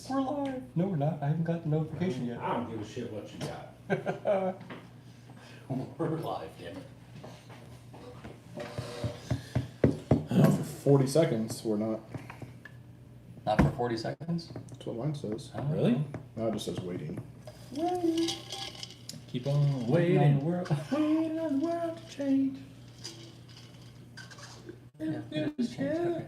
We're live. No, we're not. I haven't got the notification yet. I don't give a shit what you got. We're live, damn it. Now for 40 seconds, we're not. Not for 40 seconds? That's what mine says. Oh. Really? No, it just says waiting. Keep on Waiting on the waiting. world. Waiting on the world to change. Yeah, it is changed, okay.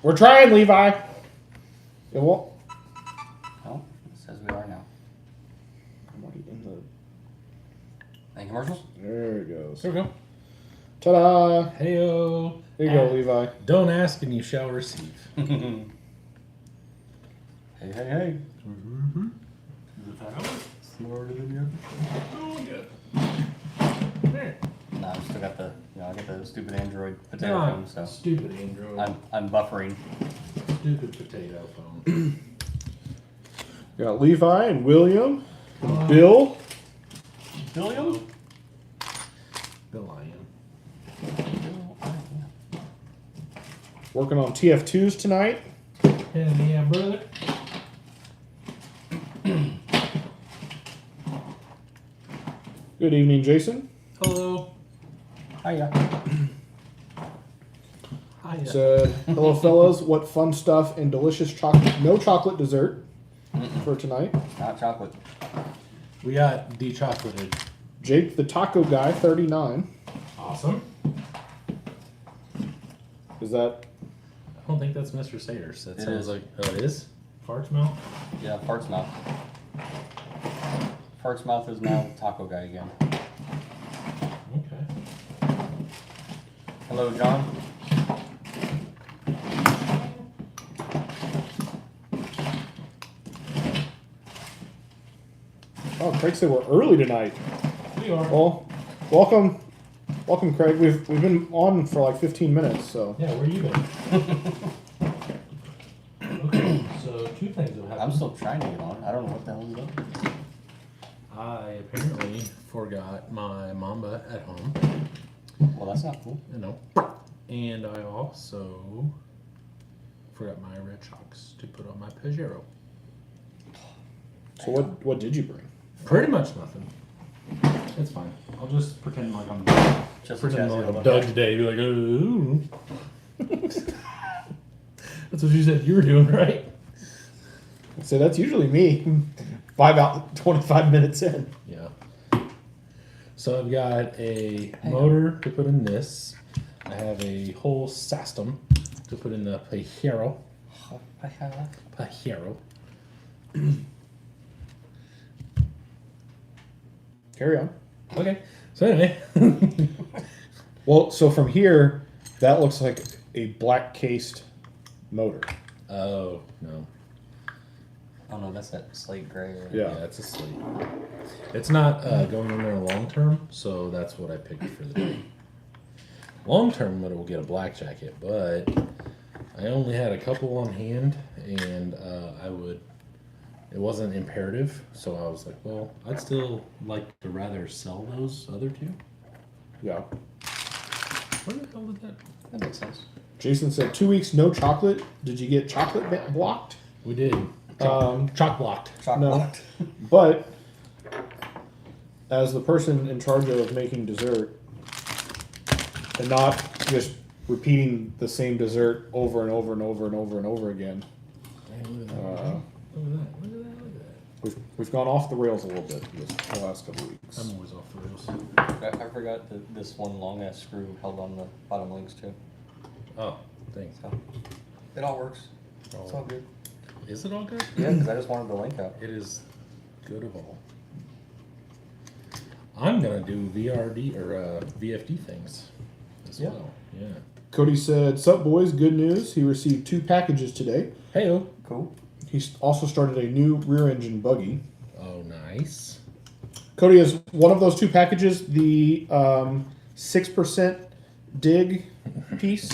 We're trying, Levi. It won't. Oh, it says we are now. I'm already in the. Any commercials? There it goes. There we go. Ta-da! Heyo. There you go, Levi. Don't ask and you shall receive. Hey, hey, hey. Smarter than you. No, I still got the, I got the stupid Android potato phone, so Stupid Android. I'm buffering. Stupid potato phone. We got Levi and William and Bill. Billiam? Bill I am. Working on TF2s tonight. Hell yeah, brother. Good evening, Jason. Hello. Hiya. Hiya. Said, hello, fellas. What fun stuff and delicious chocolate. No chocolate dessert for tonight. Not chocolate. We got de-chocolated. Jake the Taco Guy, 39. Awesome. Is that. I don't think that's Mr. Sayers. That It sounds is. like. Oh, it is? Fart's mouth? Yeah, Fart's Mouth. Fart's Mouth is now Taco Guy again. Okay. Hello, John. Oh, Craig said we're early tonight. We are. Well, welcome, Craig. We've been on for like 15 minutes, so Yeah, where you been? Okay, so two things have happened. I'm still trying to get on. I don't know what the hell is up. I apparently forgot my Mamba at home. Well, that's not cool. You know. And I also forgot my Red Shocks to put on my Pajero. so what did you bring? Pretty much nothing. It's fine. I'll just pretend like I'm Just pretend a like chassis. I'm Doug today. Be like, ooh. That's what you said you were doing, right? So that's usually me. By about 25 minutes in. Yeah. So I've got a motor to put in this. I have a whole system to put in the Pajero. Pajero. Carry on. Okay. So anyway. Well, so from here, that looks like a black cased motor. Oh, no. Oh no, that's that slate gray. Yeah. It's a slate. It's not going in there long term, so that's what I picked for the day. Long term, it will get a black jacket, but I only had a couple on hand, and it wasn't imperative, so I was like, well, I'd still like to rather sell those other two. Yeah. Where the hell did that? That makes sense. Jason said 2 weeks no chocolate. Did you get chocolate blocked? We did. Chalk blocked. Chalk No. blocked. But as the person in charge of making dessert, and not just repeating the same dessert over and over and over and over and over again, Damn, look at that. uh, Look at that. Look at that. Look at that. we've gone off the rails a little bit the last couple of weeks. I'm always off the rails. I forgot that this one long ass screw held on the bottom links too. Oh, thanks. So it all works. It's all good. Is it all good? Yeah, because I just wanted the link out. It is good of all. I'm gonna do VRD or VFD things as Yeah. well. Yeah. Cody said, "Sup boys, good news. He received 2 packages today. Heyo. Cool. He's also started a new rear engine buggy. Oh, nice. Cody, is one of those 2 packages the 6% dig piece?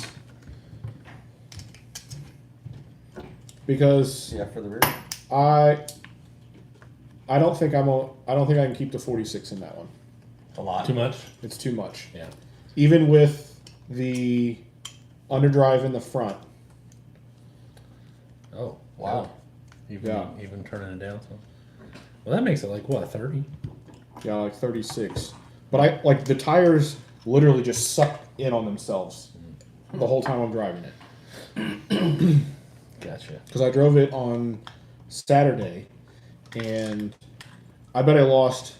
Because Yeah, for the rear. I don't think I can keep the 46 in that one. A lot. Too much? It's too much. Yeah. Even with the underdrive in the front. Oh, Wow. Even turning it down some. Well, that makes it like what, 30? Yeah, like 36. But I like the tires literally just suck in on themselves the whole time I'm driving it. Gotcha. Because I drove it on Saturday, and I bet I lost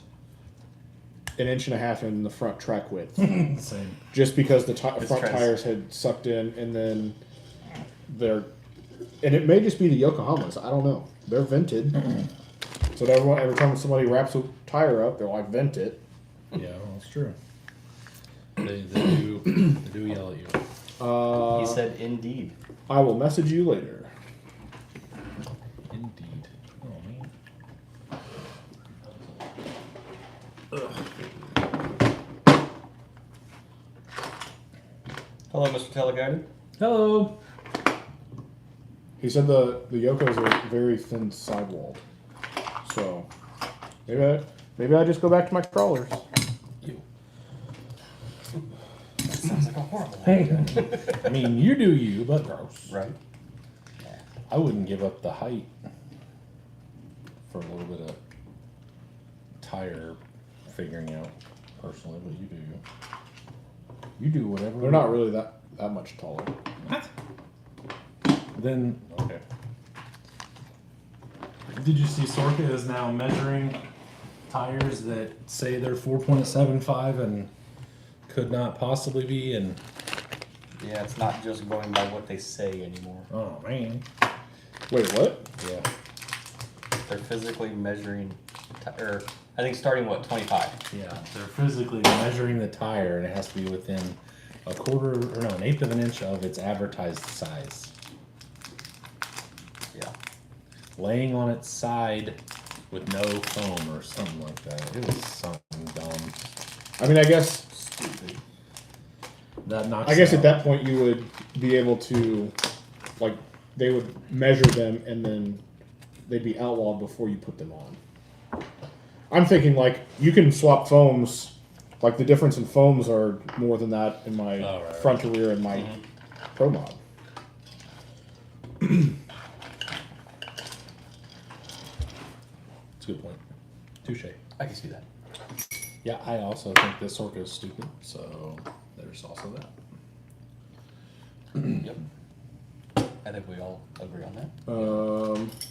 an inch and a half in the front track width. Same. Just because the front trends. tires had sucked in, and then and it may just be the Yokohamas. I don't know. They're vented, so every time somebody wraps a tire up, they're like, "Vent it." Yeah, well, that's true. They do yell at you. He said, "Indeed." I will message you later. Indeed. Oh man. Hello, Mr. Teleguided. Hello. He said the Yokos are very thin sidewalled, so maybe I just go back to my crawlers. You. That sounds like a horrible idea. I mean, you do you, but gross. Right? I wouldn't give up the height for a little bit of tire figuring out personally, but you do you. You do whatever. They're not really that much taller. What? Then okay. Did you see Sorka is now measuring tires that say they're 4.75 and could not possibly be? And Yeah, it's not just going by what they say anymore. oh man, Wait, what? yeah. They're physically measuring, or I think starting what 25. Yeah, they're physically measuring the tire, and it has to be within an eighth of an inch of its advertised size. Yeah. Laying on its side with no foam or something like that. It was something dumb. I mean, I guess Stupid. That knocks. at out. that point you would be able to, like, they would measure them and then they'd be outlawed before you put them on. I'm thinking like you can swap foams. Like the difference in foams are more than that in my right. front to rear and my Pro Mod. It's a good point. Touche. I can see that. Yeah, I also think this Sorka is stupid, so there's also that. Yep. I think we all agree on that.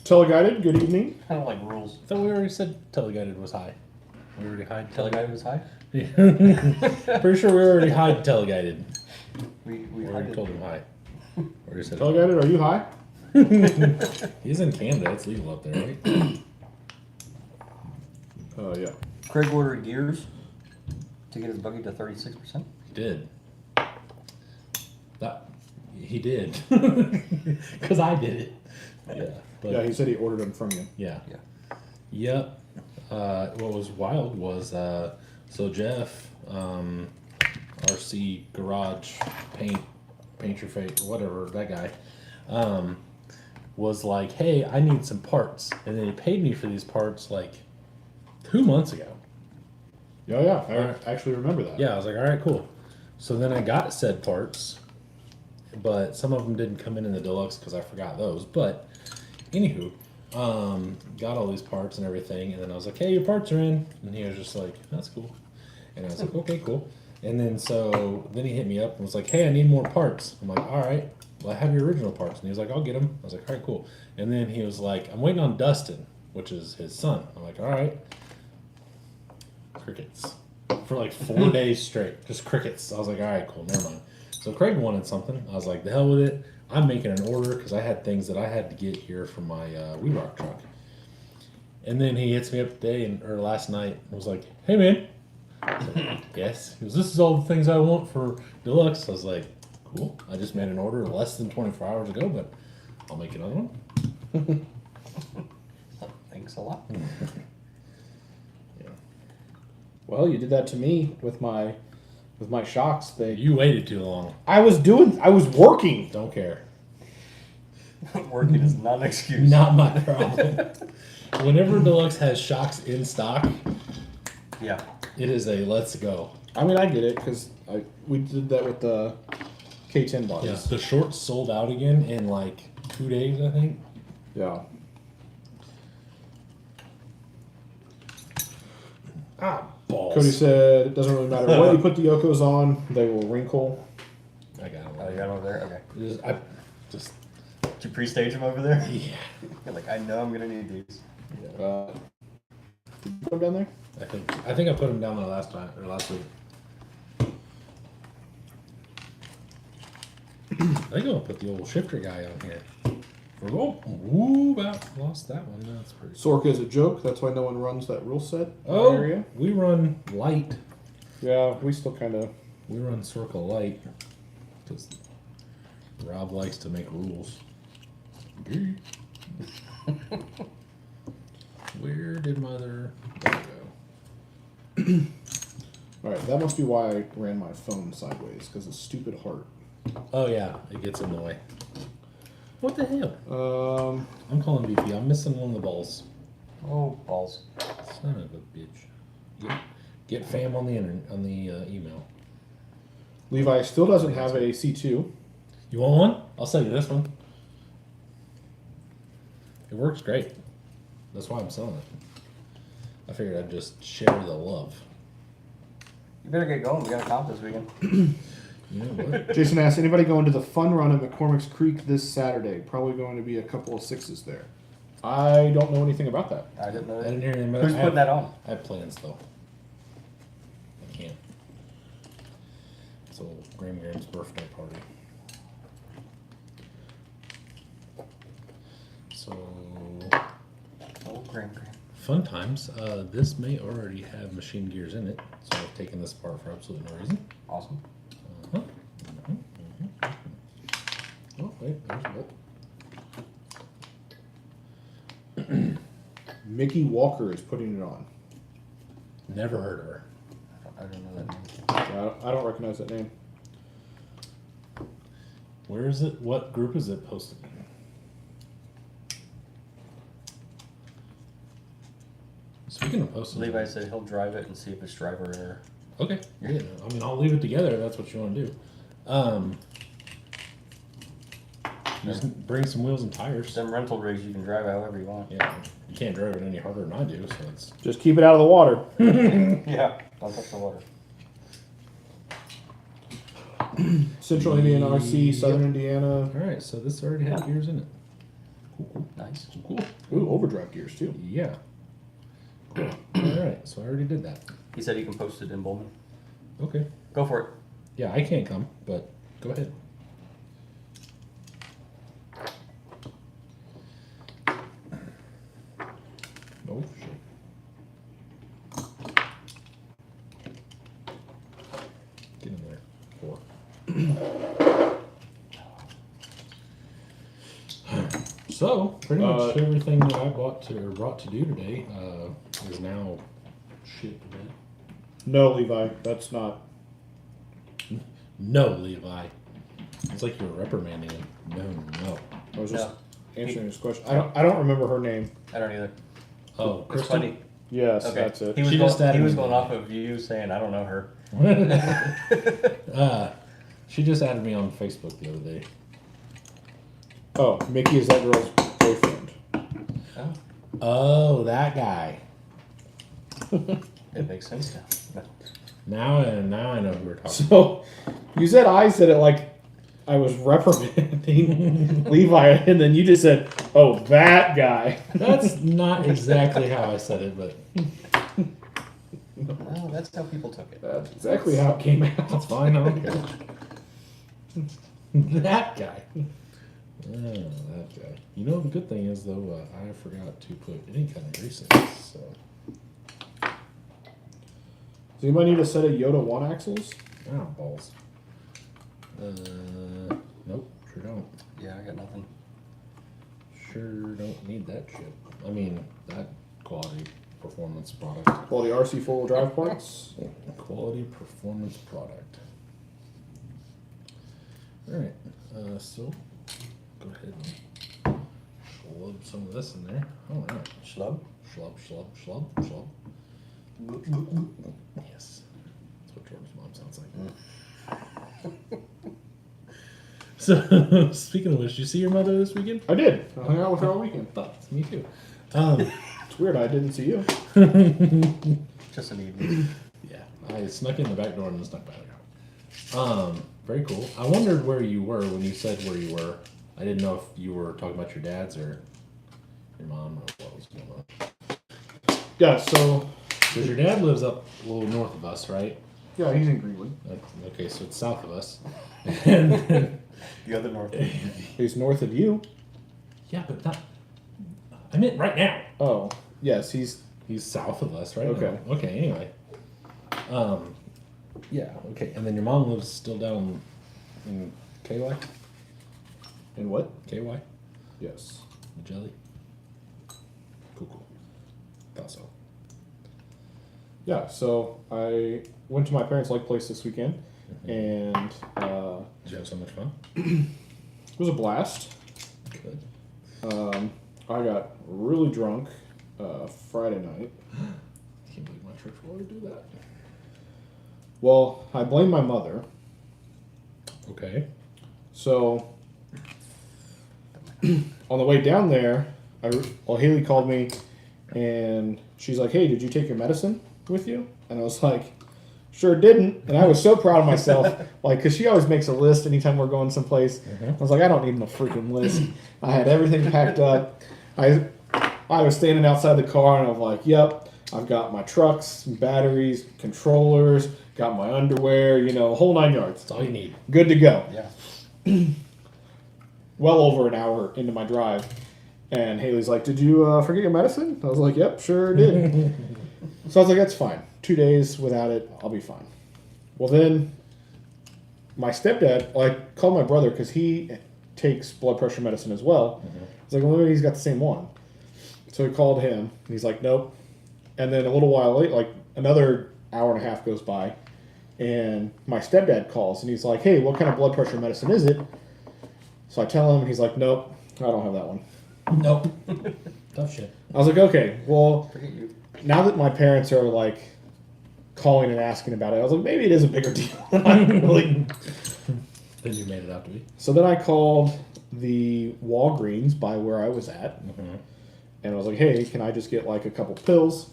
Teleguided, good evening. Kind of like rules. I thought we already said teleguided was high. We already high Teleguided was high. Pretty sure we already high teleguided. We We already told him high. Already said Teleguided, are you high? He's in Canada. It's legal up there, right? Yeah. Craig ordered gears to get his buggy to 36%. He did. He did. Because I did it. Yeah. But Yeah, he said he ordered them from you. yeah. Yeah. Yep. What was wild was so Jeff, RC Garage Paint Your Face, whatever, that guy, was like, hey, I need some parts. And then he paid me for these parts like 2 months ago. Yeah, I actually remember that. Yeah, I was like, all right, cool. So then I got said parts, but some of them didn't come in the deluxe because I forgot those. But anywho, got all these parts and everything, and then I was like, hey, your parts are in. And he was just like, that's cool. And I was like, okay, cool. And then then he hit me up and was like, hey, I need more parts. I'm like, all right, well, I have your original parts. And he was like, I'll get them. I was like, all right, cool. And then he was like, I'm waiting on Dustin, which is his son. I'm like, all right. Crickets. For like 4 days straight. Just crickets. I was like, all right, cool, never mind. So Craig wanted something. I was like, the hell with it. I'm making an order because I had things that I had to get here for my Wee Rock truck. And then he hits me up today or last night and was like, hey man. I was like, yes. He goes, this is all the things I want for deluxe. I was like, cool. I just made an order less than 24 hours ago, but I'll make another one. Thanks a lot. Yeah. Well, you did that to me with my shocks. You waited too long. I was working. Don't care. Working is not an excuse. Not my problem. Whenever Deluxe has shocks in stock, Yeah. It is a let's go. I mean, I get it because we did that with the K10 Yeah, bodies. the shorts sold out again in like 2 days, I think. Yeah. Ah, balls. Cody said it doesn't really matter what you put the Yokos on; they will wrinkle. I got Oh, you him. got 'em over there? Okay. Just Did you pre-stage them over there? yeah. You're like, I know I'm gonna need these. Did you put them down there? I think I put him down there last week. I think I'm gonna put the old shifter guy on here. About lost that one. That's pretty. Sorka is a joke. That's why no one runs that rule set in Oh, the area. we run light. Yeah, we still kind of. We run Circle Light because Rob likes to make rules. Where did Mother go? All right, that must be why I ran my phone sideways because of stupid heart. Oh yeah, it gets in the way. What the hell? I'm calling BP. I'm missing one of the balls. Oh, balls. Son of a bitch. Get fam on the email. Levi still doesn't have a C2. You want one? I'll sell you this one. It works great. That's why I'm selling it. I figured I'd just share the love. You better get going. We got a comp this weekend. You know what? Jason asks, anybody going to the fun run at McCormick's Creek this Saturday? Probably going to be a couple of sixes there. I don't know anything about that. I didn't know I that. didn't hear anything about Who's it. putting that on? I have plans though. I can't. It's old Graham's birthday party. So Oh, Graham. fun times. This may already have machine gears in it, so I've taken this apart for absolutely no reason. Awesome. Uh-huh. Oh wait, there's what? Mickey Walker is putting it on. Never heard of her. I don't know that name. I don't recognize that name. Where is it? What group is it posted in? Speaking of posted, Levi said he'll drive it and see if it's driver error. okay. Yeah, I mean, I'll leave it together if that's what you want to do. Just bring some wheels and tires. Them rental rigs you can drive however you want. Yeah, you can't drive it any harder than I do, so it's Just keep it out of the water. Yeah. Don't touch the water. Central Indiana RC, Southern Indiana. all right. So this already has gears in it. Cool, Nice. cool. Ooh, overdrive gears too. Yeah. Cool. All right. So I already did that. He said he can post it in Bowman. Okay. Go for it. Yeah, I can't come, but go ahead. Oh shit. Get in there. 4. So pretty much everything that I brought to do today is now shit to bed. No, Levi, that's not. No, Levi. It's like you're reprimanding him. No. I was just No. answering his question. I don't remember her name. I don't either. Oh, It's Kristen? funny. Yes, Okay. that's it. He was, She going, just added he was me. going off of you saying, I don't know her. She just added me on Facebook the other day. Oh, Mickey is that girl's boyfriend. Oh, Oh, that guy. it makes sense now. Now I know who we're talking. So, you said I said it like I was reprimanding Levi, and then you just said, "Oh, that guy." That's not exactly how I said it, but Well, that's how people took it. That's exactly how it came out. that's fine. I don't care. That guy. Oh, that guy. You know, the good thing is, though, I forgot to put any kind of grease in it, so. Does anybody need a set of Yoda 1 axles? Ah, balls. Nope, sure don't. Yeah, I got nothing. Sure don't need that shit. I mean, that quality performance product. Quality RC 4-wheel drive parts. Quality performance product. Alright, so go ahead and schlub some of this in there. Alright. Schlub? Schlub. Yes. That's what Jordan's mom sounds like. So, speaking of which, did you see your mother this weekend? I did. I hung out with her all weekend. Me too. It's weird. I didn't see you. Just an evening. Yeah, I snuck in the back door and then snuck back out. Very cool. I wondered where you were when you said where you were. I didn't know if you were talking about your dad's or your mom or what was going on. Yeah. So Because your dad lives up a little north of us, right? yeah, he's in Greenwood. Okay, so it's south of us. And then, The other north. He's north of you. yeah, but not. I meant right now. Oh, yes. He's He's south of us, right? Okay. now. Okay. Anyway. Yeah. Okay. And then your mom lives still down in KY. in what? KY. Yes. The jelly. Cool. Thought so. Yeah. So I went to my parents' lake place this weekend, and Did you have so much fun? it was a blast. Good. I got really drunk Friday night. I can't believe my church will let her do that. Well, I blame my mother. Okay. So on the way down there, Haley called me, and she's like, "Hey, did you take your medicine with you?" And I was like, "Sure didn't." And I was so proud of myself, like, because she always makes a list anytime we're going someplace. I was like, "I don't need no freaking list." I had everything packed up. I was standing outside the car, and I was like, "Yep, I've got my trucks, batteries, controllers, got my underwear, whole 9 yards. That's all you need. Good to go." Yeah. Well over an hour into my drive, and Haley's like, "Did you forget your medicine?" I was like, "Yep, sure did." So I was like, "That's fine. 2 days without it, I'll be fine." Well, then my stepdad, I called my brother because he takes blood pressure medicine as well. I was like, "Well, maybe he's got the same one." So he called him, and he's like, "Nope." And then a little while later, like another hour and a half goes by, and my stepdad calls, and he's like, "Hey, what kind of blood pressure medicine is it?" So I tell him, and he's like, "Nope, I don't have that one." Nope. Tough shit. I was like, "Okay, well, Forget you. now that my parents are like calling and asking about it, I was like, maybe it is a bigger deal than I really." Then you made it out to be. So then I called the Walgreens by where I was at, and I was like, "Hey, can I just get like a couple pills?"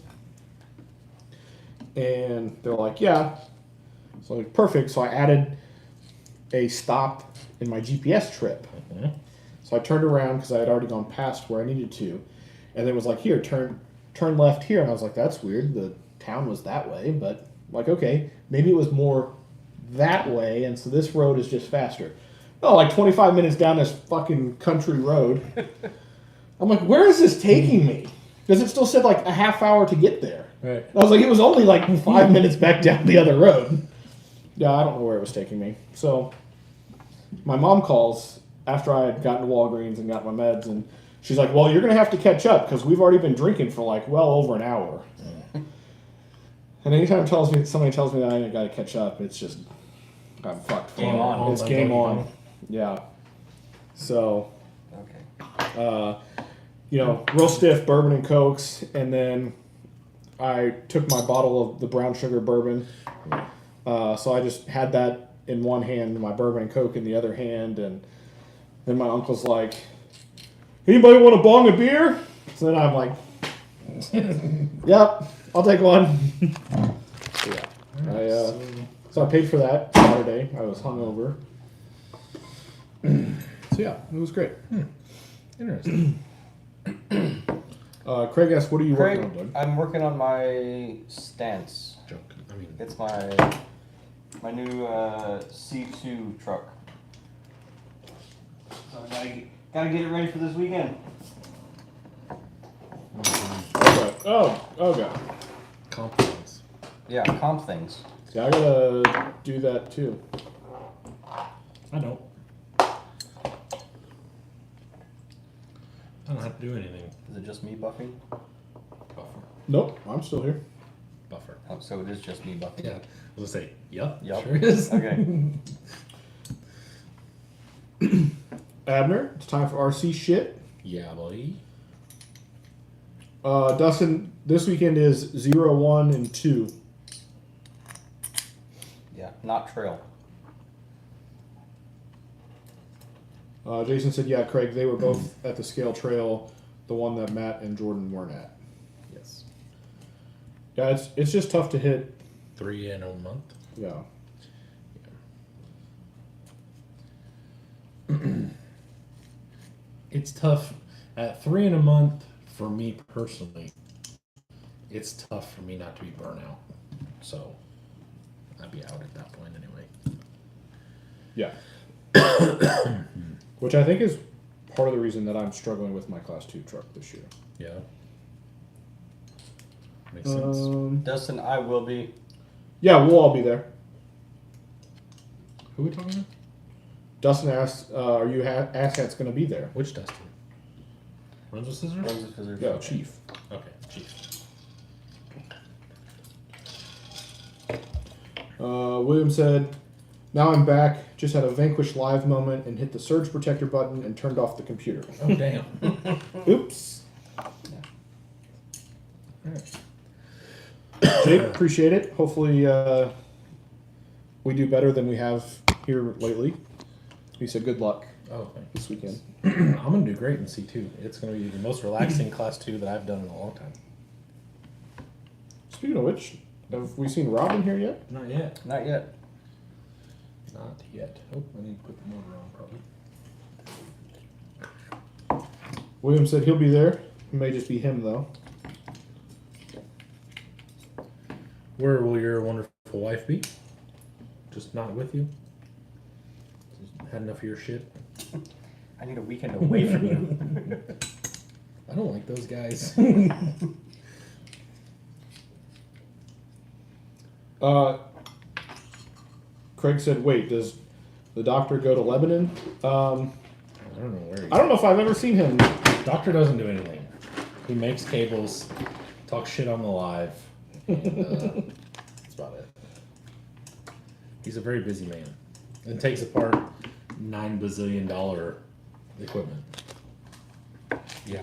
And they're like, "Yeah." So like, perfect. So I added a stop in my GPS trip. So I turned around because I had already gone past where I needed to, and it was like, "Here, turn left here." And I was like, "That's weird. The town was that way," but like, okay, maybe it was more that way, and so this road is just faster. Oh, like 25 minutes down this fucking country road. I'm like, where is this taking me? Because it still said like a half hour to get there. Right. I was like, it was only like 5 minutes back down the other road. Yeah, I don't know where it was taking me. So my mom calls after I had gotten to Walgreens and got my meds, and she's like, "Well, you're going to have to catch up because we've already been drinking for like well over an hour." And anytime somebody tells me that I ain't got to catch up, it's just, I'm fucked. Game on. It's game on. Yeah. So, Okay. real stiff bourbon and cokes, and then I took my bottle of the brown sugar bourbon. So I just had that in one hand, my bourbon and coke in the other hand, and then my uncle's like, "Anybody want a bong of beer?" So then I'm like, "Yep, I'll take one." Yeah. So I paid for that Saturday. I was hungover. So yeah, it was great. Interesting. Craig asked, "What are you Craig, working on, Doug?" I'm working on my stance. Junk. I mean, It's my new C2 truck. So I gotta get it ready for this weekend. Okay. Oh god. confidence. Yeah, comp things. Yeah, I gotta do that too. I don't. I don't have to do anything. Is it just me buffing? Buffer. Nope, I'm still here. Buffer. Oh, so it is just me buffing. Yeah. I was gonna say, yup. Yup. Sure is. Okay. Abner, it's time for RC shit. Yeah, boy. Dustin, this weekend is 0, 1, and 2. Yeah, not trail. Jason said, yeah, Craig, they were both at the scale trail, the one that Matt and Jordan weren't at. Yes. Yeah, it's just tough to hit. 3 in a month. Yeah. It's tough. At 3 in a month, for me personally, it's tough for me not to be burnout. So, I'd be out at that point anyway. Yeah. Which I think is part of the reason that I'm struggling with my Class 2 truck this year. Yeah. Makes sense. Dustin, I will be. Yeah, we'll all be there. Who are we talking about? Dustin asked, are you asshats going to be there? Which Dustin? Runs with scissors? Runs with scissors. Yeah, Chief. Okay, Chief. William said, now I'm back. Just had a Vanquish Live moment and hit the surge protector button and turned off the computer. Oh, damn. Oops. Alright. Jake, appreciate it. Hopefully we do better than we have here lately. He said good luck Oh, thanks. this weekend. I'm going to do great in C2. It's going to be the most relaxing Class 2 that I've done in a long time. Speaking of which, have we seen Robin here yet? Not yet. Not yet. Not yet. Oh, I need to put the motor on, probably. William said he'll be there. It may just be him, though. Where will your wonderful wife be? Just not with you? Just had enough of your shit? I need a weekend away from you. I don't like those guys. Craig said, wait, does the doctor go to Lebanon? I don't know where he I don't know if I've ever seen him. Doctor doesn't do anything. He makes cables, talks shit on the live, and that's about it. He's a very busy man and takes apart $9 bazillion equipment. Yeah.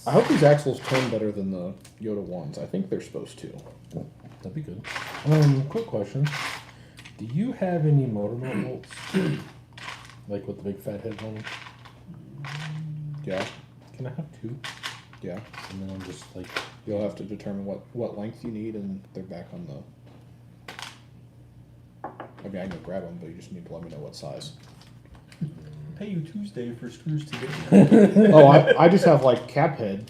I hope these axles turn better than the Yoda ones. I think they're supposed to. That'd be good. Quick question. Do you have any motor mount bolts? Like with the big fat heads on them? Yeah, Can I have 2? yeah. And then I'm just like, You'll have to determine what length you need, and they're back on the... I mean, I can go grab them, but you just need to let me know what size. Pay you Tuesday for screws to get. Oh, I just have, like, cap head.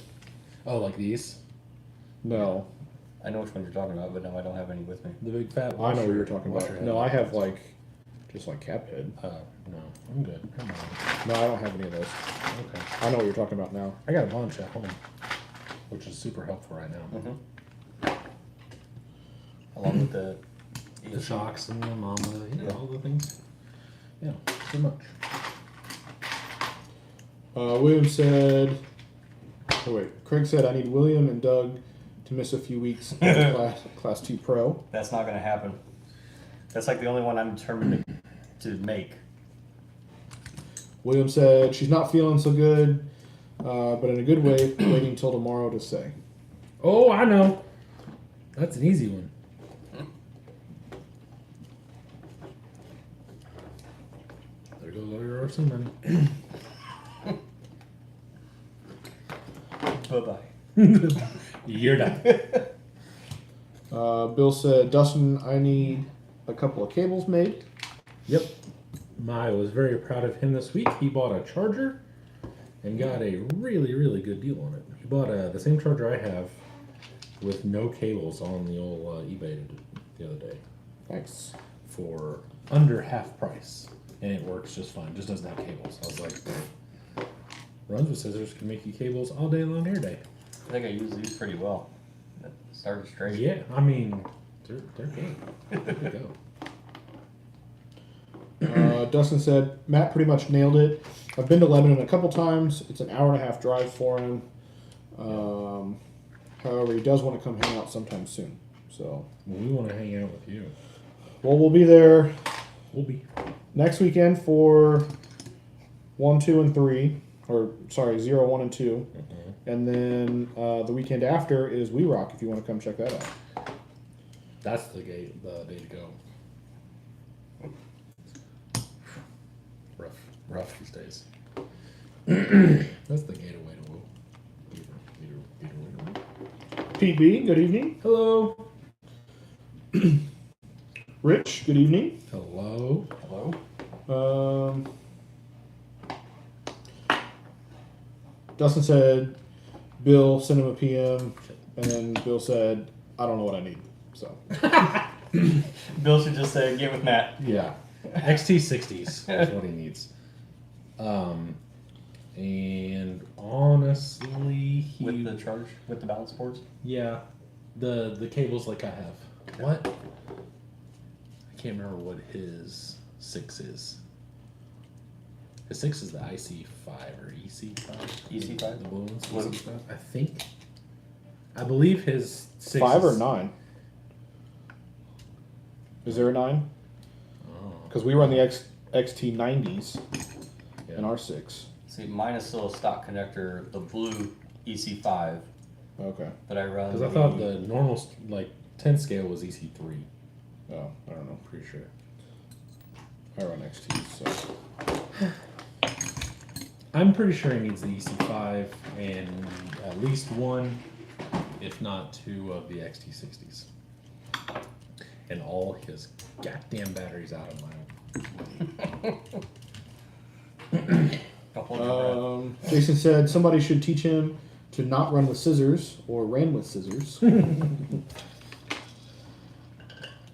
oh, like these? No. I know which one you're talking about, but no, I don't have any with me. The big fat I know washer- what you're talking washer about. head. No, I have, like, just, like, cap head. No, I'm good. Come on. No, I don't have any of those. Okay. I know what you're talking about now. I got a bunch at home, which is super helpful right now. Along with the The shocks and the mama, all the things. Yeah, so much. William said... Oh, wait. Craig said, I need William and Doug to miss a few weeks of class 2 Pro. That's not going to happen. That's like the only one I'm determined to make. William said, she's not feeling so good, but in a good way, waiting till tomorrow to say. Oh, I know. That's an easy one. There goes all your arson money. Bye-bye. You're done. Bill said, Dustin, I need a couple of cables made. Yep. I was very proud of him this week. He bought a charger and got a really, really good deal on it. He bought the same charger I have with no cables on the old eBay the other day Thanks. for under half price. And it works just fine. Just doesn't have cables. I was like, runs with scissors can make you cables all day long, every day. I think I use these pretty well. That started straight. Yeah, I mean, they're good. There you go. Dustin said, Matt pretty much nailed it. I've been to Lebanon a couple times. It's an hour and a half drive for him. However, he does want to come hang out sometime soon. So, Well, we want to hang out with you. well, we'll be there We'll be. next weekend for 1, 2, and 3. Or, sorry, 0, 1, and 2. And then the weekend after is We Rock if you want to come check that out. That's the day to go. Rough these days. That's the gateway to Woo. Pete B, good evening. Hello. Rich, good evening. Hello. Hello? Dustin said, Bill, send him a PM. And then Bill said, I don't know what I need. So, Bill should just say, get with Matt. Yeah. XT60s is what he needs. And honestly, With the charge, with the balance boards. yeah, the cables like I have. What? I can't remember what his 6 is. His 6 is the IC5 or EC5. EC5? The blue ones. Blue. EC5. I think. I believe his 6 5 or is- 9? Is there a 9? Oh, Because we run the XT90s yeah. in our 6. See, mine is still a stock connector, the blue EC5, Okay. but I run. Because I thought the normal, like, 10 scale was EC3. Oh, I don't know. Pretty sure. I run XT, so. I'm pretty sure he needs the EC5 and at least 1, if not 2, of the XT60s. And all his goddamn batteries out of mine. Don't hold your breath. Jason said somebody should teach him to not run with scissors or ran with scissors.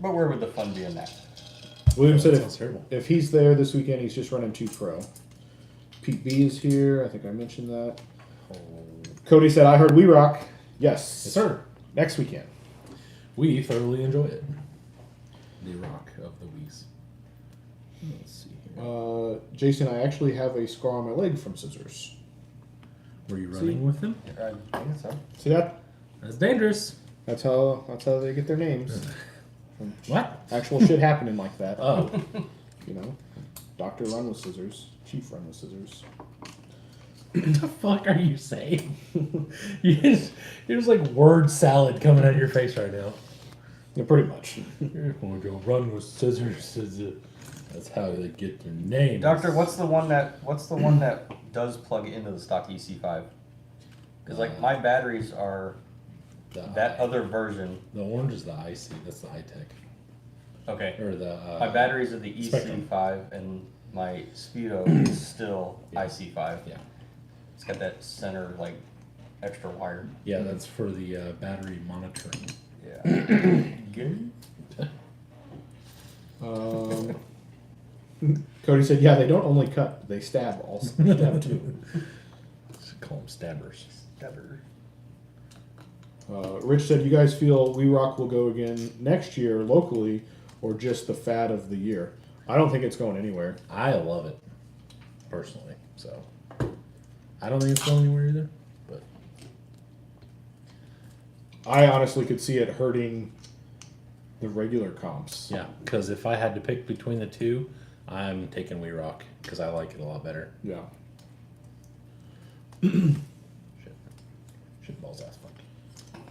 But where would the fun be in that? William said That if, sounds terrible. if he's there this weekend, he's just running 2 Pro. Pete B is here. I think I mentioned that. Oh. Cody said, I heard We Rock. Yes. Yes, sir. Next weekend. We thoroughly enjoy it. The rock of the Wii's. Let's see here. Jason, I actually have a scar on my leg from scissors. Were you running with him? I think so. See that? That's dangerous. That's how they get their names. What? Actual shit happening like that. Oh. You know, Doctor Run with scissors, Chief Run with scissors. What the fuck are you saying? You're just like word salad coming out of your face right now. Yeah, pretty much. You're going to run with scissors. That's how they get their name. Doctor, what's the one that does plug into the stock EC5? Because like my batteries are that other version. The orange is the IC. That's the iTech. Okay. Or the. My batteries are the Spectrum. EC5 and my Speedo is still Yeah. IC5. Yeah. It's got that center like extra wire. Yeah, that's for the battery monitoring. Yeah. Cody said, "Yeah, they don't only cut; they stab also. Stab too." Should call them stabbers. Never. Rich said, "You guys feel We Rock will go again next year locally, or just the fad of the year?" I don't think it's going anywhere. I love it, personally. So, I don't think it's going anywhere either. But I honestly could see it hurting the regular comps. yeah, because if I had to pick between the two, I'm taking We Rock because I like it a lot better. Yeah. Shit balls ass fuck.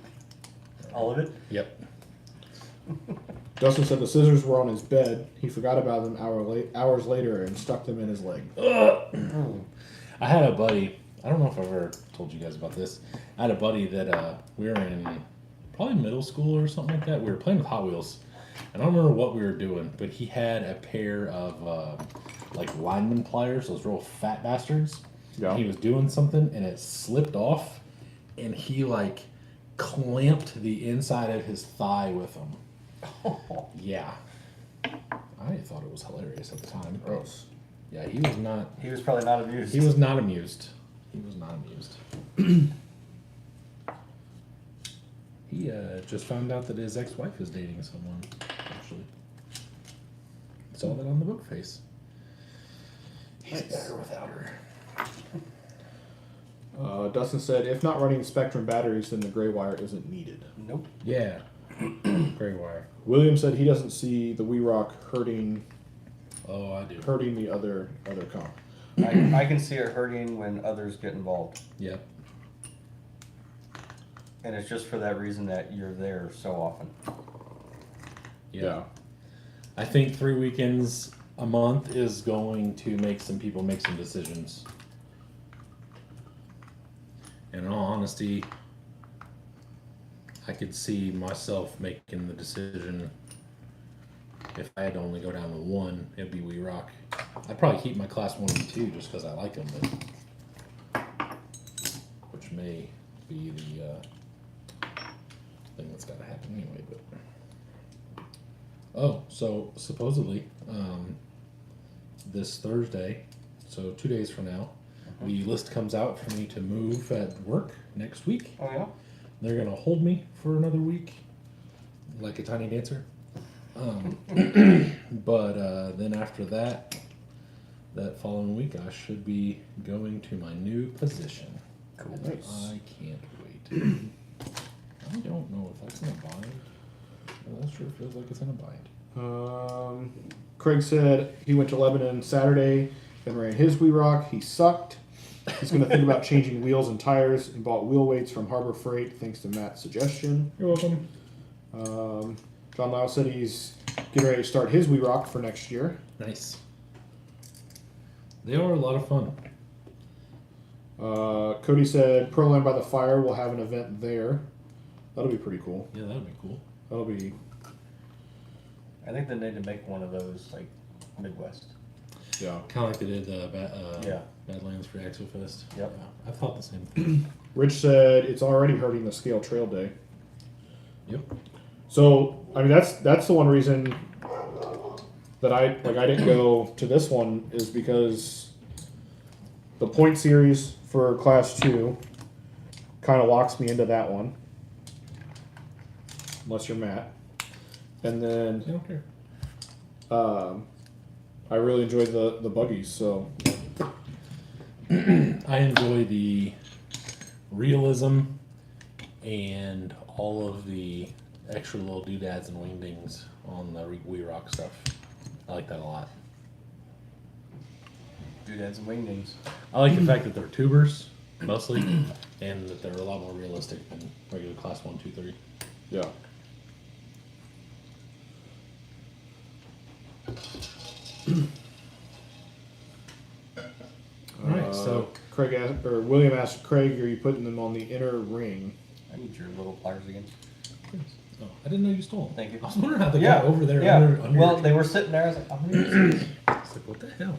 All of it? Yep. Dustin said the scissors were on his bed. He forgot about them hours later and stuck them in his leg. I had a buddy. I don't know if I've ever told you guys about this. I had a buddy that we were in probably middle school or something like that. We were playing with Hot Wheels. I don't remember what we were doing, but he had a pair of like lineman pliers, those real fat bastards. Yeah. He was doing something and it slipped off, and he like clamped the inside of his thigh with them. Yeah. I thought it was hilarious at the time. Gross. Yeah, he was not. He was probably not amused. He was not amused. He was not amused. He just found out that his ex-wife is dating someone, actually. Saw that on the book face. He's Nice. better without her. Dustin said, if not running Spectrum batteries, then the gray wire isn't needed. Nope. Yeah. Gray wire. William said he doesn't see the We Rock hurting Oh, I do. the other comp. I can see it hurting when others get involved. Yep. And it's just for that reason that you're there so often. Yeah. I think 3 weekends a month is going to make some people make some decisions. And in all honesty, I could see myself making the decision. If I had to only go down to one, it'd be We Rock. I'd probably keep my class 1 and 2 just because I like them, but which may be the thing that's got to happen anyway. But so supposedly this Thursday, so 2 days from now, the list comes out for me to move at work next week. Oh yeah? They're gonna hold me for another week, like a tiny dancer. But then after that following week, I should be going to my new position. Cool. Nice. I can't wait. I don't know if that's in a bind. That sure feels like it's in a bind. Craig said he went to Lebanon Saturday and ran his We Rock. He sucked. He's going to think about changing wheels and tires and bought wheel weights from Harbor Freight thanks to Matt's suggestion. You're welcome. John Lau said he's getting ready to start his We Rock for next year. Nice. They are a lot of fun. Cody said Pearl by the Fire will have an event there. That'll be pretty cool. Yeah, that'd be cool. That'll be... I think they need to make one of those, like, Midwest. Yeah. Kind of like they did Yeah. Badlands for Axel Fest. Yep. Yeah, I thought the same thing. Rich said it's already hurting the Scale Trail Day. Yep. So, I mean, that's the one reason that I didn't go to this one is because the point series for Class 2 kind of locks me into that one. Unless you're Matt. And I then don't care. I really enjoyed the buggies, so I enjoy the realism and all of the extra little doodads and wingdings on the We Rock stuff. I like that a lot. Doodads and wingdings. I like the fact that they're tubers, mostly, and that they're a lot more realistic than regular Class 1, 2, 3. yeah. Alright, so Craig asked, or William asked Craig, are you putting them on the inner ring? I need your little pliers again. oh, I didn't know you stole them. Thank you. I was wondering how they Yeah, got over there yeah. under Well, your they were sitting there. I was like, I'm going to use these. It's like, what the hell?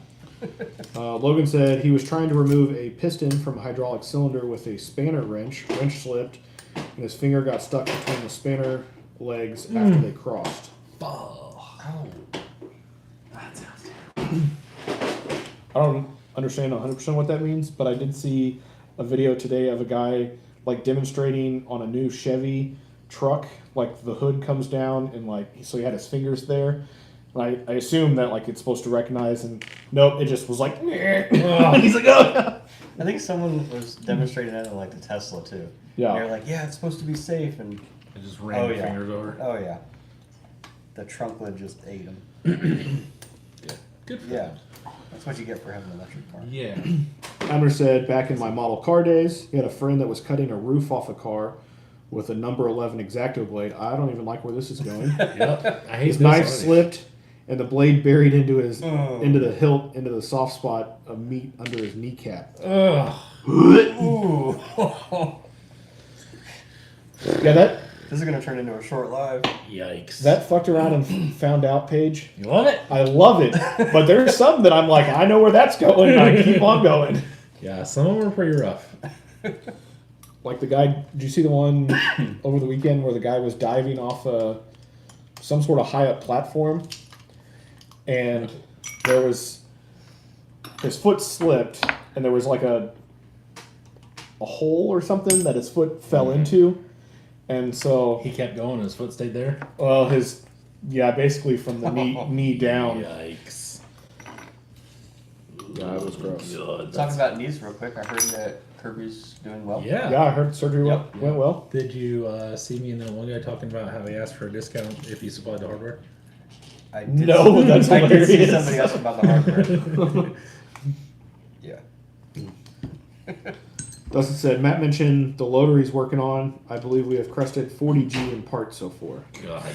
Logan said he was trying to remove a piston from a hydraulic cylinder with a spanner wrench. Wrench slipped, and his finger got stuck between the spanner legs after they crossed. Oh. Ow. That sounds I don't understand 100% what that means, but I did see a video today of a guy like demonstrating on a new Chevy truck. Like the hood comes down and like so he had his fingers there. And I assume that like it's supposed to recognize, and nope, it just was like. And he's like, oh. I think someone was demonstrating that in like the Tesla too. Yeah. And they're like, yeah, it's supposed to be safe, and I just ran my yeah. fingers over. Oh yeah, the trunk lid just ate him. Yeah. Good for Yeah, them. that's what you get for having an electric car. Yeah. Amber said back in my model car days, he had a friend that was cutting a roof off a car with a number 11 X-Acto blade. I don't even like where this is going. Yep. I hate His this knife already. slipped, and the blade buried into his Oh. into the hilt, into the soft spot of meat under his kneecap. Ugh. Ooh. Yeah, that This is gonna turn into a short live. Yikes. fucked around and found out page. You love it? I love it, but there's some that I'm like, I know where that's going, and I keep on going. Yeah, some of them are pretty rough. Like the guy, did you see the one over the weekend where the guy was diving off some sort of high up platform, and there was his foot slipped, and there was like a hole or something that his foot fell into, and so He kept going, his foot stayed there. basically from the knee down. Yikes. Yeah, it was gross. Talking about knees real quick, I heard that Kirby's doing well. Yeah. Yeah, I heard surgery Yep. went well. Did you see me and that one guy talking about how he asked for a discount if he supplied the hardware? I did No, see, that's I did see hilarious. somebody else about the hardware. Yeah. Dustin said, Matt mentioned the loader he's working on. I believe we have crested 40G in parts so far. God.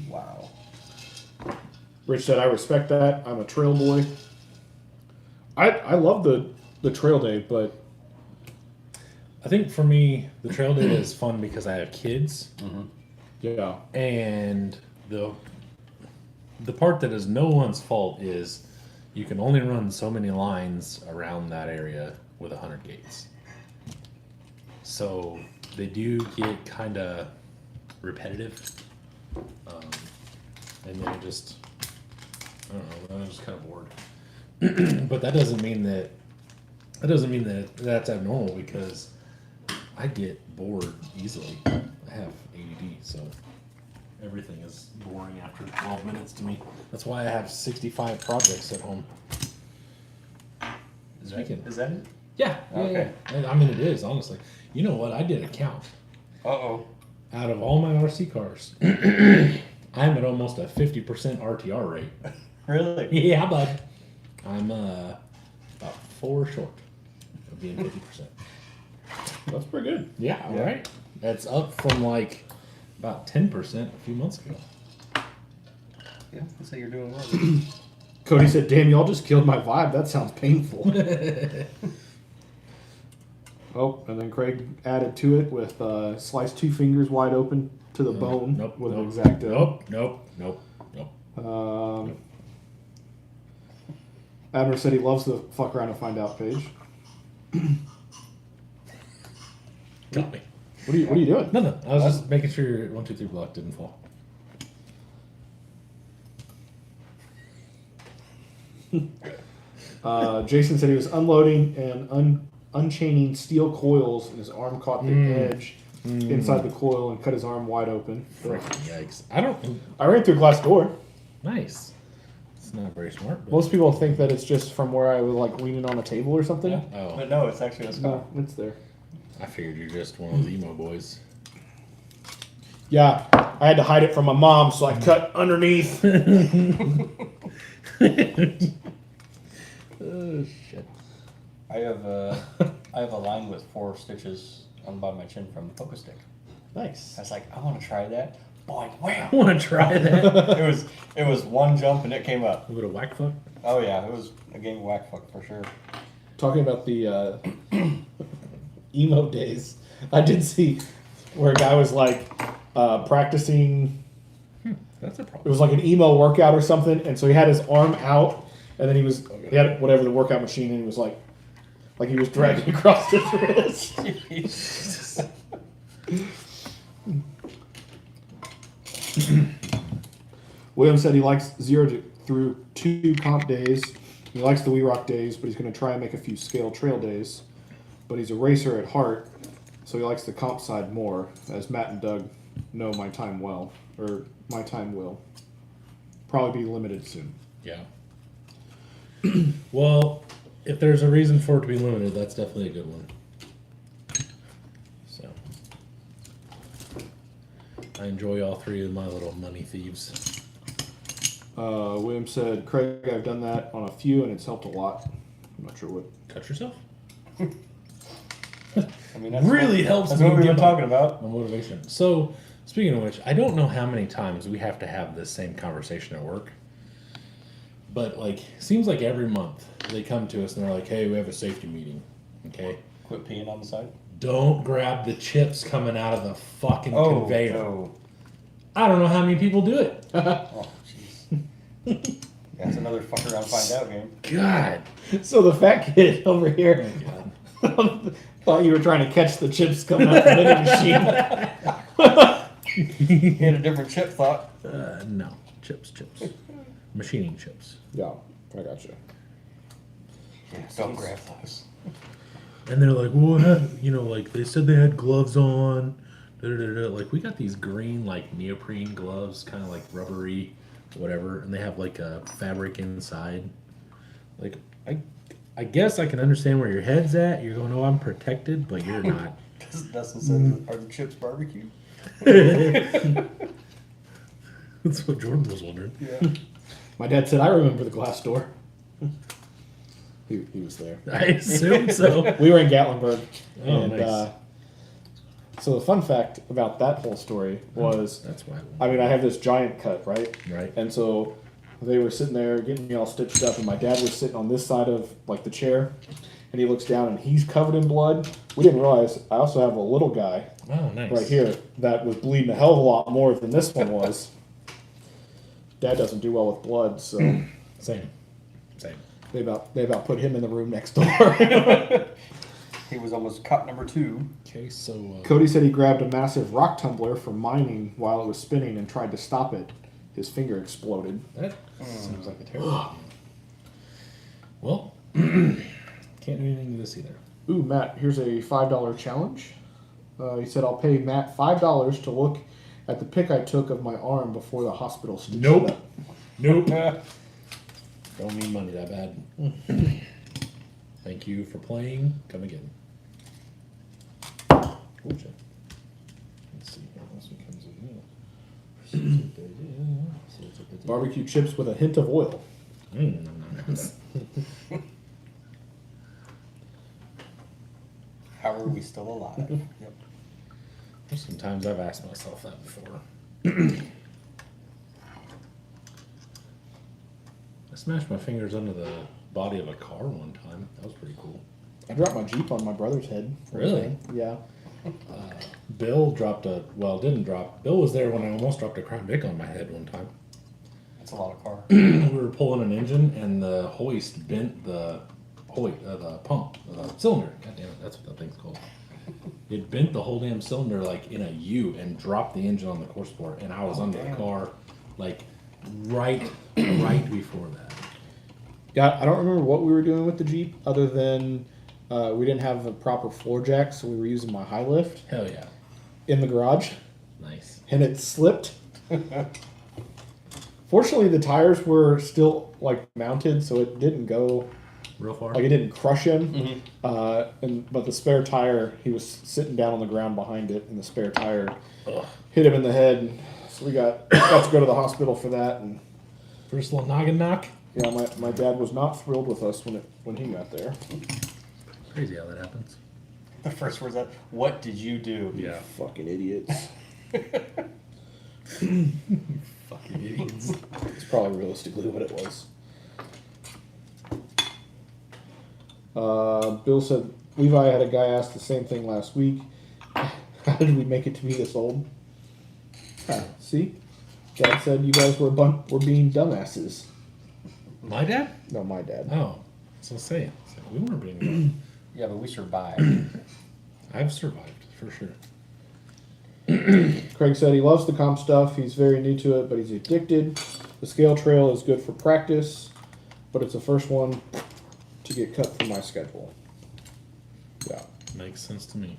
Wow. Rich said, I respect that. I'm a trail boy. I love the trail day, but I think for me, the trail day is fun because I have kids, yeah. and the part that is no one's fault is you can only run so many lines around that area with 100 gates. So they do get kind of repetitive, and then I don't know, I'm just kind of bored. But that doesn't mean that that's abnormal, because I get bored easily. I have ADD, so everything is boring after 12 minutes to me. That's why I have 65 projects at home. Is that it? Yeah. Okay. And, I mean, it is, honestly. You know what? I did a count. Uh-oh. Out of all my RC cars, I'm at almost a 50% RTR rate. Really? Yeah, bud. I'm about 4 short of being 50%. That's pretty good. Yeah, right? That's up from like about 10% a few months ago. Yeah, let's say you're doing well. Cody said, damn, y'all just killed my vibe. That sounds painful. Oh, and then Craig added to it with slice 2 fingers wide open to the bone with an X-Acto. Nope. Abner said he loves the fuck around and find out page. Got me. What are you doing? No. I was just making sure your 1, 2, 3 block didn't fall. Jason said he was unloading and unchaining steel coils, and his arm caught the edge inside the coil and cut his arm wide open. Freaking yikes. I ran through a glass door. Nice. It's not very smart, but. Most people think that it's just from where I was like leaning on a table or something. Yeah. Oh. But no, it's actually a scar. No, it's there. I figured you're just one of those emo boys. Yeah, I had to hide it from my mom, so I cut underneath. Oh, shit. I have a line with 4 stitches on the bottom of my chin from Focus Stick. Nice. I was like, I want to try that. Boy, wham! I want to try that. It was one jump and it came up. A bit of whack fuck? Oh yeah, it was a game of whack fuck for sure. Talking about the emo days, I did see where a guy was like practicing. That's a It problem. was like an emo workout or something, and so he had his arm out, and then he had whatever the workout machine, and he was like he was dragging across his wrist. Jesus. William said he likes 0 through 2 comp days. He likes the We Rock days, but he's going to try and make a few scale trail days. But he's a racer at heart, so he likes the comp side more, as Matt and Doug know my time well, or my time will. Probably be limited soon. Yeah. Well, if there's a reason for it to be limited, that's definitely a good one. So, I enjoy all 3 of my little money thieves. William said, Craig, I've done that on a few, and it's helped a lot. I'm not sure what. Cut yourself? I mean, that's Really what, helps That's me what we've get been talking about. My motivation. So, speaking of which, I don't know how many times we have to have this same conversation at work. But, like, seems like every month they come to us and they're like, hey, we have a safety meeting. Okay? Quit peeing on the side. Don't grab the chips coming out of the fucking conveyor. no. I don't know how many people do it. Oh, jeez. That's another fuck around find out game. God. So the fat kid over here God. thought you were trying to catch the chips coming out the vending machine. He had a different chip thought. No. Chips. Machining chips. Yeah, I gotcha. Yeah, don't grab those. And they're like, well, like, they said they had gloves on. Like, we got these green, like, neoprene gloves, kind of like rubbery, whatever. And they have, like, a fabric inside. Like, I guess I can understand where your head's at. You're going, oh, I'm protected, but you're not. Dustin said, "Are the chips barbecue?" That's what Jordan was wondering. Yeah. My dad said, I remember the glass door. He was there. I assume so. We were in Gatlinburg. Oh, and nice. so the fun fact about that whole story was, That's why. I mean, I have this giant cut, right? Right. And so they were sitting there getting me all stitched up, and my dad was sitting on this side of like the chair, and he looks down and he's covered in blood. We didn't realize I also have a little guy Oh, nice. right here that was bleeding a hell of a lot more than this one was. Dad doesn't do well with blood, so Same. they about put him in the room next door. He was almost cut number 2. Okay, so. Cody said he grabbed a massive rock tumbler from mining while it was spinning and tried to stop it. His finger exploded. That seems like a terrible idea. Well, can't do anything to this either. Ooh, Matt, here's a $5 challenge. He said, I'll pay Matt $5 to look at the pic I took of my arm before the hospital stitched Nope. it up. Nope. Don't need money that bad. Thank you for playing. Come again. Let's see what else becomes in here. Barbecue chips with a hint of oil. How are we still alive? Yep. Sometimes I've asked myself that before. I smashed my fingers under the body of a car one time. That was pretty cool. I dropped my Jeep on my brother's head. Really? Yeah. Bill didn't drop. Bill was there when I almost dropped a Crown Vic on my head one time. That's a lot of car. We were pulling an engine and the hoist bent the pump, cylinder. God damn it, that's what that thing's called. It bent the whole damn cylinder like in a U and dropped the engine on the course port, and I was under the car like right before that. Yeah, I don't remember what we were doing with the Jeep other than we didn't have a proper floor jack, so we were using my high lift Hell yeah. in the garage, Nice. and it slipped. Fortunately, the tires were still like mounted, so it didn't go Real far? like it didn't crush him. But the spare tire, he was sitting down on the ground behind it, and the spare tire Ugh. hit him in the head. And so we got to go to the hospital for that. And First little noggin knock. yeah, my dad was not thrilled with us when he got there. Crazy how that happens. The first words out, what did you do? Yeah. Fucking idiots. Fucking idiots. It's probably realistically what it was. Bill said Levi had a guy ask the same thing last week. How did we make it to be this old? See, Dad said you guys were being dumbasses. My dad? No, my dad. Oh. So say we weren't being Yeah, but we survived. I've survived, for sure. Craig said he loves the comp stuff. He's very new to it, but he's addicted. The scale trail is good for practice, but it's the first one to get cut from my schedule. Yeah. Makes sense to me.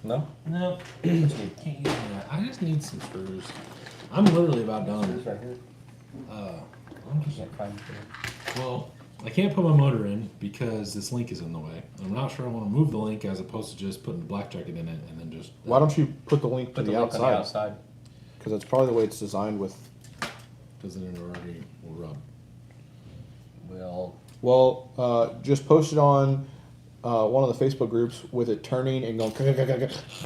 No? No. I just need some screws. I'm literally about done. It's right here. I'm just, Can't find it. well, I can't put my motor in because this link is in the way. I'm not sure I want to move the link as opposed to just putting the black jacket in it and then just. Why don't you put the link to Put the the link on the outside? outside. Because that's probably the way it's designed with. Doesn't it already will rub? Well, Just post it on one of the Facebook groups with it turning and going,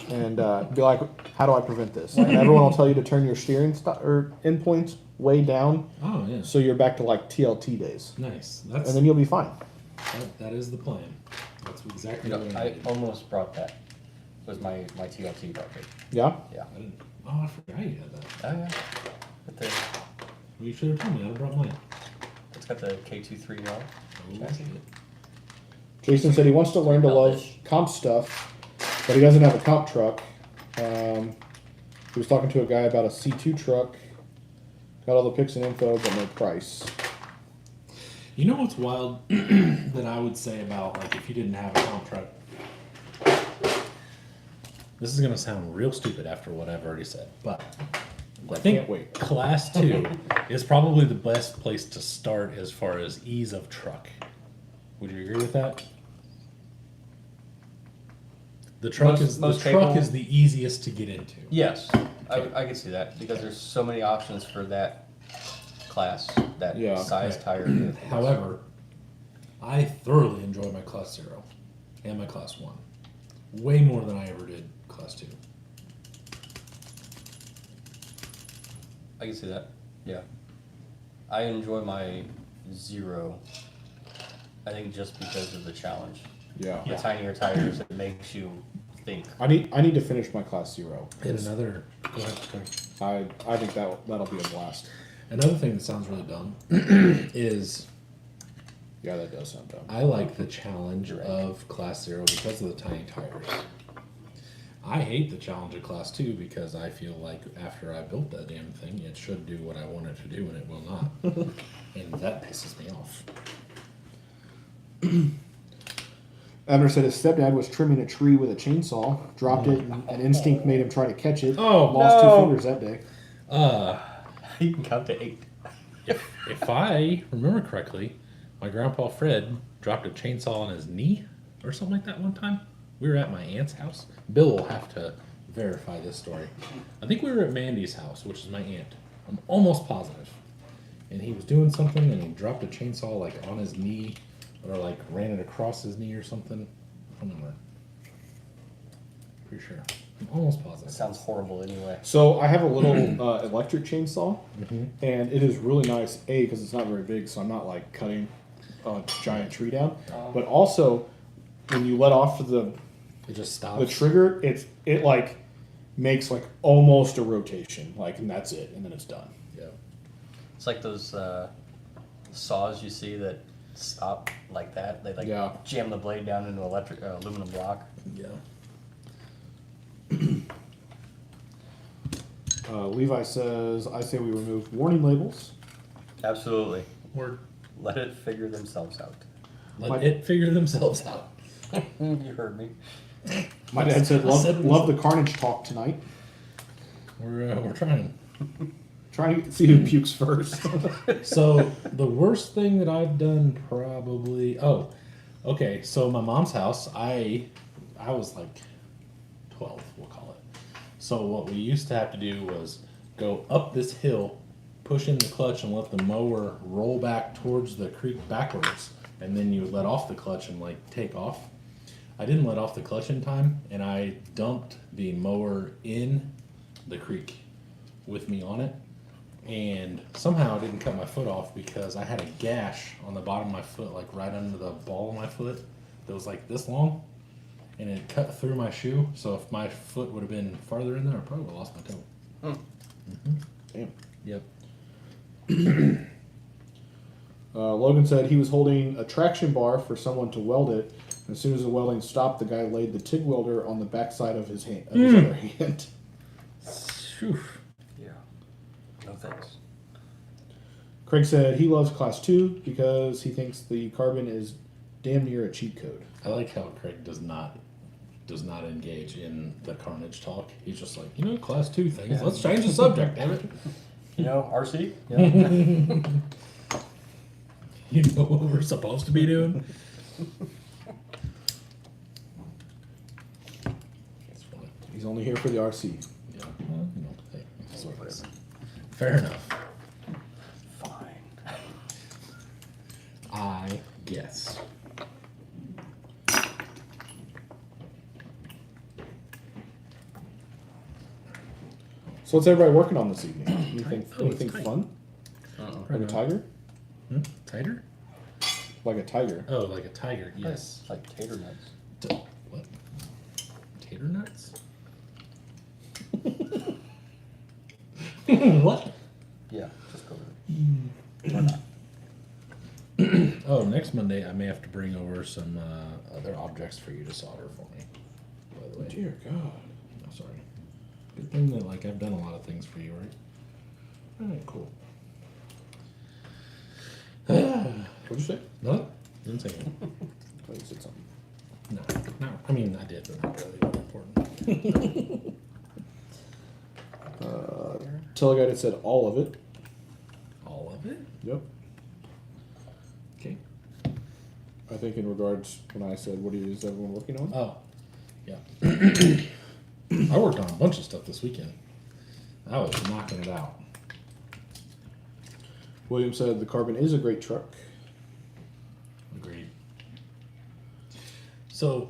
and be like, how do I prevent this? And everyone will tell you to turn your steering or endpoints way down, Oh yeah. so you're back to like TLT days, Nice. That's and then you'll be fine. that is the plan. That's exactly you know, what I did. almost brought that. Was my TLT project. Yeah. Yeah. I didn't. Oh, I forgot you had that. Oh yeah. But the, Well, you should have told me. I'd have brought mine. it's got the K23R. Oh, Chassis. shit. Jason said he wants to learn to love comp stuff, but he doesn't have a comp truck. He was talking to a guy about a C2 truck. Got all the pics and info, but no price. You know what's wild that I would say about like if you didn't have a comp truck? This is gonna sound real stupid after what I've already said, but I think can't wait. Class 2 is probably the best place to start as far as ease of truck. Would you agree with that? The truck Most capable- is the easiest to get into. Yes, I can see that, because there's so many options for that class, that Yeah. size Right. tire. However, I thoroughly enjoy my Class 0 and my Class 1. Way more than I ever did Class 2. I can see that, yeah. I enjoy my 0, I think just because of the challenge. Yeah. The tinier tires, it makes you think. I need to finish my class 0. And another, go ahead, sorry. I think that'll be a blast. Another thing that sounds really dumb is Yeah, that does sound dumb. I like the challenge You're right. of Class 0 because of the tiny tires. I hate the challenge of Class 2 because I feel like after I built that damn thing, it should do what I want it to do and it will not. And that pisses me off. Abner said his stepdad was trimming a tree with a chainsaw, dropped it, and an instinct made him try to catch it. Oh, Lost no. 2 fingers that day. You can count to 8. If I remember correctly, my grandpa Fred dropped a chainsaw on his knee or something like that one time. We were at my aunt's house. Bill will have to verify this story. I think we were at Mandy's house, which is my aunt. I'm almost positive. And he was doing something and he dropped a chainsaw like on his knee or like ran it across his knee or something. I don't remember. Pretty sure. I'm almost It positive. sounds horrible anyway. So I have a little electric chainsaw, Mm-hmm. and it is really nice. A, because it's not very big, so I'm not like cutting a giant tree down. But also, when you let off the It just stops. the trigger, it like makes like almost a rotation, like, and that's it, and then it's done. Yeah. It's like those saws you see that stop like that. They like Yeah. jam the blade down into electric aluminum block. Yeah. Levi says, I say we remove warning labels. Absolutely. Word. Let it figure themselves out. Let My- it figure themselves out. You heard me. My dad said, I said love the carnage talk tonight. We're trying. Trying to see who pukes first. So the worst thing that I've done probably. Oh, okay. So my mom's house, I was like 12, we'll call it. So what we used to have to do was go up this hill, push in the clutch, and let the mower roll back towards the creek backwards, and then you would let off the clutch and like take off. I didn't let off the clutch in time, and I dumped the mower in the creek with me on it. And somehow I didn't cut my foot off because I had a gash on the bottom of my foot, like right under the ball of my foot, that was like this long, and it cut through my shoe. So if my foot would have been farther in there, I probably would have lost my toe. Damn. Yep. Logan said he was holding a traction bar for someone to weld it. And as soon as the welding stopped, the guy laid the TIG welder on the backside of his hand, of his other hand. Phew. Yeah. No thanks. Craig said he loves Class 2 because he thinks the carbon is damn near a cheat code. I like how Craig does not engage in the carnage talk. He's just like, Class 2 things. Yeah. Let's change the subject, damn it. You know, RC? Yeah. You know what we're supposed to be doing? That's funny. He's only here for the RC. Yeah. Well, hey, that's what it is. Fair enough. Fine. I guess. So what's everybody working on this evening? Anything, Oh, it's anything tight. fun? Uh-uh. Like a tiger? Tighter? Like a tiger. Oh, like a tiger, yes. Like tater nuts. What? Tater nuts? What? Yeah, just go with it. Or not. Oh, next Monday I may have to bring over some other objects for you to solder for me. By the way. Dear God. I'm sorry. Good thing that I've done a lot of things for you, right? Alright, cool. What'd you say? No? Didn't say anything. I thought you said something. No. I mean I did, but not really that important. Teleguided said all of it. All of it? Yep. Okay. I think in regards when I said, what is everyone working on? Oh, yeah. I worked on a bunch of stuff this weekend. I was knocking it out. William said the Carbon is a great truck. Agreed. So,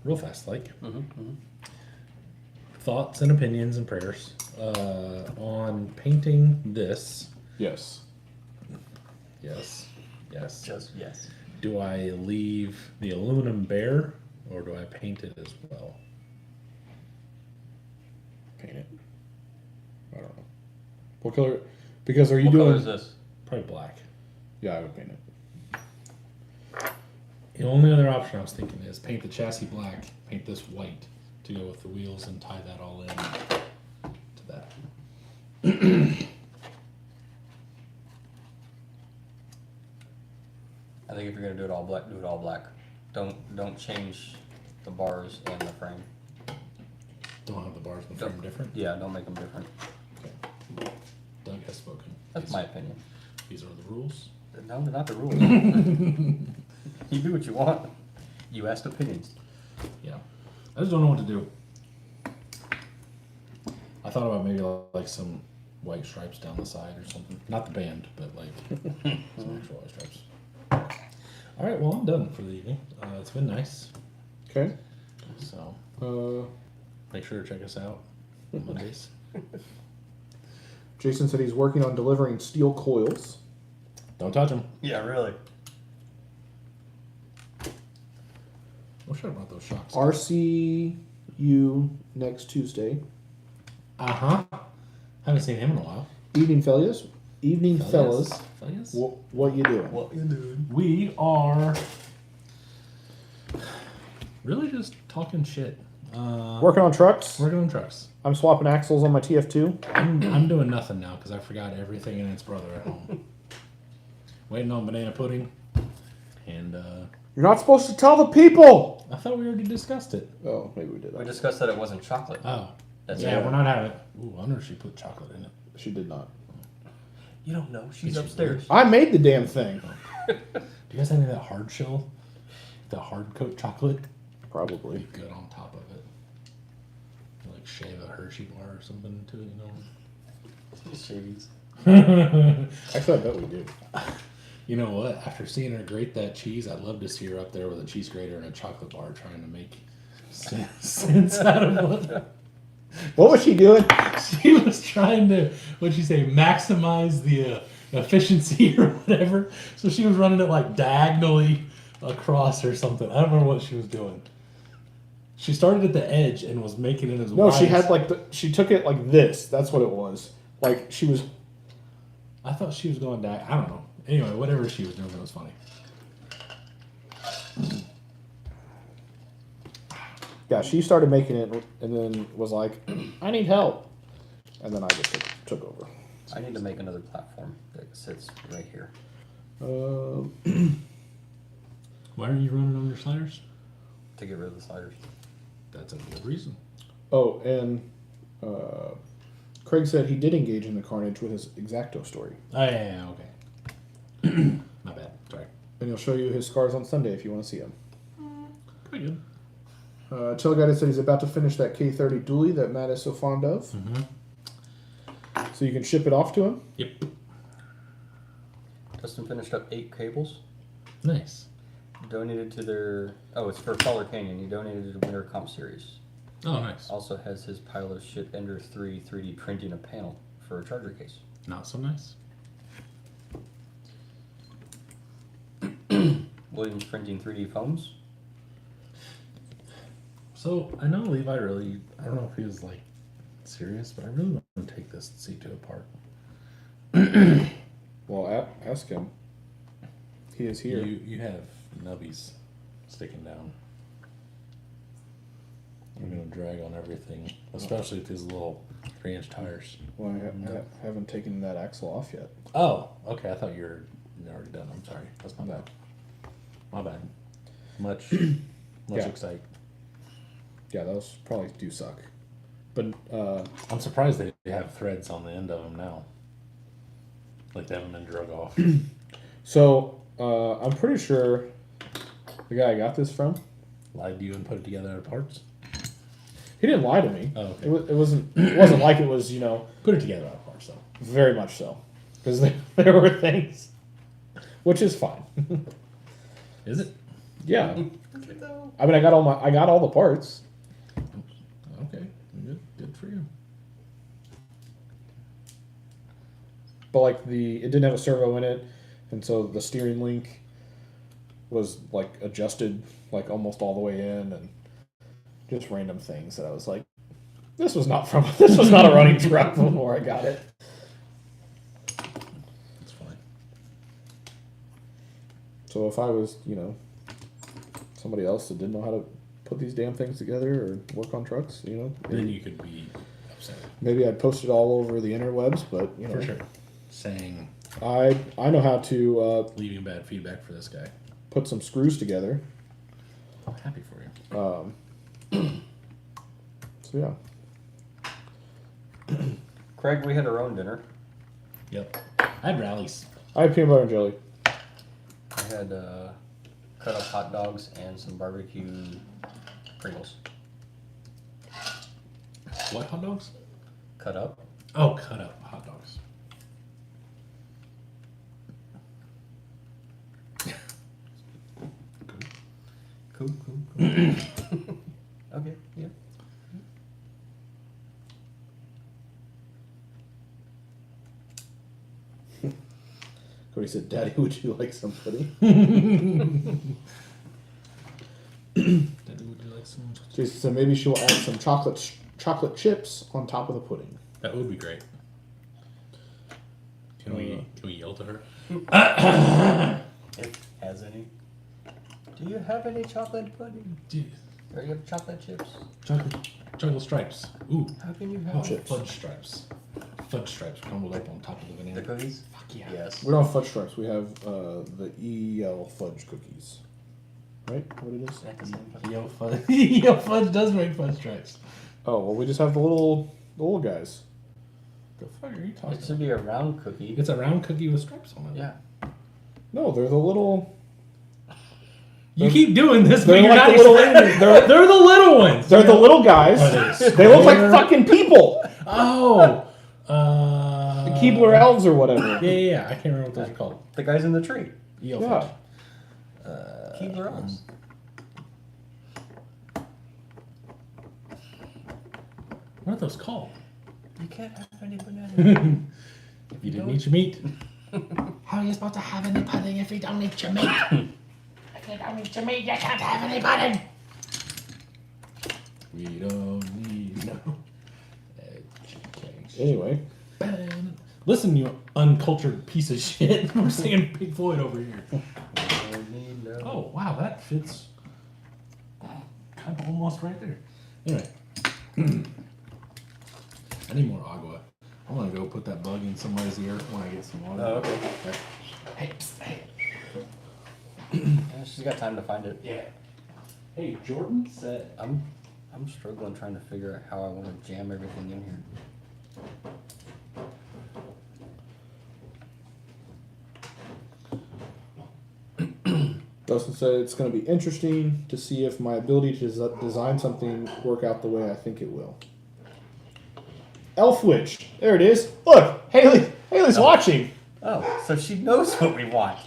real fast, like, thoughts and opinions and prayers on painting this. Yes. Yes. Yes. Just yes. Do I leave the aluminum bare or do I paint it as well? Paint it. I don't know. What color? Because are you What doing? color is this? Probably black. Yeah, I would paint it. The only other option I was thinking is paint the chassis black, paint this white to go with the wheels and tie that all in to that. I think if you're gonna do it all black, do it all black. Don't change the bars and the frame. Don't have the bars in the frame different. Yeah, don't make them different. Okay. Doug has spoken. That's my opinion. These are the rules. No, they're not the rules. You do what you want. You asked opinions. Yeah. I just don't know what to do. I thought about maybe like some white stripes down the side or something. Not the band, but like some actual white stripes. All right, well, I'm done for the evening. It's been nice. Okay. So make sure to check us out on Mondays. Jason said he's working on delivering steel coils. Don't touch them. Yeah, really. Oh, sure about those shocks. RCU next Tuesday. Uh-huh. Haven't seen him in a while. Evening fellas. Evening fellas. Fellas? What you doing? What you doing? We are really just talking shit. Working on trucks. Working on trucks. I'm swapping axles on my TF2. I'm doing nothing now because I forgot everything and its brother at home. Waiting on banana pudding. And You're not supposed to tell the people. I thought we already discussed it. Oh, maybe we did. We discussed that it wasn't chocolate. Oh. That's Yeah, it. we're not having it. Ooh, I wonder if she put chocolate in it. She did not. You don't know. She's She's upstairs. I made the damn thing. Do you guys have any of that hard shell? The hard coat chocolate? Probably. Be good on top of it. Like shave a Hershey bar or something to it, you know? Shavies. Actually, I bet we do. You know what? After seeing her grate that cheese, I'd love to see her up there with a cheese grater and a chocolate bar trying to make sense out of it. What was she doing? She was trying to, what'd you say, maximize the efficiency or whatever. So she was running it like diagonally across or something. I don't remember what she was doing. She started at the edge and was making it as No, wide. she had like she took it like this. That's what it was. Like she was. I thought she was going I don't know. Anyway, whatever she was doing, it was funny. Yeah, she started making it and then was like, "I need help," and then I just took over. I need to make another platform that sits right here. Why are you running on your sliders? To get rid of the sliders. That's a good reason. Oh, and Craig said he did engage in the carnage with his X-Acto story, Oh, yeah, okay. My bad. Sorry. and he'll show you his scars on Sunday if you want to see him. Pretty good. Teleguided said he's about to finish that K30 dually that Matt is so fond of. Mm-hmm. So you can ship it off to him. Yep. Dustin finished up 8 cables. Nice. Donated to their... Oh, it's for Color Canyon. He donated to the Winter Comp Series. Oh, nice. Also has his pile of shit Ender 3 3D printing a panel for a charger case. Not so nice. Williams printing 3D foams. So, I know Levi really, I don't know if he was like serious, but I really want to take this C2 apart. Well, ask him. He is here. You have nubbies sticking down. I'm going to drag on everything, especially with these little 3-inch tires. Well, I haven't taken that axle off yet. Oh, okay. I thought you were already done. I'm sorry. That's my bad. My bad. Much Yeah. excite. Yeah, those probably do suck. but I'm surprised they have threads on the end of them now. Like they haven't been drug off. so I'm pretty sure the guy I got this from, Lied to you and put it together out of parts. he didn't lie to me. Oh, okay. It wasn't like it was, you know, Put it together out of parts, though. very much so, because there were things, which is fine. Is it? Yeah, I mean, I got all the parts. Okay. Good for you. But like it didn't have a servo in it, and so the steering link was like adjusted like almost all the way in, and just random things that I was like, this was not a running truck before I got it. That's fine. So if I was, you know, somebody else that didn't know how to put these damn things together or work on trucks, you know, Then you could be upset. maybe I'd post it all over the interwebs, but you know, For sure. Saying, I know how to leaving bad feedback for this guy. put some screws together. I'm happy for you. So yeah. Craig, we had our own dinner. Yep. I had rallies. I had peanut butter and jelly. I had cut up hot dogs and some barbecue Pringles. What hot dogs? Cut up. Oh, cut up hot dogs. Cool. Okay, yeah. Cody said, "Daddy, would you like some pudding?" Daddy, would you like some? Jason said maybe she'll add some chocolate chips on top of the pudding. That would be great. Can we yell to her? It has any. Do you have any chocolate pudding? Jeez. Or you have chocolate chips? Chocolate stripes. Ooh. How can you have Oh, Chips. fudge stripes. Fudge stripes crumbled up on top of the the banana. cookies? Fuck yeah. Yes. We don't have fudge stripes. We have the EL fudge cookies. Right? What it is? Is that the same? Yo fudge. Yo fudge does make fudge stripes. Oh well, we just have the little guys. The fuck are you talking It should be a round cookie. It's a round cookie with stripes on it. Yeah. No, they're the little. You keep doing this, but They're you're like not the little. explaining- They're, They're the little ones. they're the little guys. Are They look like square? fucking people. Oh. The Keebler elves or whatever. Yeah. I can't remember what those are called. The guys in the tree. Yo Yeah. fudge. Keebler elves. What are those called? You can't have any banana. If you didn't eat your meat. How are you supposed to have any pudding if you don't eat your meat? If you don't eat your meat, you can't have any pudding. We don't need no education. Anyway, Listen, you uncultured piece of shit. We're singing Pink Floyd over here. Oh, wow, that fits kind of almost right there. Anyway. I need more agua. I'm gonna go put that bug in somebody's ear when I get some water. Oh, okay. Hey, psst, hey. Yeah, she's got time to find it. Yeah. Hey, Jordan said. I'm struggling trying to figure out how I want to jam everything in here. Dustin said it's going to be interesting to see if my ability to design something work out the way I think it will. Elf Witch. There it is. Look, Haley's watching. Oh, so she knows what we want.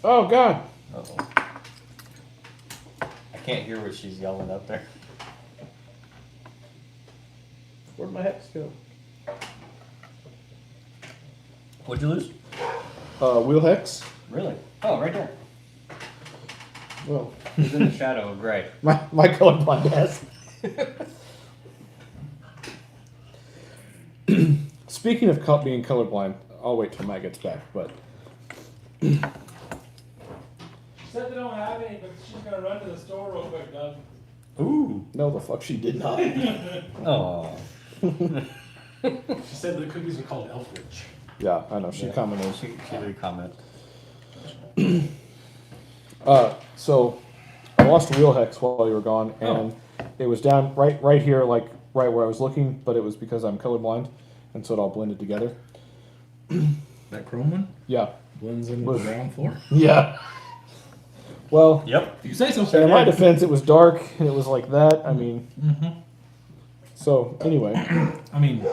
Oh God. Uh-oh. I can't hear what she's yelling up there. Where'd my hex go? What'd you lose? Wheel hex. Really? Oh, right there. Well, He's in the shadow of gray. my colorblind ass. Speaking of being colorblind, I'll wait till Matt gets back. But She said they don't have any, but she's gonna run to the store real quick, Doug. Ooh. no, the fuck she did not. Oh. She said the cookies are called Elfridge. Yeah, I know. She commented. She did comment. So I lost a wheel hex while you were gone, and it was down right here, like right where I was looking, but it was because I'm colorblind, and so it all blended together. That chrome one Yeah. blends into the ground floor. Yeah. Well, Yep. If you say so. in my defense, it was dark, and it was like that. I mean, Mm-hmm. so anyway. I mean,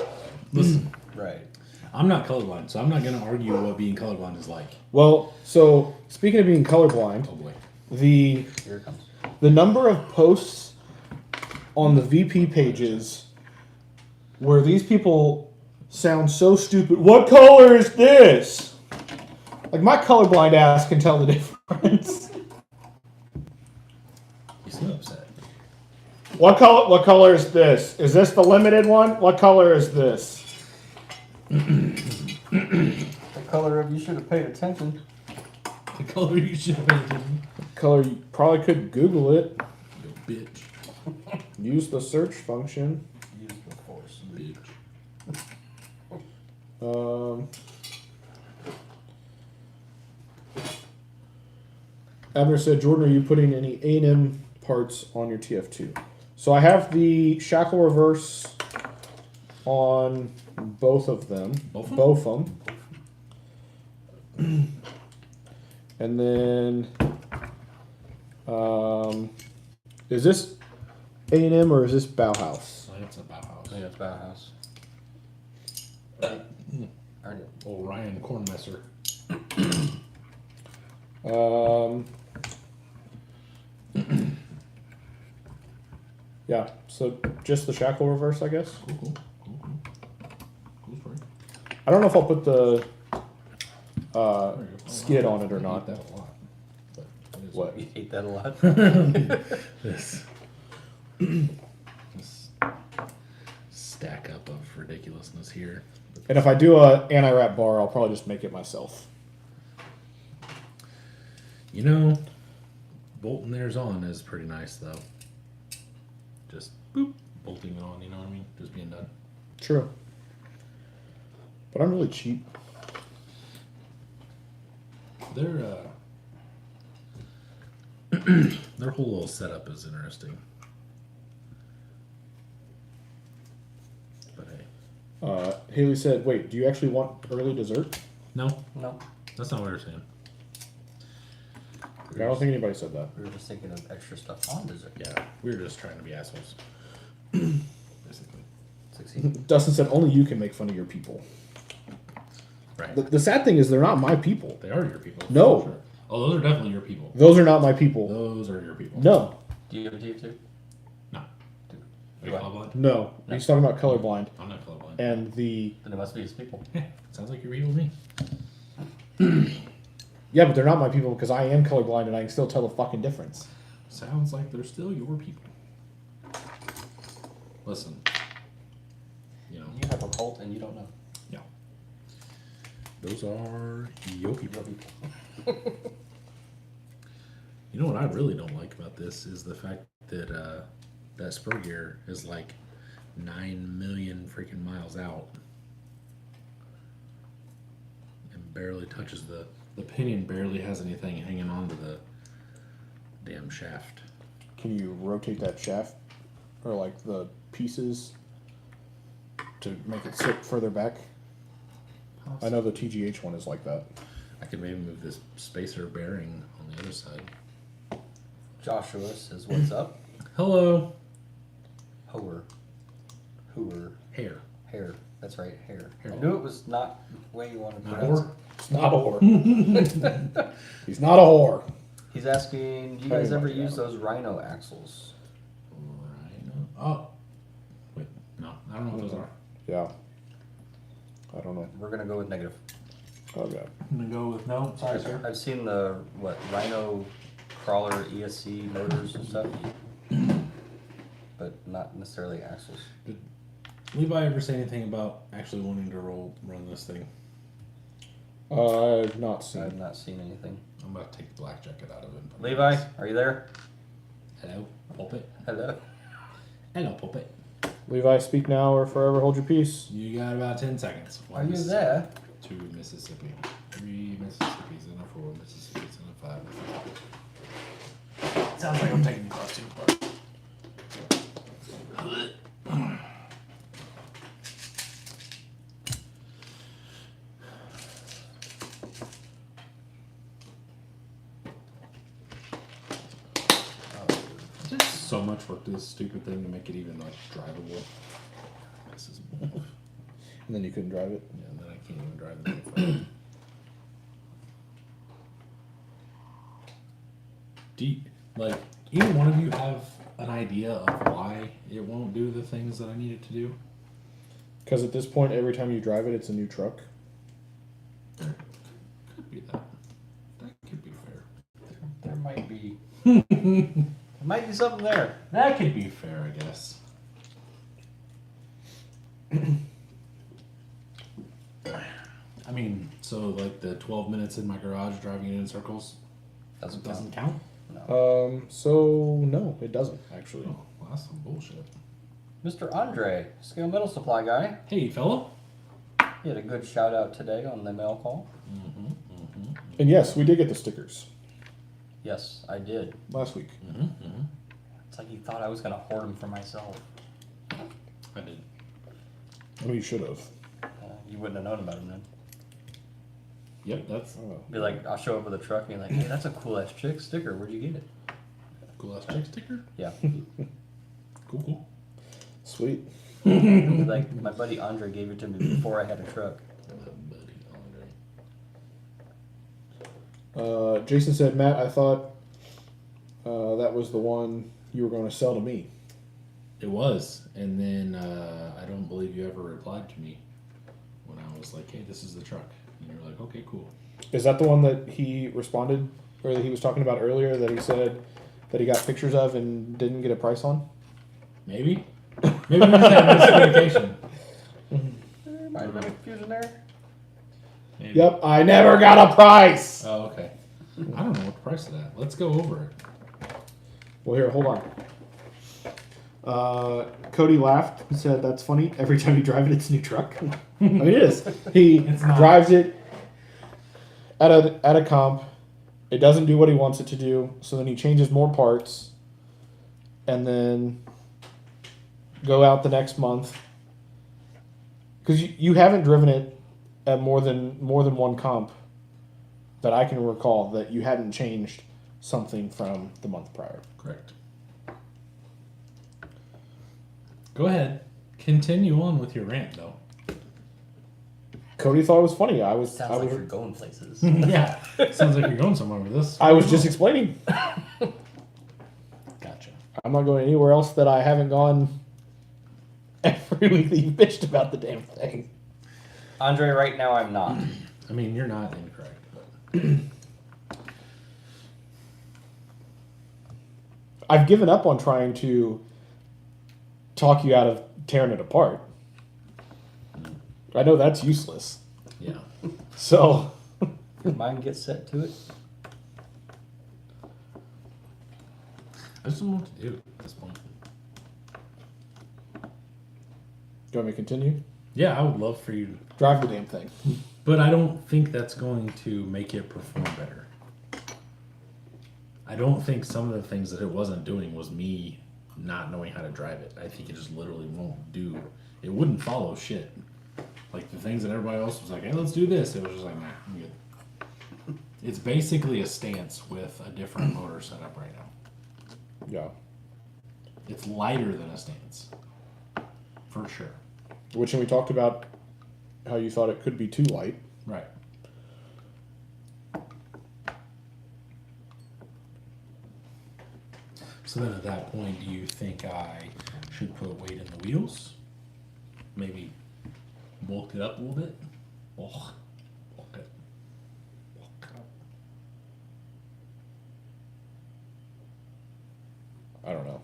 listen, Right. I'm not colorblind, so I'm not going to argue what being colorblind is like. Well, so speaking of being colorblind, Oh boy. the Here it comes. the number of posts on the VP pages where these people sound so stupid. What color is this? Like my colorblind ass can tell the difference. You seem upset. What color is this? Is this the limited one? What color is this? The color of you should have paid attention. The color you should have paid attention. Color, you probably could Google it. You bitch. Use the search function. Use the force. Bitch. Abner said, Jordan, are you putting any A&M parts on your TF2? So I have the shackle reverse on both of them. Both of 'em? Both of them. And then, is this A&M or is this Bauhaus? Oh, that's a Bauhaus. I think it's Bauhaus. Alright. Old Ryan Cornmesser. Yeah, so just the shackle reverse, I guess. Cool. Cool story. I don't know if I'll put the There you go. skid on it or I not. hate that a lot. But it is What? You hate that a lot. This stack up of ridiculousness here. And if I do a anti-wrap bar, I'll probably just make it myself. You know, bolting theirs on is pretty nice though. Just boop, bolting it on, you know what I mean? Just being done. True. But I'm really cheap. Their their whole little setup is interesting. But hey. Haley said, wait, do you actually want early dessert? No, No. that's not what we're saying. I don't think anybody said that. We were just thinking of extra stuff on dessert. Yeah, we were just trying to be assholes. Basically. Succeed. Dustin said, only you can make fun of your people. Right. The sad thing is they're not my people. They are your people. No. Sure. Oh, those are definitely your people. Those are not my people. Those are your people. No. Do you have a TF2? No. Do- Are you do I? colorblind? No. He's talking about colorblind. I'm not colorblind. And the... Then it must be his people. Sounds like you're people to me. Yeah, but they're not my people because I am colorblind and I can still tell the fucking difference. Sounds like they're still your people. Listen. You know, You have a cult and you don't know. yeah. Those are your people. Your people. You know what I really don't like about this is the fact that that spur gear is like 9 million freaking miles out and barely touches the pinion barely has anything hanging onto the damn shaft. Can you rotate that shaft? Or like the pieces to make it sit further back? I know the TGH one is like that. I could maybe move this spacer bearing on the other side. Joshua says, what's up? Hello. Hoer. Hooer. Hair. Hair. That's right, hair. Hair. I knew it was not the way you wanted to Not pronounce whore? it. He's not a whore. He's not a whore. He's asking, do you guys ever use those Rhino axles? Rhino. Oh. Wait. No. I don't know what those are. Yeah. I don't know. We're gonna go with negative. Okay. I'm going to go with no. Sorry, sir. I've seen the, Rhino crawler ESC motors and stuff. But not necessarily axles. Did Levi ever say anything about actually wanting to run this thing? I've not I've seen. not seen anything. I'm about to take the black jacket out of it. Levi, are you there? Hello, pulpit. Hello? Hello, pulpit. Levi, speak now or forever hold your peace. You got about 10 seconds. Are you there? 2 Mississippi. 3 Mississippis and a 4 Mississippis and a 5 Mississippi. Sounds like I'm taking the class 2 apart. There's so much work to this stupid thing to make it even like drivable. This is And then you couldn't drive it. yeah, and then I can't even drive the thing. Do you, like either one of you have an idea of why it won't do the things that I need it to do? Because at this point, every time you drive it, it's a new truck. Could be that. That could be fair. There might be. There might be something there. That could be fair, I guess. I mean, so like the 12 minutes in my garage driving it in circles doesn't count? No. So no, it doesn't actually. Oh, well, that's some bullshit. Mr. Andre, Scale Metal Supply guy. Hey, fella. He had a good shout out today on the mail call. And yes, we did get the stickers Yes, I did. last week. It's like he thought I was gonna hoard them for myself. I did. I mean, you should have. You wouldn't have known about them then. Yep, that's Oh. Be like, I'll show up with a truck and be like, hey, that's a cool ass chick sticker. Where'd you get it? cool ass chick sticker. Yeah. Cool. Sweet. Like my buddy Andre gave it to me before I had a truck. Buddy Andre. Jason said, Matt, I thought that was the one you were going to sell to me. It was, and then I don't believe you ever replied to me when I was like, "Hey, this is the truck," and you were like, "Okay, cool." Is that the one that he responded, or that he was talking about earlier, that he said that he got pictures of and didn't get a price on? Maybe we just had miscommunication. There might have been a confusion there. Maybe. Yep, I never got a price. Oh, okay. I don't know what the price of that. Let's go over it. Well, here, hold on. Cody laughed and said, "That's funny. Every time you drive it, it's a new truck." I mean, it is. He It's not. drives it at a comp. It doesn't do what he wants it to do, so then he changes more parts, and then go out the next month. Because you haven't driven it at more than one comp that I can recall that you hadn't changed something from the month prior. Correct. Go ahead. Continue on with your rant, though. Cody thought it was funny. I was Sounds like you're going places. Yeah. Sounds like you're going somewhere with this. I was just explaining. Gotcha. I'm not going anywhere else that I haven't gone every week that you've bitched about the damn thing. Andre, right now I'm not. I mean, you're not incorrect, but I've given up on trying to talk you out of tearing it apart. I know that's useless. yeah. So, Your mind gets set to it. I just don't know what to do at this point. do you want me to continue? Yeah, I would love for you to. Drive the damn thing. But I don't think that's going to make it perform better. I don't think some of the things that it wasn't doing was me not knowing how to drive it. I think it just literally won't do. It wouldn't follow shit. Like the things that everybody else was like, hey, let's do this. It was just like, nah, I'm good. It's basically a stance with a different motor setup right now. Yeah. It's lighter than a stance. For sure. Which, and we talked about how you thought it could be too light. Right. So then at that point, do you think I should put weight in the wheels? Maybe bulk it up a little bit? Bulk it. I don't know.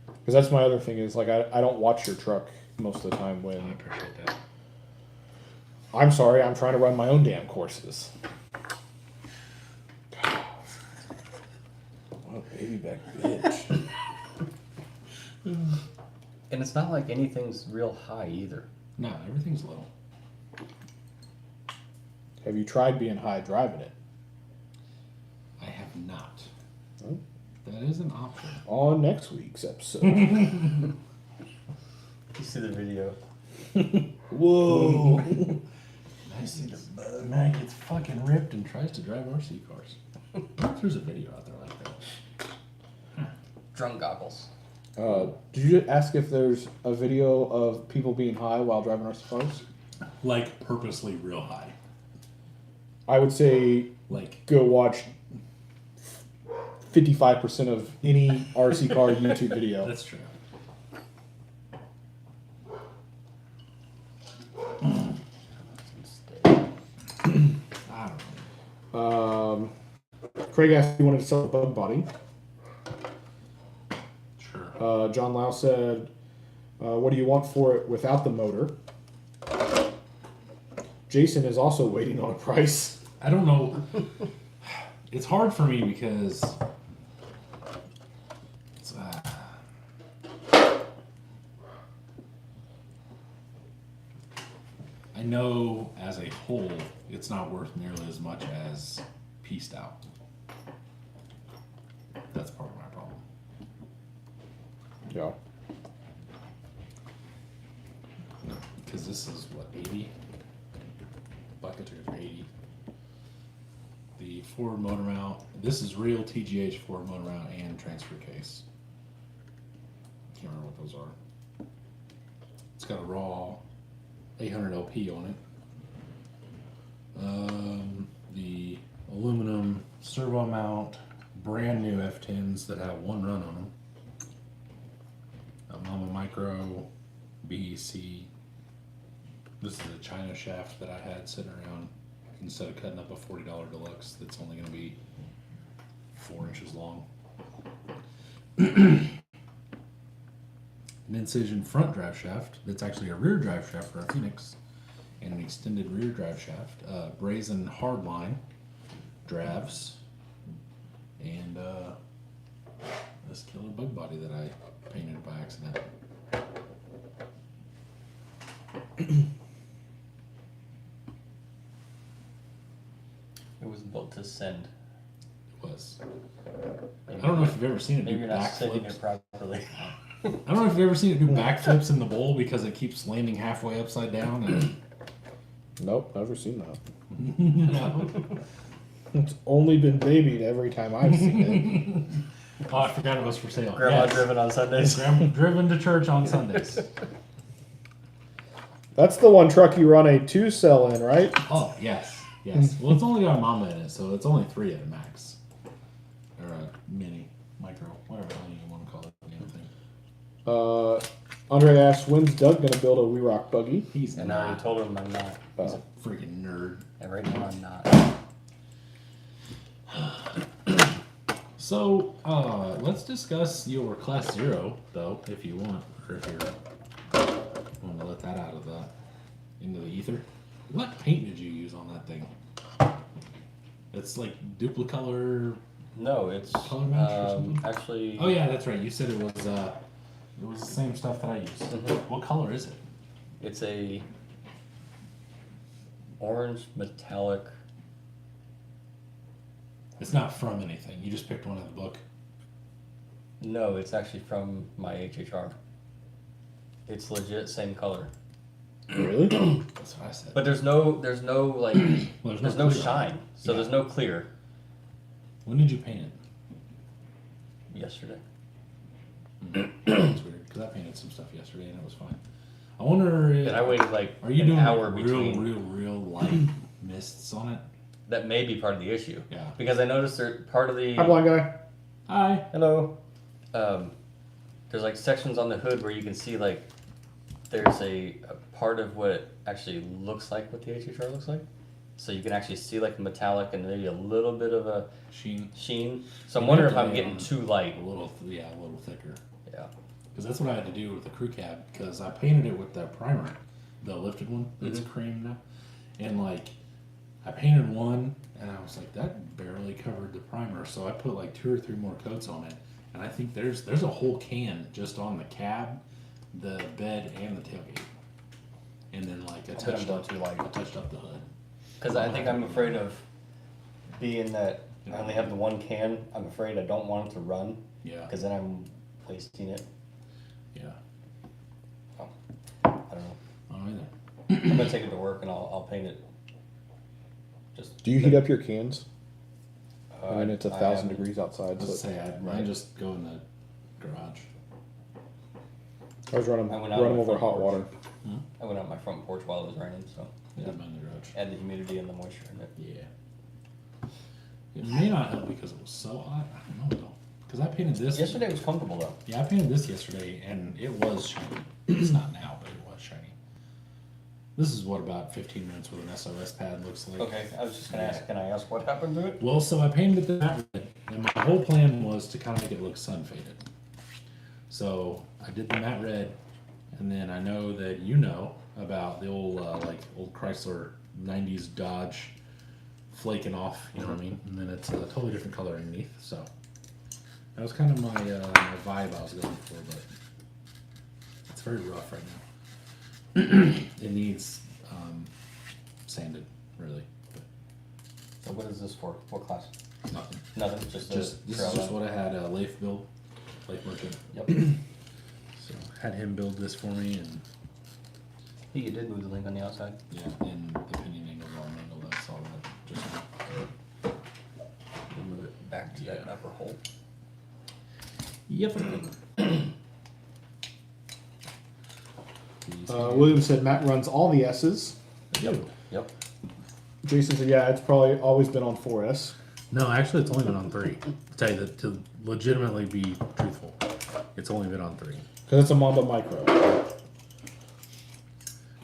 Because that's my other thing is, like, I don't watch your truck most of the time I when... appreciate that. I'm sorry, I'm trying to run my own damn courses. What a baby back bitch. And it's not like anything's real high either. No, everything's low. Have you tried being high driving it? I have not. Oh. That is an option. On next week's episode. You see the video. Whoa. Man gets fucking ripped and tries to drive RC cars. There's a video out there like that. Drunk goggles. Did you ask if there's a video of people being high while driving RC cars? Like purposely real high. I would say Like go watch 55% of any RC car YouTube video. that's true. I don't know. Craig asked if you wanted to sell a bug body. Sure. John Lau said, what do you want for it without the motor? Jason is also waiting on a price. I don't know. It's hard for me because it's, I know as a whole it's not worth nearly as much as pieced out. That's part of my problem. Yeah. Because this is what, 80? Bucketers are 80. The forward motor mount, this is real TGH forward motor mount and transfer case. Can't remember what those are. It's got a raw 800 LP on it. The aluminum servo mount, brand new F10s that have one run on them. A Mama Micro BEC. This is a China shaft that I had sitting around. Instead of cutting up a $40 deluxe, that's only going to be 4 inches long. An incision front drive shaft that's actually a rear drive shaft for a Phoenix, and an extended rear drive shaft, brazen hardline drives, and this killer bug body that I painted by accident. It was built to send. It was. Maybe I don't know if you've ever seen it Maybe do you're not sending backflips. it properly. I don't know if you've ever seen it do backflips in the bowl because it keeps landing halfway upside down. And Nope, never seen that. no. It's only been babied every time I've seen it. Oh, I forgot it was for sale. Grandma Yes. driven on Sundays. Grandma driven to church on Sundays. That's the one truck you run a 2-cell in, right? Oh, yes. Yes. Well, it's only got a mama in it, so it's only 3 at a max. Or a mini, micro, whatever the hell you want to call it. Damn thing. Andre asked, when's Doug gonna build a We Rock buggy? He's And I already not told him I'm not. He's a freaking nerd. And right now I'm not. So, let's discuss your Class 0, though, if you want, or if you're want to let that out of into the ether. What paint did you use on that thing? It's like duplicolor. No, it's Color match or something? actually. Oh yeah, that's right. You said it was the same stuff that I used. Mhm. What color is it? It's a orange metallic. It's not from anything. You just picked one in the book. No, it's actually from my HHR. It's legit same color, Really? That's what I said. but there's no like Well, there's no clear on shine, it. so Yeah. there's no clear. When did you paint it? Yesterday. That's weird because I painted some stuff yesterday and it was fine. I wonder. If, And I waited like Are you an doing hour like between. real light mists on it? That may be part of the issue. Yeah. Because I noticed part of the. Hi, blind guy. Hi. Hello. There's like sections on the hood where you can see like there's a part of what it actually looks like what the HHR looks like. So you can actually see like the metallic and maybe a little bit of a Sheen. sheen. So I'm You wondering have if to I'm lay getting on too light. A little thicker. Yeah. Because that's what I had to do with the crew cab. Because I painted it with the primer, the lifted one. It's Mhm. cream now, and like I painted one, and I was like, that barely covered the primer. So I put like 2 or 3 more coats on it, and I think there's a whole can just on the cab, the bed, and the tailgate. And then like I bet I'm touched going up too light. I touched up the hood. Because I think I'm afraid of being that I only have the one can. I'm afraid I don't want it to run Yeah. because then I'm wasting it. Yeah. I don't know. I don't either. I'm gonna take it to work and I'll paint it. Just. Do you heat up your cans? Uh, I mean, it's I 1,000 haven't- degrees outside. Let's So say I just go in the garage. I was running I went out running my over front hot porch. water. I went out my front porch while it was raining, so Yeah, I'm in the garage. add the humidity and the moisture in it. Yeah. It may not help because it was so hot. I don't know though. Because I painted this. Yesterday was comfortable though. Yeah, I painted this yesterday and it was shiny. It's not now, but it was shiny. This is what about 15 minutes with an SOS pad looks like. Okay, I was just gonna ask. Can I ask what happened to it? Well, so I painted it that red, and my whole plan was to kind of make it look sun faded. So I did the matte red, and then I know that you know about the old old Chrysler '90s Dodge flaking off. You know what I mean? And then it's a totally different color underneath. So that was kind of my my vibe I was going for, but it's very rough right now. It needs sanded, really. But So what is this for? What class? nothing. Nothing. Just This trail is just run? what I had Leif build, Lake Merchant. Yep. So had him build this for me, and You did move the link on the outside. yeah, and the pinion angle, arm angle, that's all that. Just You move it back to that Yeah. upper hole. yep. William said Matt runs all the S's. Yep. Yep. Jason said, yeah, it's probably always been on 4S. No, actually, it's only been on 3. To tell you that, to legitimately be truthful, it's only been on 3. Because it's a Mamba Micro.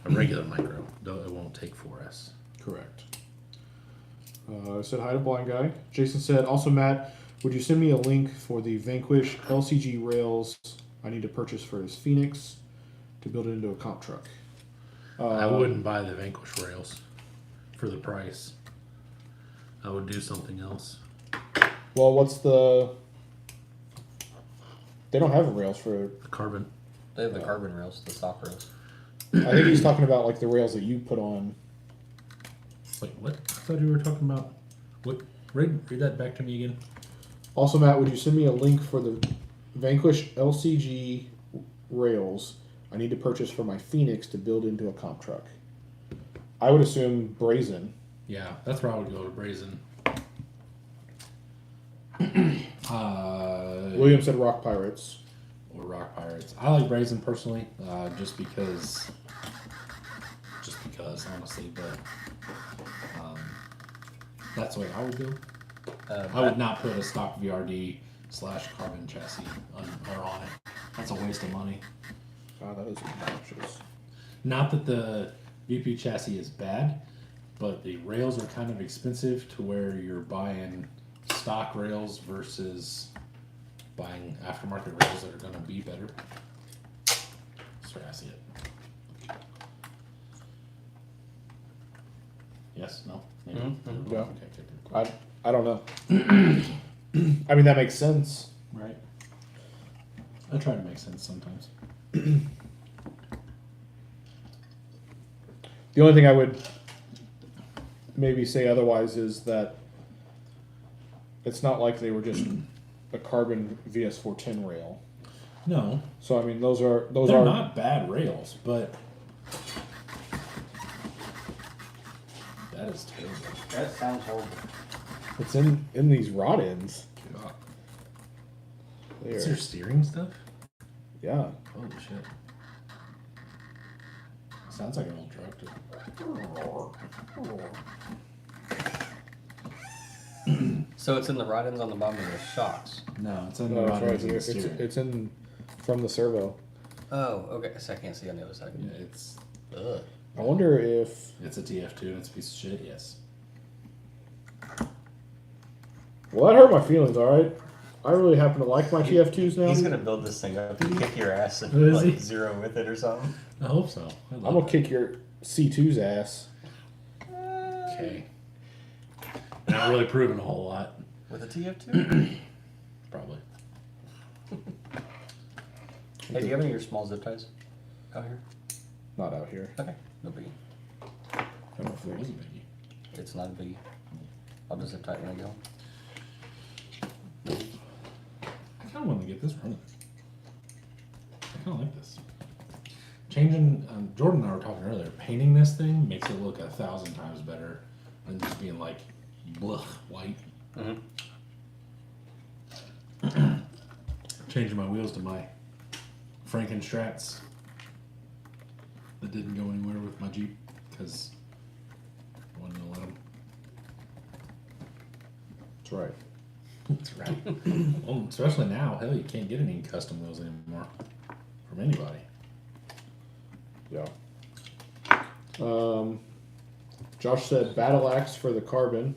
A regular micro, though it won't take 4S. Correct. I said hi to Blind Guy. Jason said, also, Matt, would you send me a link for the Vanquish LCG rails I need to purchase for his Phoenix to build it into a comp truck? I wouldn't buy the Vanquish rails for the price. I would do something else. Well, what's the... They don't have rails for... The carbon. They have the carbon rails, the stock rails. I think he's talking about like the rails that you put on. Wait, what? I thought you were talking about. What? Read that back to me again. Also, Matt, would you send me a link for the Vanquish LCG rails I need to purchase for my Phoenix to build into a comp truck? I would assume Brazen. Yeah, that's where I would go to Brazen. William said Rock Pirates. Or Rock Pirates. I like Brazen personally, just because, honestly, but that's the way I would go. I would not put a stock VRD / carbon chassis on it. That's a waste of money. God, that is obnoxious. Not that the VP chassis is bad, but the rails are kind of expensive to where you're buying stock rails versus buying aftermarket rails that are going to be better. Sorry, I see it. Yes? No? Maybe? Yeah. Okay. I don't know. I mean, that makes sense. Right. I try to make sense sometimes. The only thing I would maybe say otherwise is that it's not like they were just a carbon VS410 rail. No, So I mean, those are they're not bad rails, but that is terrible. That sounds horrible. It's in these rod ends. Is There. there steering stuff? Yeah. Holy shit. Sounds like an old tractor. So it's in the rod ends on the bottom of the shocks. No, it's in No, the it's rod right ends and here. the steering. It's in from the servo. Oh, okay. So I can't see on the other side. Yeah, it's Ugh. I wonder if. a TF2 and it's a piece of shit, yes. Well, that hurt my feelings. All right. I really happen to like my TF2s now. He's gonna build this thing up and kick your ass and Is like he? zero with it or something. I hope so. I'm gonna kick your C2's ass. Okay. Not really proving a whole lot, With a TF2? probably. Hey, do you have any of your small zip ties out here? Not out here. Okay, no biggie. I don't It think. wasn't biggie. It's not a biggie. I'll just zip tie it when I get home. I want to get this running. I kind of like this. Changing, Jordan and I were talking earlier, painting this thing makes it look 1,000 times better than just being like, blech, white. Changing my wheels to my Frankenstrats that didn't go anywhere with my Jeep because I wasn't going to let them. That's right. That's right. Well, especially now, hell, you can't get any custom wheels anymore from anybody. Yeah. Josh said battle axe for the carbon.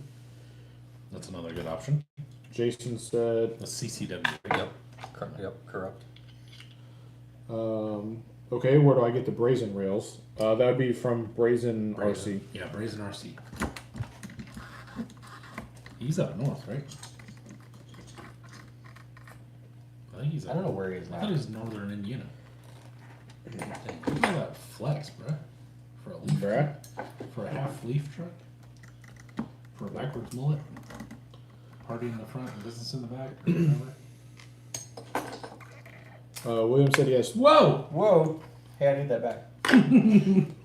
That's another good option. Jason said, A CCW. Yep. Yep. Corrupt. okay, where do I get the brazen rails? That would be from Brazen RC. Yeah, Brazen RC. He's up north, right? I think he's up I don't know where he is I now. thought he was northern Indiana. Look at that flex, bruh. For a leaf Bruh. For a half leaf truck. For a backwards mullet. Party in the front and business in the back, or whatever. William said he has. Whoa! Whoa! Hey, I need that back.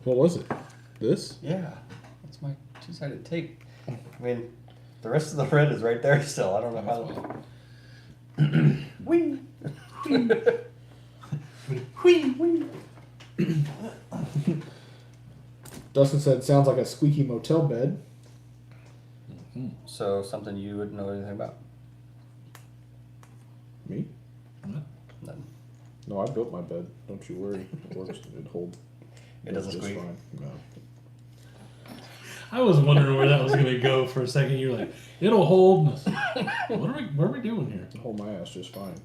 What was it? This? Yeah, that's my two-sided tape. I mean, the rest of the red is right there still. I don't know how. Wing. Wing. Dustin said sounds like a squeaky motel bed. So something you wouldn't know anything about? Me? What? None. No, I built my bed. Don't you worry. It works. It holds. It doesn't just squeak. fine. No. I was wondering where that was going to go for a second. You're like, it'll hold. What are we doing here? Hold my ass just fine.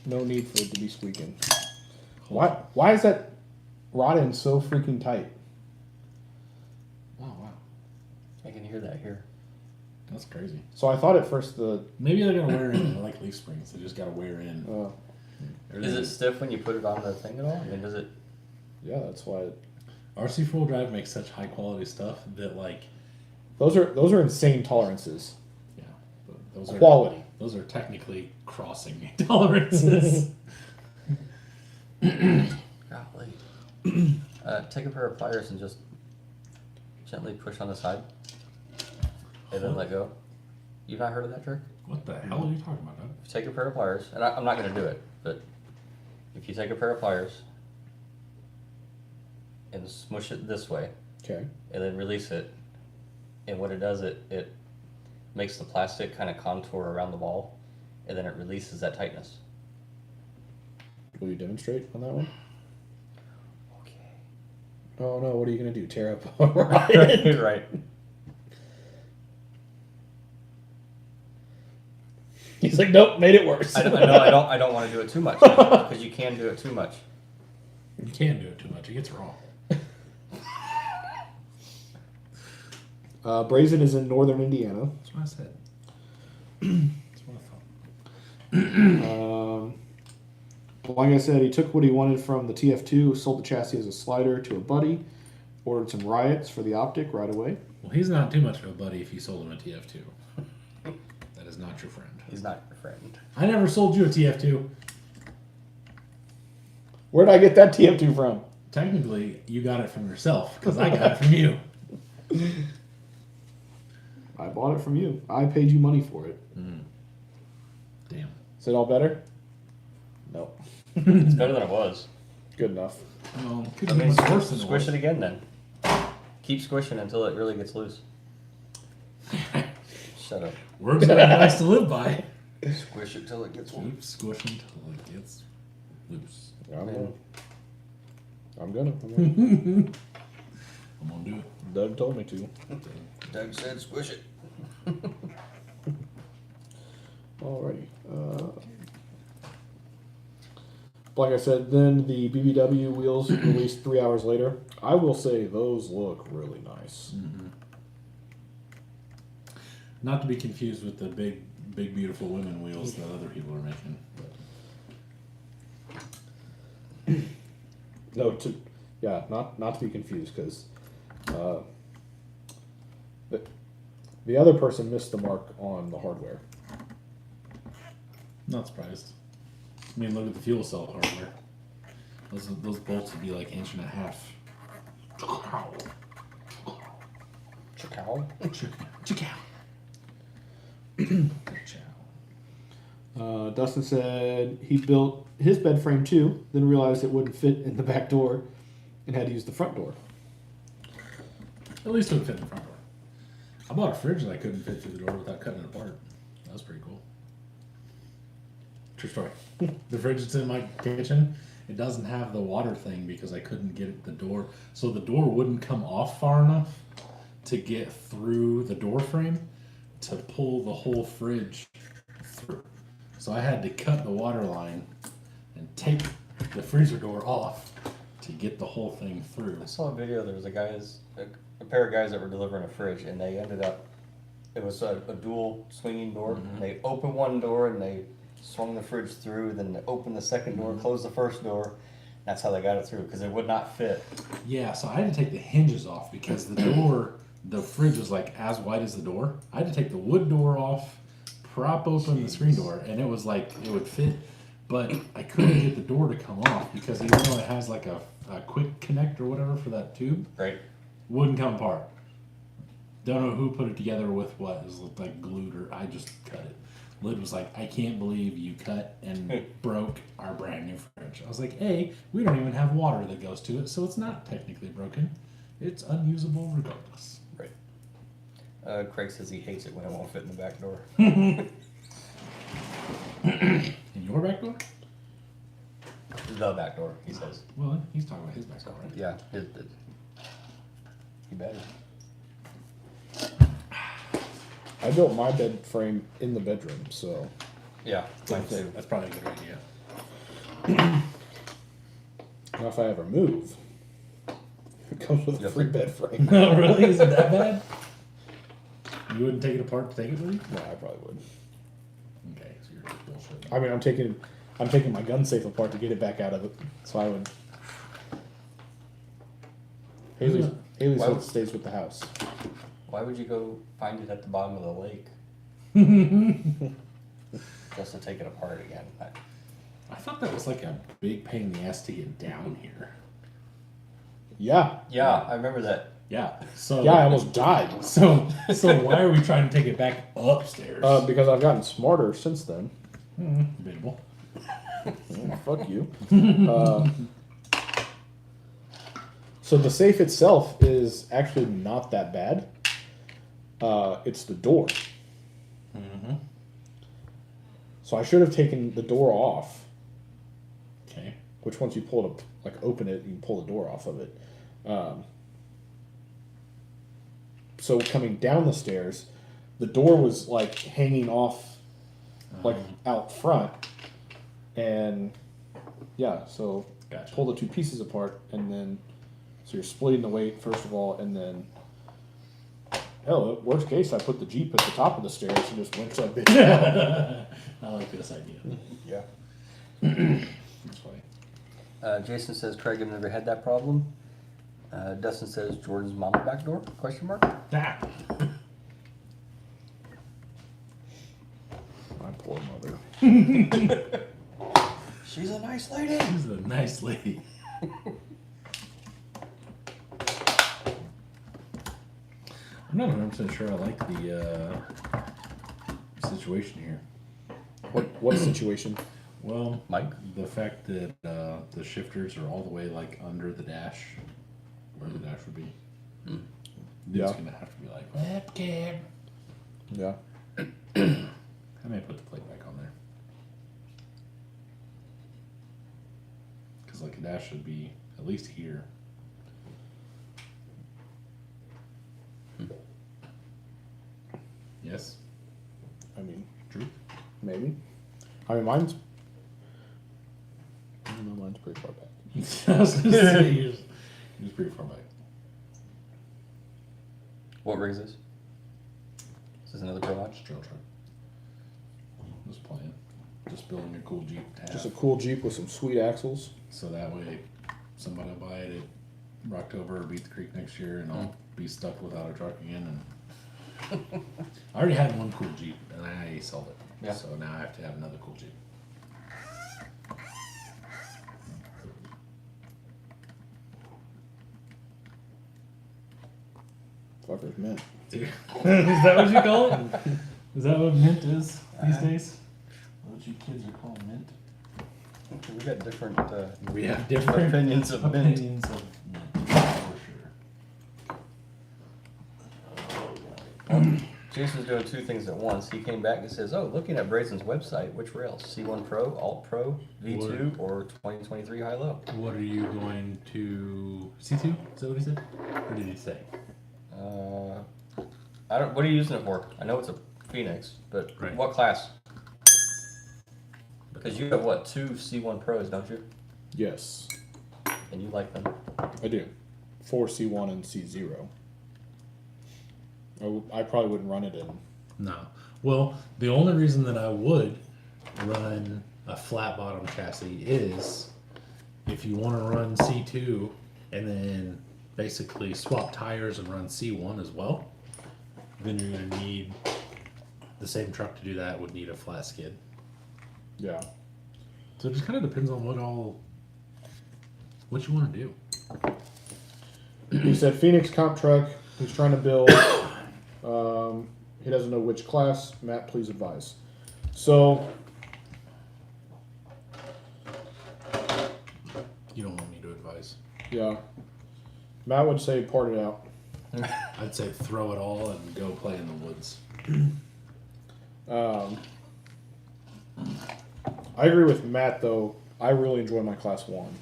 No need for it to be squeaking. Why is that rod end so freaking tight? Oh, wow. I can hear that here. That's crazy. So I thought at first the Maybe they're going to wear in. They're like leaf springs. They just got to wear in. Is it stiff when you put it on the thing at all? I mean, does it? yeah, that's why. RC four-wheel drive makes such high quality stuff that like Those are insane tolerances. yeah, those are Quality. Those are technically crossing tolerances. Golly. Take a pair of pliers and just gently push on the side, and then let go. You've not heard of that trick? What the hell are you talking about, Doug? If you take a pair of pliers, and I'm not going to do it, but if you take a pair of pliers and smush it this way, Okay. and then release it, and what it does, it makes the plastic kind of contour around the ball, and then it releases that tightness. Will you demonstrate on that one? Okay. Oh no! What are you gonna do? Tear up a rod end? Right. He's like, nope, made it worse. I know. I don't want to do it too much because you can do it too much. You can't do it too much. It gets raw. Brazen is in northern Indiana. That's what I said. That's what I thought. Like I said, he took what he wanted from the TF2, sold the chassis as a slider to a buddy, ordered some riots for the optic right away. Well, he's not too much of a buddy if you sold him a TF2. That is not your friend. He's not your friend. I never sold you a TF2. Where'd I get that TF2 from? Technically, you got it from yourself because I got it from you. I bought it from you. I paid you money for it. Damn. Is it all better? No. It's better than it was. Good enough. Well, could I be mean, much worse than squish it was. again then. Keep squishing until it really gets loose. Shut up. Words that are nice to live by. Squish it till it gets loose. Keep squishing till it gets loose. I'm Man. gonna. I'm gonna. I'm gonna do it. Doug told me to. Doug said squish it. Alrighty. Like I said, then the BBW wheels released 3 hours later. I will say those look really nice. Not to be confused with the big, beautiful women wheels that other people are making. No, not to be confused, because the other person missed the mark on the hardware. Not surprised. I mean, look at the fuel cell hardware. Those bolts would be like 1.5 inches. Chicow. Dustin said he built his bed frame too, then realized it wouldn't fit in the back door and had to use the front door. At least it would fit in the front door. I bought a fridge that I couldn't fit through the door without cutting it apart. That was pretty cool. True story. The fridge that's in my kitchen, it doesn't have the water thing because I couldn't get it the door. So the door wouldn't come off far enough to get through the door frame to pull the whole fridge through. So I had to cut the water line and take the freezer door off to get the whole thing through. I saw a video. There was a pair of guys that were delivering a fridge, and they ended up. It was a dual swinging door. Mhm. And they opened one door and they swung the fridge through. Then they opened the second door, closed the first door. That's how they got it through because it would not fit. Yeah, so I had to take the hinges off because the door, the fridge was like as wide as the door. I had to take the wood door off, prop open the screen door, and it was like it would fit, but I couldn't get the door to come off because even though it has like a quick connect or whatever for that tube, Right. wouldn't come apart. Don't know who put it together with what. It was like glued or I just cut it. Lid was like, I can't believe you cut and broke our brand new fridge. I was like, A, we don't even have water that goes to it, so it's not technically broken. It's unusable regardless. Right. Craig says he hates it when it won't fit in the back door. In your back door? The back door, he says. Well, he's talking about his back door, right? Yeah. He better. I built my bed frame in the bedroom, so Yeah. Mine too. That's probably a good idea. now if I ever move, it comes with a Yep. free bed frame. No, really? Is it that bad? You wouldn't take it apart to take it with you? No, I probably would. Okay, so you're just bullshit. I mean, I'm taking my gun safe apart to get it back out of it, so I would. Haley Why said would- it stays with the house. Why would you go find it at the bottom of the lake? Just to take it apart again. I thought that was like a big pain in the ass to get down here. Yeah, Yeah, I remember that. Yeah. So yeah, I almost died. So why are we trying to take it back upstairs? Because I've gotten smarter since then. Debatable. Fuck you. So the safe itself is actually not that bad. It's the door. Mm-hmm. So I should have taken the door off. Okay. Which once you pull it up, like open it, you can pull the door off of it. So coming down the stairs, the door was like hanging off, like out front, and yeah. So Gotcha. pull the two pieces apart, and then so you're splitting the weight first of all, and then hell, worst case, I put the Jeep at the top of the stairs and just winch that bitch down. I like this idea. Yeah. That's funny. Jason says Craig had never had that problem. Dustin says Jordan's mama back door? Question mark. Ah. My poor mother. She's a nice lady. This is a nice lady. I'm not 100% sure I like the situation here. What situation? Well, Mike? the fact that the shifters are all the way like under the dash, where the dash would be. Dude's Yeah. gonna have to be like webcam. Yeah. I may put the plate back on there because like a dash should be at least here. Yes, I mean, true. maybe. I mean, mine's. I don't know, mine's pretty far back. I was gonna say he was pretty far back. What rig is this? Is this another Pro Watch? Trail truck. Just playing. Just building a cool Jeep to have. Just a cool Jeep with some sweet axles. So that way somebody will buy it at Rocktober or Beat the Creek next year and I'll be stuck without a truck again. And I already had one cool Jeep and I sold it. Yeah. So now I have to have another cool Jeep. motherfucker's mint. Is that what you call it? Is that what mint is these days? What you kids are calling mint? We got different We have different opinions of mint. opinions of mint, for sure. Jason's doing two things at once. He came back and says, "Oh, looking at Brazen's website, which rails? C1 Pro, Alt Pro, V2, or 2023 High Low?" What are you going to C2? Is that what he said? Or did he say? I don't. What are you using it for? I know it's a Phoenix, but Right. what class? Because you have what, 2 C1 Pros, don't you? Yes, And you like them. I do. 4 C1 and C0. I probably wouldn't run it in. No. Well, the only reason that I would run a flat bottom chassis is if you want to run C2 and then basically swap tires and run C1 as well, then you're going to need the same truck to do that would need a flat skid. Yeah. So it just kind of depends on what you want to do. He said Phoenix comp truck. He's trying to build. He doesn't know which class. Matt, please advise. So You don't want me to advise. yeah, Matt would say part it out. I'd say throw it all and go play in the woods. I agree with Matt though. I really enjoy my class 1.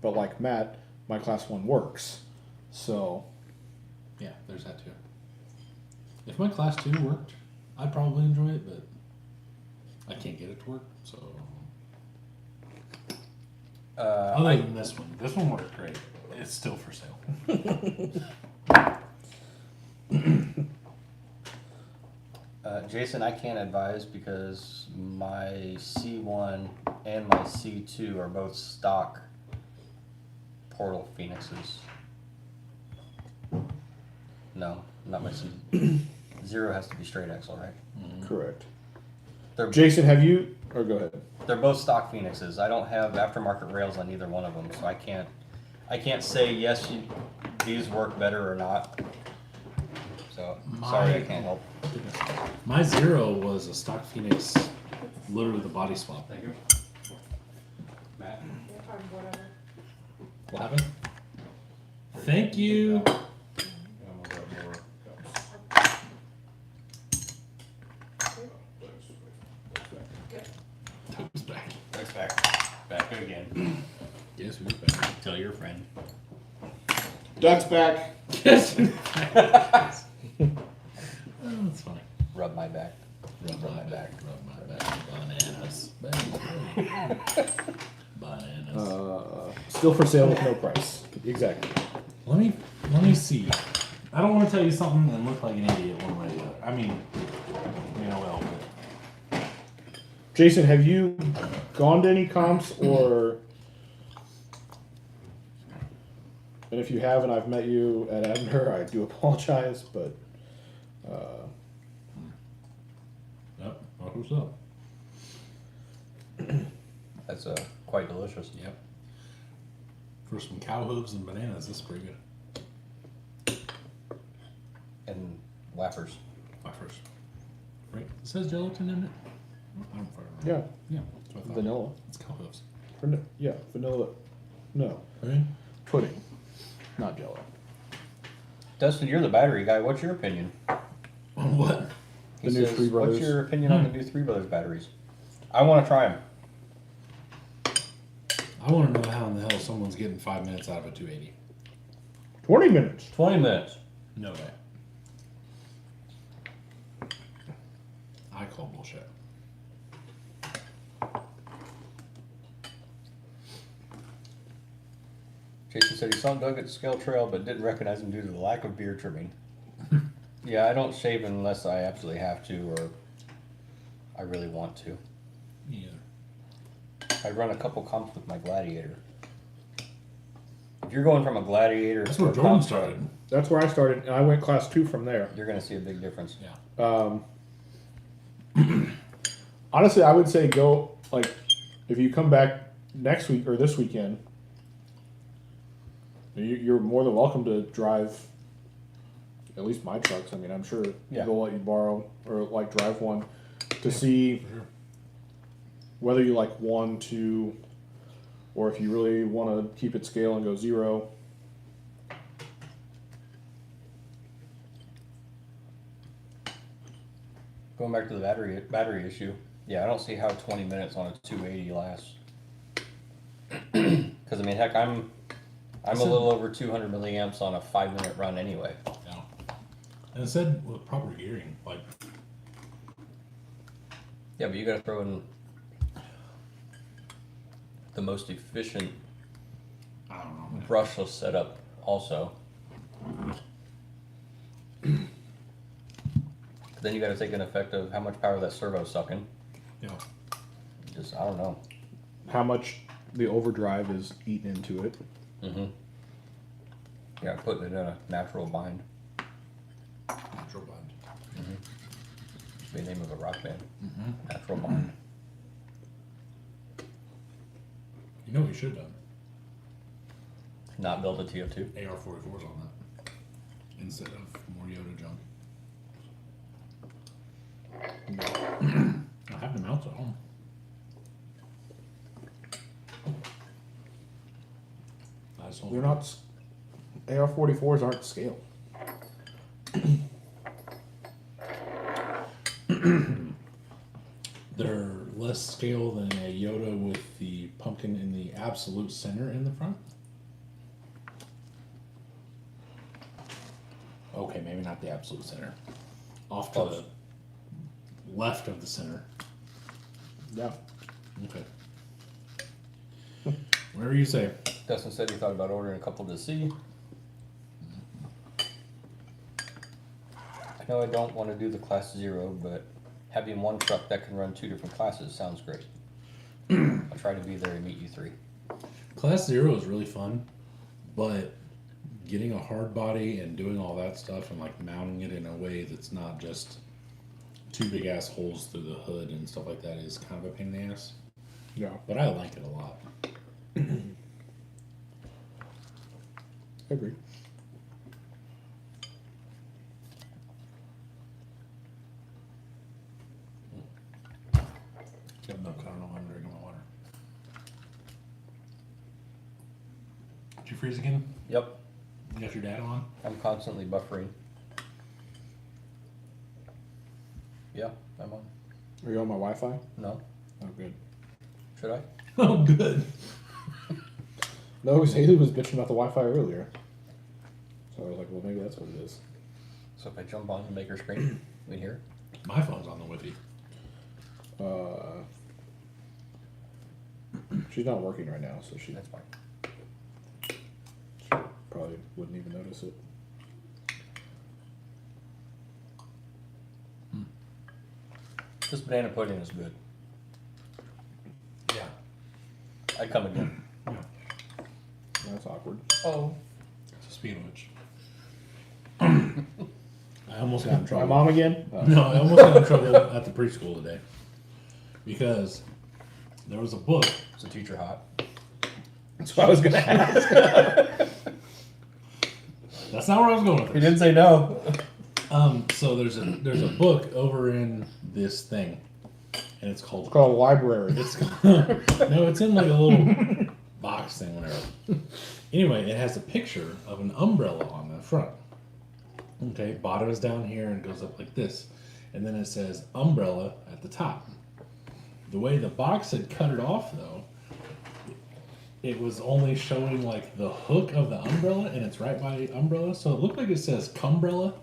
But like Matt, my class 1 works. So Yeah, there's that too. If my class 2 worked, I'd probably enjoy it, but I can't get it to work, so. Other than this one worked great. It's still for sale. Jason, I can't advise because my C1 and my C2 are both stock Portal Phoenixes. No, not my C. 0 has to be straight axle, right? correct. They're Jason, have you? Or go ahead. They're both stock Phoenixes. I don't have aftermarket rails on either one of them, so I can't say yes, these work better or not. So sorry, I can't help. My 0 was a stock Phoenix, literally the body swap. Thank you. Matt. What happened? Thank you. Toad's back. Looks back. Back again. Guess who's back? Tell your friend. Doug's back. Yes. Oh, that's funny. Rub my back. Rub my back. Rub my back. Bananas. Bananas. Still for sale with no price. Exactly. Let me see. I don't want to tell you something and look like an idiot one way or the other. I mean, well, Jason, have you gone to any comps or? And if you haven't, I've met you at Abner. I do apologize, but yep. What's up? That's quite delicious. Yep. For some cow hooves and bananas, this is pretty good. And wafers. My first. Right? It says gelatin in it? I don't fucking yeah, remember. Yeah. That's what I thought. vanilla. It's cow hooves. Yeah, vanilla. No, Right? pudding, not Jello. Dustin, you're the battery guy. What's your opinion? On what? He The new says, Three Brothers. What's your opinion on the new Three Brothers batteries? I want to try them. I want to know how in the hell someone's getting 5 minutes out of a 280. 20 minutes. 20 minutes. No way. I call bullshit. Jason said he saw Doug at Scale Trail but didn't recognize him due to the lack of beard trimming. Yeah, I don't shave unless I absolutely have to or I really want to. Yeah. I run a couple comps with my Gladiator. If you're going from a Gladiator That's to where a Jordan comp started. That's where I started, and I went class 2 from there. you're going to see a big difference. Yeah. Honestly, I would say go, like, if you come back next week or this weekend, You're more than welcome to drive. At least my trucks. I mean, I'm sure Yeah. they'll let you borrow or like drive one to see For sure. whether you like 1, 2, or if you really want to keep it scale and go 0. Going back to the battery issue, yeah, I don't see how 20 minutes on a 280 lasts. Because I mean, heck, I'm a little over 200 milliamps on a 5-minute run anyway. Yeah. And it said with proper gearing, like Yeah, but you got to throw in the most efficient I don't know. Man. brushless setup also. Then you got to take an effect of how much power that servo's sucking. Yeah. Just I don't know. How much the overdrive is eaten into it. Mm-hmm. Yeah, putting it in a natural bind. Natural bind. Be the name of a rock band. Natural bind. You know what you should have done? Not build a TO2. AR-44s on that instead of more Yoda junk. I have the mounts at home. I just They're not. AR-44s aren't scale. They're less scale than a Yoda with the pumpkin in the absolute center in the front. Okay, maybe not the absolute center. Off to Close. the left of the center. Yeah. Okay. Whatever you say. Dustin said he thought about ordering a couple to see. I know I don't want to do the class 0, but having one truck that can run 2 different classes sounds great. I'll try to be there and meet you 3. Class 0 is really fun, but getting a hard body and doing all that stuff and like mounting it in a way that's not just 2 big ass holes through the hood and stuff like that is kind of a pain in the ass. Yeah. But I like it a lot. I agree. Got milk, I don't know why I'm drinking my water. Did you freeze again? Yep, You got your dad on? I'm constantly buffering. Yeah, I'm on. Are you on my Wi-Fi? No, Oh, good. should I? Oh, good. No, because Haley was bitching about the Wi-Fi earlier. So I was like, well, maybe that's what it is. So if I jump on and make her scream, we hear it? My phone's on the Wi-Fi. She's not working right now, so she That's fine. probably wouldn't even notice it. This banana pudding is good. Yeah. I'd come again. That's awkward. Oh. Speaking of which. I almost got in My trouble. mom again? No, I almost got in trouble at the preschool today. Because there was a book. Is the teacher hot? That's what I was gonna ask. That's not where I was going with He it. didn't say no. So there's a book over in this thing. And it's called It's called a library. It's no, it's in like a little box thing, whatever. Anyway, it has a picture of an umbrella on the front. Okay, bottom is down here and goes up like this, and then it says umbrella at the top. The way the box had cut it off, though, it was only showing like the hook of the umbrella, and it's right by the umbrella, so it looked like it says cumbrella.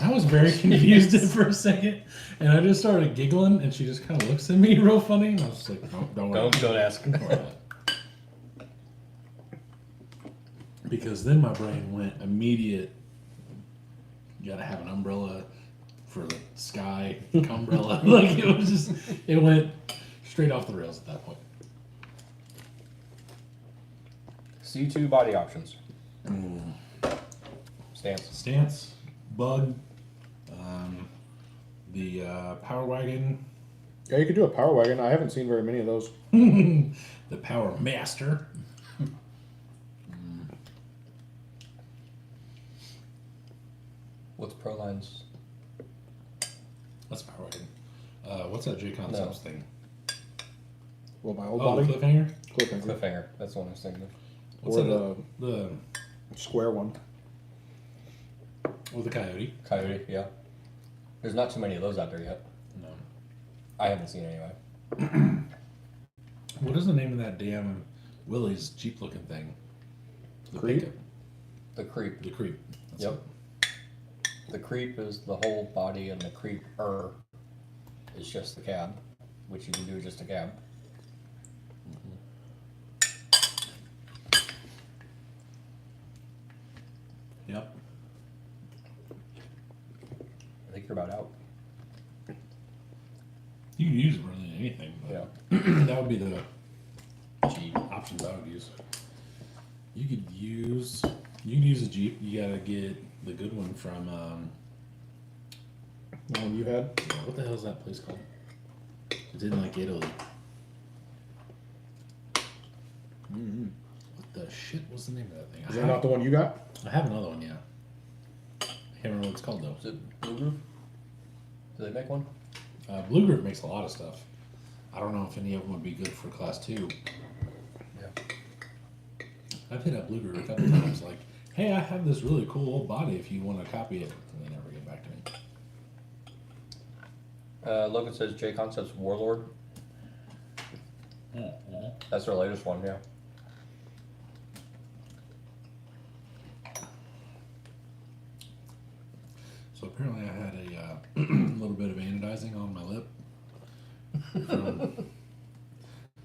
I was very confused for a second, and I just started giggling, and she just kind of looks at me real funny, and I was just like, "No, don't worry." Don't ask. Don't worry about it." Because then my brain went immediate. You gotta have an umbrella for the sky, umbrella. Like it went straight off the rails at that point. C2 body options. Stance. Stance, bug, the Power Wagon, Yeah, you could do a power wagon. I haven't seen very many of those. the Power Master. What's Proline's? That's Power Wagon. What's that J Concepts thing? Well, my old Oh, body. Cliffhanger? Cliffhanger. Cliffhanger. That's the one I was thinking of. What's Or that? The square one. the Coyote? Coyote, yeah. There's not too many of those out there yet. No. I haven't seen anyway. What is the name of that damn Willys Jeep looking thing? The Creep? pickup. The Creep. The Creep. That's Yep. it. The Creep is the whole body, and the Creeper is just the cab, which you can do just a cab. Yep. I think you're about out. You can use really anything. But Yeah. that would be the Jeep options I would use. You could use a Jeep. You gotta get the good one from The one you had. what the hell is that place called? It's in like Italy. Mm-hmm. What the shit was the name of that thing? Is that not the one you got? I have another one, yeah. I can't remember what it's called though. Is it Blue Roof? Do they make one? Blue Group makes a lot of stuff. I don't know if any of them would be good for Class 2. Yeah. I've hit up Blue Group a couple times, like, hey, I have this really cool old body if you want to copy it. And they never get back to me. Logan says J Concepts Warlord. That's their latest one, yeah. So apparently I had a little bit of anodizing on my lip. I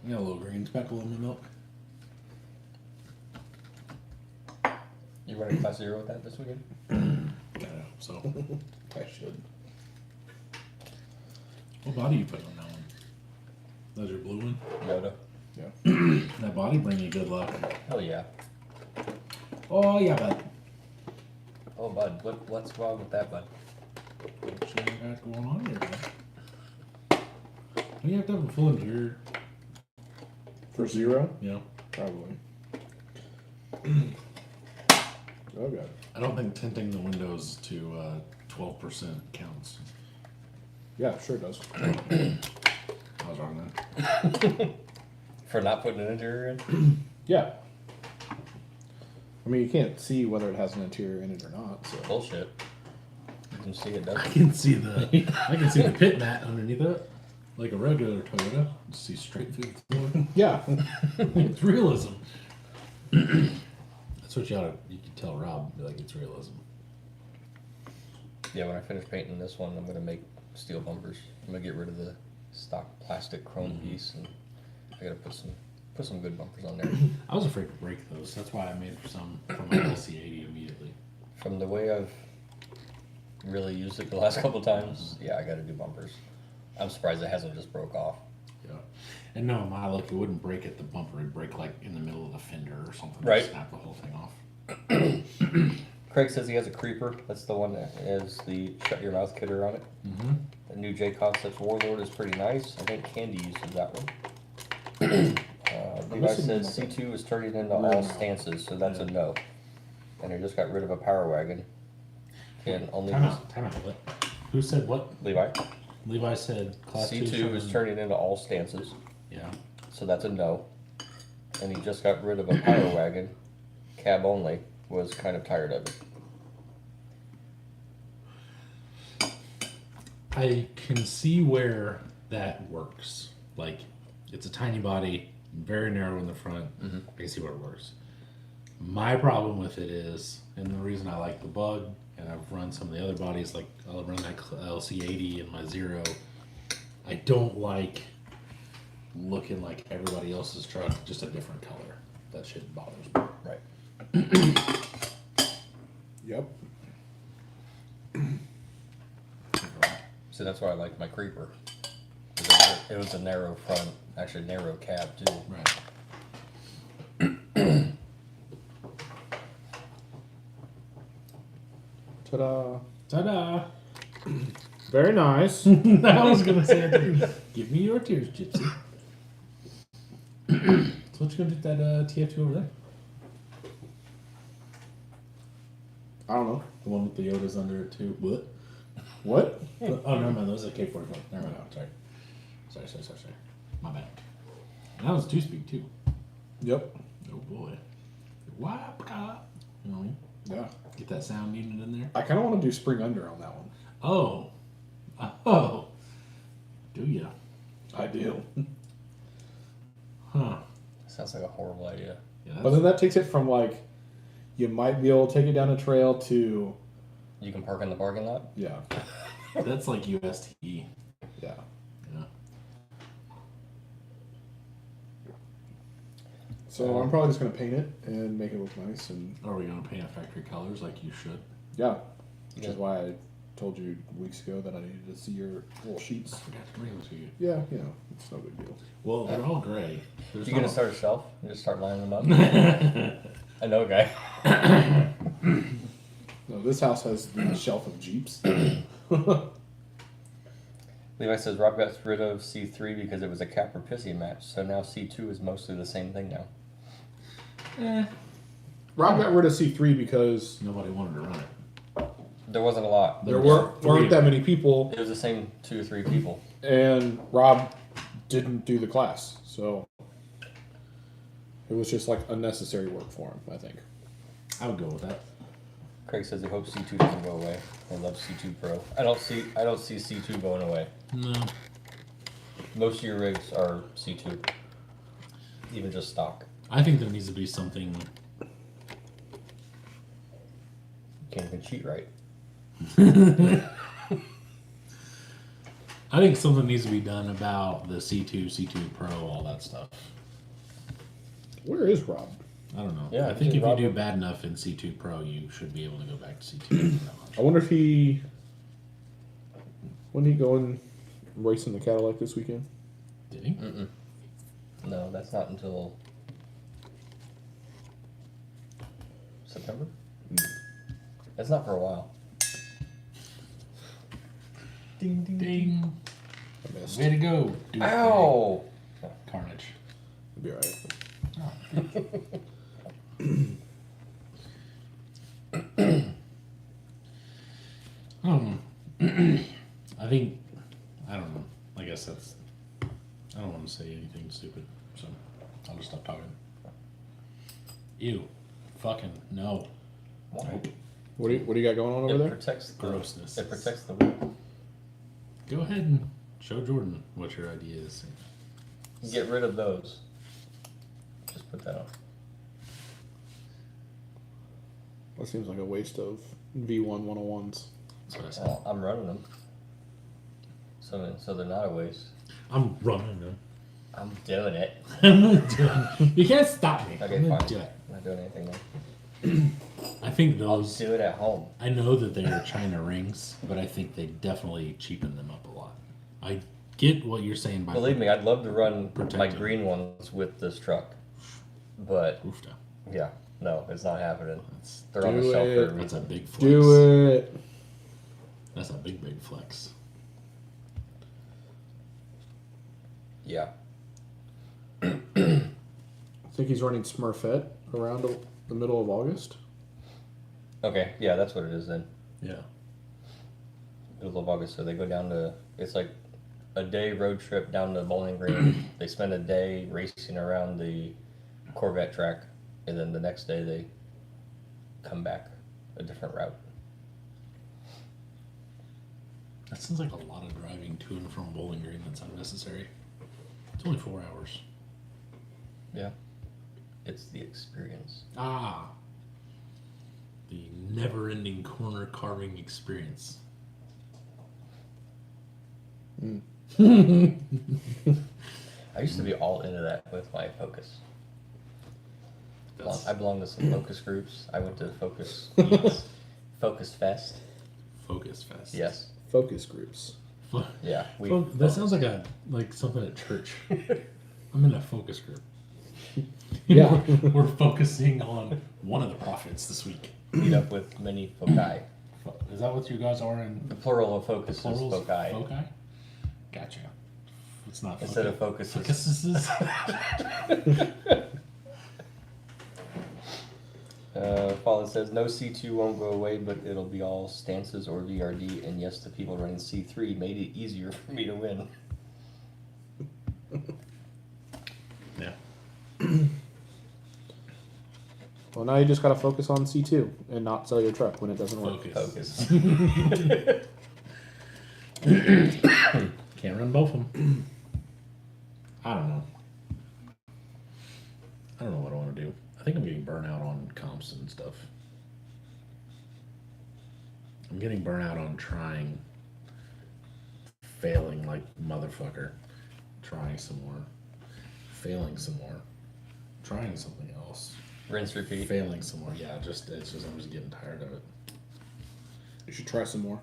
got a little green speckle in my milk. You running Class 0 with that this weekend? Gotta hope so. I should. What body you put on that one? That's your blue one? Yoda. That body bring you good luck. Hell yeah. Oh yeah, bud. Oh, bud. What's wrong with that, bud? What you got going on here, bud? You have to have a full interior, For 0? you know. Probably. Oh god. I don't think tinting the windows to 12% counts. Yeah, sure does. I was wrong then. For not putting an interior in? Yeah. I mean, you can't see whether it has an interior in it or not. So. Bullshit. You can see it I doesn't. can see the pit mat underneath it, like a regular Toyota. See straight through the floor. Yeah. It's realism. That's what you can tell Rob, like it's realism. Yeah, when I finish painting this one, I'm gonna make steel bumpers. I'm gonna get rid of the stock plastic chrome piece, and I gotta put some good bumpers on there. I was afraid to break those. That's why I made some for my LC80 immediately. From the way I've really used it the last couple times, yeah, I gotta do bumpers. I'm surprised it hasn't just broke off. Yeah. And no, my luck, it wouldn't break at the bumper. It'd break like in the middle of the fender or something. Right. Snap the whole thing off. Craig says he has a creeper. That's the one that has the shut your mouth kidder on it. Mm-hmm. The new J Concepts Warlord is pretty nice. I think Candy uses that one. Levi missing says like a C2 is turning into real all mouth. stances, so that's a no. And I just got rid of a power wagon. Can only Time out. What? Who said what? Levi. Levi said Class 2 C2 is turning into all stances, Yeah. so that's a no. And he just got rid of a power wagon, cab only. Was kind of tired of it. I can see where that works. Like, it's a tiny body, very narrow in the front. Mm-hmm. I can see where it works. My problem with it is, and the reason I like the Bug, and I've run some of the other bodies, like I'll run that LC80 and my Zero, I don't like looking like everybody else's truck, just a different color. That shit bothers me. Right. Yep. So that's why I like my creeper. 'Cause it was a narrow front, actually narrow cab too. Right. Ta-da. Ta-da! Very nice. I was gonna say it too. Give me your tears, Gypsy. So what you gonna do with that TF2 over there? I don't know. The one with the Yodas under it too. What? What? Oh, never mind. That was a K-44. Never mind. Sorry. My bad. And that was 2-speed too. Yep. Oh boy. Wapka. You know what I mean? Yeah. Get that sound unit in there. I kind of want to do spring under on that one. Oh. Do ya? I do. Huh. Sounds like a horrible idea. Yeah, But then that takes it from like, you might be able to take it down a trail to, You can park in the parking lot. yeah, that's like UST. yeah. Yeah. So I'm probably just gonna paint it and make it look nice, and Are we gonna paint it factory colors like you should? yeah, which Yeah. is why I told you weeks ago that I needed to see your little sheets. I forgot to bring them to you. Yeah, you know, it's no big deal. Well, they're all gray. There's You gonna not- start a shelf and just start lining them up? I know a guy. No, this house has the shelf of Jeeps. Levi says Rob got rid of C3 because it was a Capra Pissy match, so now C2 is mostly the same thing now. Rob got rid of C3 because Nobody wanted to run it. There wasn't a lot. there was weren't three. that many people, It was the same 2 or 3 people. and Rob didn't do the class, so it was just like unnecessary work for him, I think. I would go with that. Craig says he hopes C2 doesn't go away. I love C2 Pro. I don't see C2 going away. No. Most of your rigs are C2. Even just stock. I think there needs to be something. You can't even cheat right. I think something needs to be done about the C2, C2 Pro, all that stuff. Where is Rob? I don't know. Yeah, I think just if you Rob do would- bad enough in C2 Pro, you should be able to go back to C2. I wonder if when he going racing the Cadillac this weekend? Did he? Mm-mm. No, that's not until September. That's not for a while. Ding ding Ding. I missed. Way to go. Dude. Ow! Carnage. It'll be alright. I think, I don't know. I guess that's, I don't want to say anything stupid, so I'll just stop talking. Ew. Fucking no. Why? What do you got going on over It there? protects the Grossness. It protects the wood. Go ahead and show Jordan what your idea is. Get rid of those. Just put that on. That seems like a waste of V1 101s. That's what I said. Well, I'm running them. So they're not a waste. I'm running them. I'm doing it. I'm not doing it. You can't stop me. Okay, I'm gonna fine. do it. I'm not doing anything now. I think I'll those. do it at home. I know that they are China rings, but I think they definitely cheapen them up a lot. I get what you're saying by Believe me, I'd love to run Protect my them. green ones with this truck. But Oofta. yeah, no, it's not happening. That's, They're on the Do shelf for a it. that's a reason. big flex. Do it. That's a big flex. Yeah. I think he's running Smurfette around the middle of August. Okay, yeah, that's what it is then. Yeah. Middle of August, so they go down to, it's like a day road trip down to Bowling Green. They spend a day racing around the Corvette track, and then the next day they come back a different route. That sounds like a lot of driving to and from Bowling Green that's unnecessary. It's only 4 hours. Yeah. It's the experience. Ah. The never ending corner carving experience. I used to be all into that with my Focus. I belong to some Focus groups. I went to Focus Meets, Focus Fest. Focus Fest. Yes. Focus groups. Fo- Yeah. that sounds like something at church. I'm in a focus group. Yeah. We're focusing on one of the prophets this week. meet up with many foci. Is that what you guys are in? The plural of focus is Plurals? foci. Foci? Gotcha. It's not Instead of focuses. focuses. Fallen says, no, C2 won't go away, but it'll be all stances or VRD. And yes, the people running C3 made it easier for me to win. Yeah. Well, now you just gotta focus on C2 and not sell your truck when it doesn't work. Focus. Focus. Can't run both of them. I don't know. I don't know what I want to do. I think I'm getting burnt out on comps and stuff. I'm getting burnt out on trying, failing like motherfucker, trying some more, failing some more, trying something else, Rinse, repeat. failing some more. Yeah, I'm just getting tired of it. You should try some more.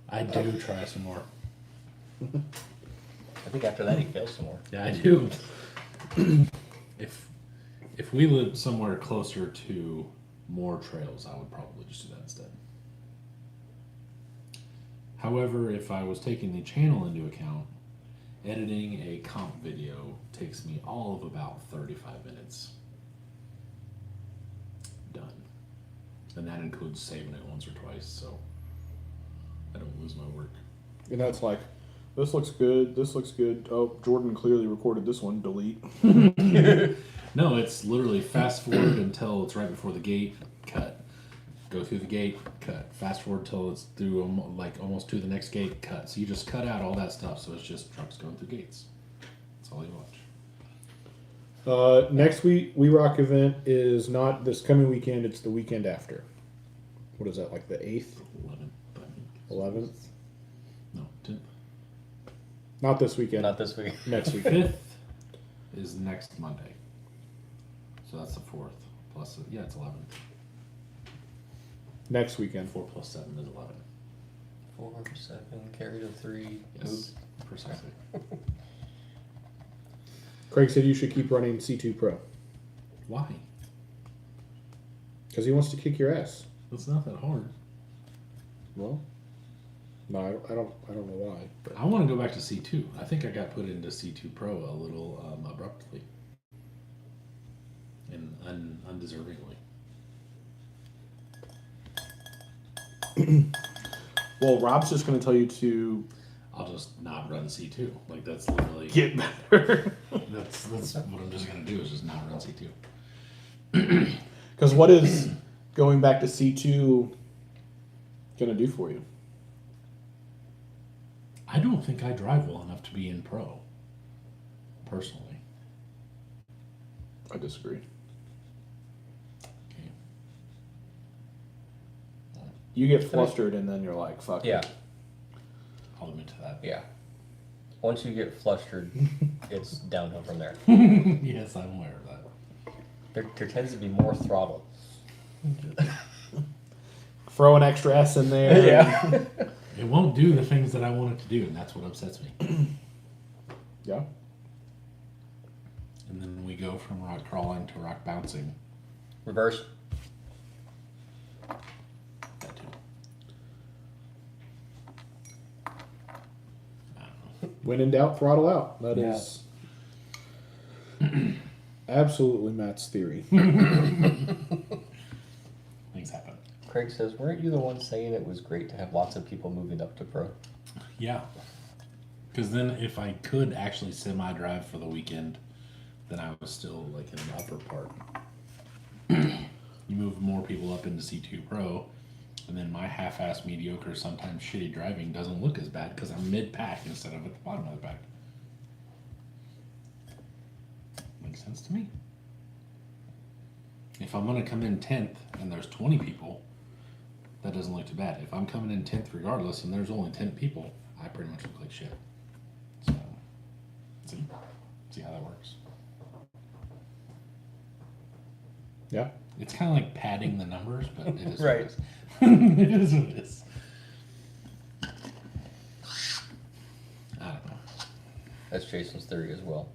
I do try some more. I think after that he fails some more. Yeah, I do. If we lived somewhere closer to more trails, I would probably just do that instead. However, if I was taking the channel into account, editing a comp video takes me all of about 35 minutes. Done. And that includes saving it once or twice, so I don't lose my work. And that's like, this looks good, this looks good. Oh, Jordan clearly recorded this one, delete. No, it's literally fast forward until it's right before the gate, cut. Go through the gate, cut. Fast forward till it's through almost to the next gate, cut. So you just cut out all that stuff, so it's just trucks going through gates. That's all you watch. Next week, We Rock event is not this coming weekend, it's the weekend after. What is that, like the 8th? 11th? No, 10th. Not this weekend. Not this week. Next weekend. 5th is next Monday. So that's the 4th. Plus, it's 11th. Next weekend. 4 plus 7 is 11. 4, 7, carry to 3. Yes, precisely. Craig said you should keep running C2 Pro Why? because he wants to kick your ass. It's not that hard. Well, no, I don't know why. But I want to go back to C2. I think I got put into C2 Pro a little abruptly and undeservingly. well, Rob's just going to tell you to I'll just not run C2. Like that's literally get better. that's what I'm just gonna do is just not run C2. Because what is going back to C2 going to do for you? I don't think I drive well enough to be in Pro. Personally. I disagree. Okay. You get flustered and then you're like, fuck Yeah, it. I'll admit to that. yeah. Once you get flustered, it's downhill from there. Yes, I'm aware of that. There tends to be more throttle. Throw an extra S in there. Yeah. It won't do the things that I want it to do, and that's what upsets me. Yeah. And then we go from rock crawling to rock bouncing. Reverse. That too. I don't know. When in doubt, throttle out. That Yeah. is absolutely Matt's theory. Things happen. Craig says, weren't you the one saying it was great to have lots of people moving up to pro? Yeah. Because then if I could actually semi-drive for the weekend, then I was still like in the upper part. You move more people up into C2 Pro, and then my half-ass mediocre, sometimes shitty driving doesn't look as bad because I'm mid-pack instead of at the bottom of the pack. Makes sense to me. If I'm going to come in 10th and there's 20 people, that doesn't look too bad. If I'm coming in 10th regardless and there's only 10 people, I pretty much look like shit. So, see how that works. Yeah. It's kind of like padding the numbers, but it is Right. what it is. It is what it is. I don't know. That's Jason's theory as well.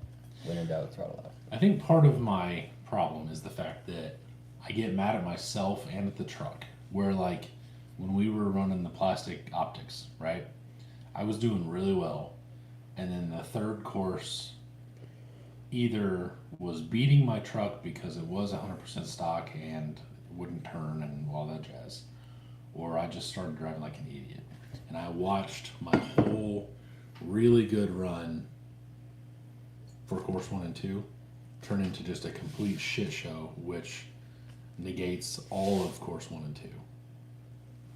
When in doubt, throttle out. I think part of my problem is the fact that I get mad at myself and at the truck. Where like when we were running the plastic optics, right? I was doing really well, and then the third course either was beating my truck because it was 100% stock and wouldn't turn and all that jazz. Or I just started driving like an idiot. And I watched my whole really good run for course 1 and 2 turn into just a complete shit show, which negates all of course 1 and 2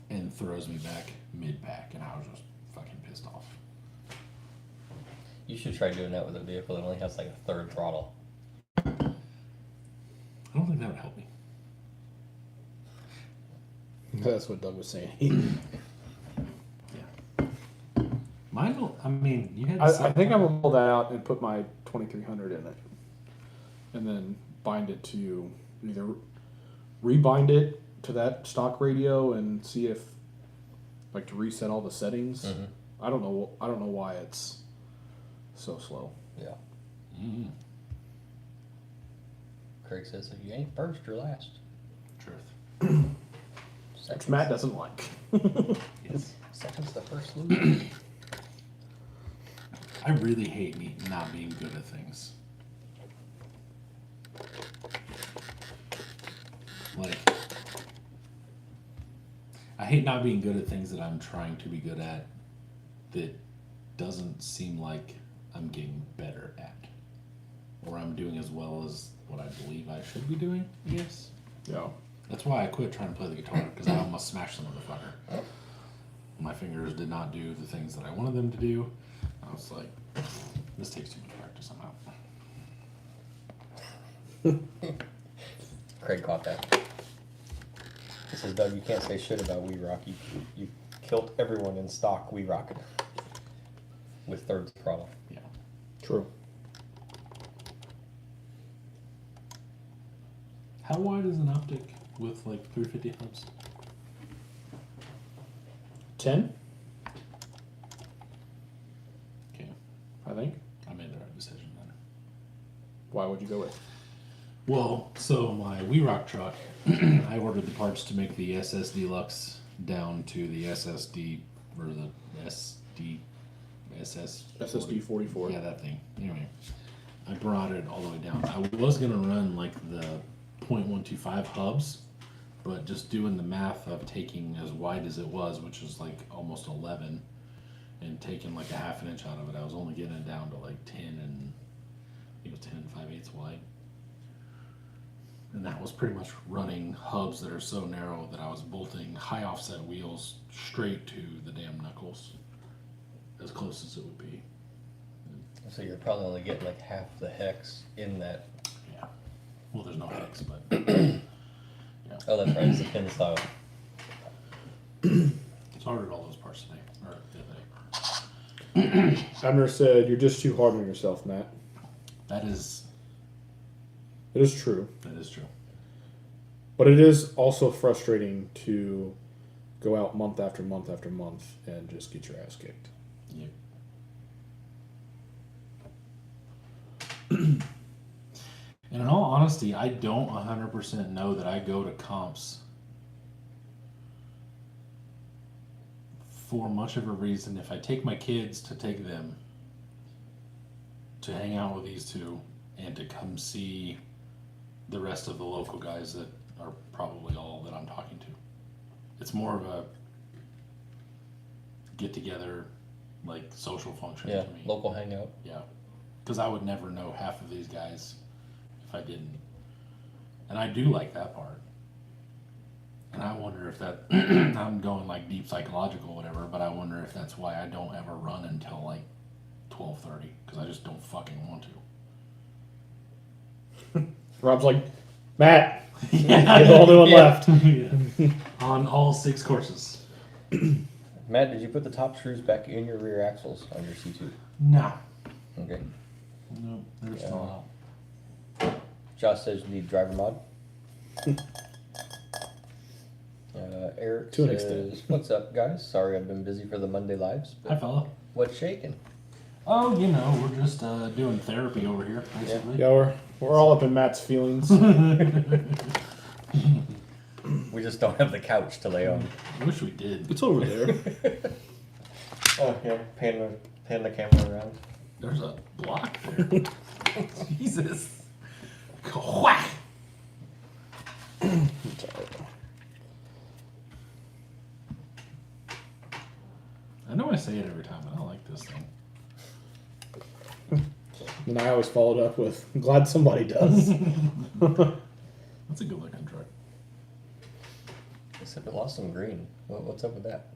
and throws me back mid-pack, and I was just fucking pissed off. You should try doing that with a vehicle that only has like a third throttle. I don't think that would help me. That's what Doug was saying. Yeah. Mine will, I mean, you had I think I'm gonna pull that out and put my 2300 in it, and then bind it to either rebind it to that stock radio and see if, like, to reset all the settings. Mm-hmm. I don't know why it's so slow. Yeah. Mm, Craig says if you ain't first, you're last. truth. Which Matt doesn't like. Yes. Second's the first loser. I really hate not being good at things. Like, I hate not being good at things that I'm trying to be good at that doesn't seem like I'm getting better at. Or I'm doing as well as what I believe I should be doing, I guess. Yeah. That's why I quit trying to play the guitar, because I almost smashed the motherfucker. My fingers did not do the things that I wanted them to do. I was like, this takes too much practice, I'm out. Craig caught that. He says, Doug, you can't say shit about We Rock. You killed everyone in stock We Rock with third throttle. Yeah. True. How wide is an optic with like 350 hubs? 10, Okay, I think. I made the right decision then. Why would you go with? Well, so my We Rock truck, I ordered the parts to make the SS Deluxe down to the SSD, or the SSD 44. Yeah, that thing. Anyway, I brought it all the way down. I was gonna run like the 0.125 hubs, but just doing the math of taking as wide as it was, which is like almost 11, and taking like a half an inch out of it, I was only getting it down to like 10 and I think it was 10 and 5/8 wide. And that was pretty much running hubs that are so narrow that I was bolting high offset wheels straight to the damn knuckles, as close as it would be. So you're probably only getting like half the hex in that. Yeah. Well, there's no hex, but Oh, that's right. It's a pin style. so I ordered all those parts today, or the other day. Abner said, "You're just too hard on yourself, Matt." That is true. That is true. But it is also frustrating to go out month after month after month and just get your ass kicked. Yep. And in all honesty, I don't 100% know that I go to comps for much of a reason. If I take my kids to take them to hang out with these two and to come see the rest of the local guys that are probably all that I'm talking to. It's more of a get together, like social function Yeah, to me. local hangout. Yeah. Because I would never know half of these guys if I didn't. And I do like that part. And I wonder if that, I'm going like deep psychological, whatever, but I wonder if that's why I don't ever run until like 12:30, because I just don't fucking want to. Rob's like, Matt, Yeah. you're the only one left. Yeah. On all 6 courses. Matt, did you put the top screws back in your rear axles on your C2? No. Okay. No, they're Yeah. still Josh says you need driver mod. Eric To an says, extent. "What's up, guys? Sorry I've been busy for the Monday lives. out. Hi, fella. What's shaking?" Oh, you know, we're just doing therapy over here, basically. Yeah, we're all up in Matt's feelings. We just don't have the couch to lay on. I wish we did. It's over there. Oh yeah, pan the camera around. There's a block there. Jesus. Whack! It's all right. say it every time. I don't like this thing. And I always followed up with, I'm glad somebody does. That's a good looking truck. Except it lost some green. What's up with that?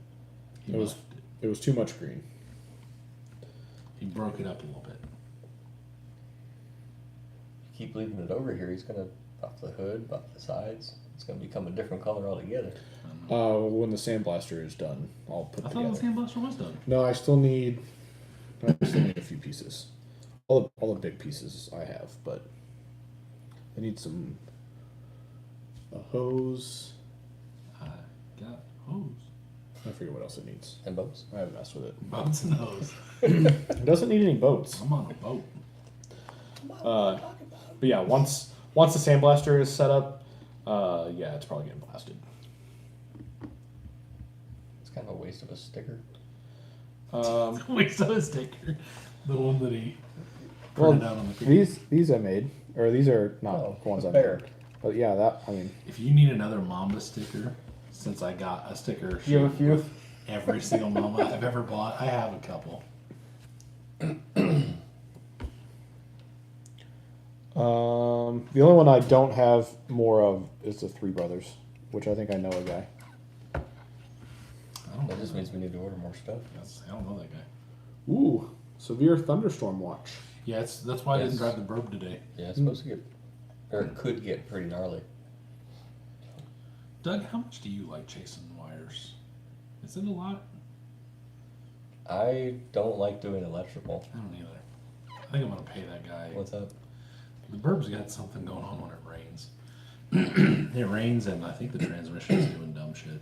He It was- left it. It was too much green. He broke it up a little bit. Keep leaving it over here, he's gonna buff the hood, buff the sides. It's gonna become a different color altogether. I don't know. When the sandblaster is done, I'll put I together. thought the sandblaster was done. No, I still need a few pieces. All the big pieces I have, but I need a hose. I got hose. I forget what else it needs. And boats. I haven't messed with it. Boats and hose. It doesn't need any boats. I'm on a boat. But yeah, once the sandblaster is set up, yeah, it's probably getting blasted. It's kind of a waste of a sticker. Waste of a sticker. The one that he Well, printed out on the computer. these I made, or these are not Oh, the ones I fair. made. But yeah, that I mean, If you need another Mamba sticker, since I got a sticker You have a sheet few? with every single Mamba I've ever bought, I have a couple. the only one I don't have more of is the Three Brothers, which I think I know a guy. I don't know. That just means we need to order more stuff. I don't know that guy. Ooh, severe thunderstorm watch. Yeah, that's why I didn't Yes. drive the Burb today. Yeah, it's supposed to get, or it could get pretty gnarly. Doug, how much do you like chasing wires? Is it a lot? I don't like doing electrical. I don't either. I think I'm gonna pay that guy. What's up? The Burb's got something going on when it rains. It rains, and I think the transmission's doing dumb shit.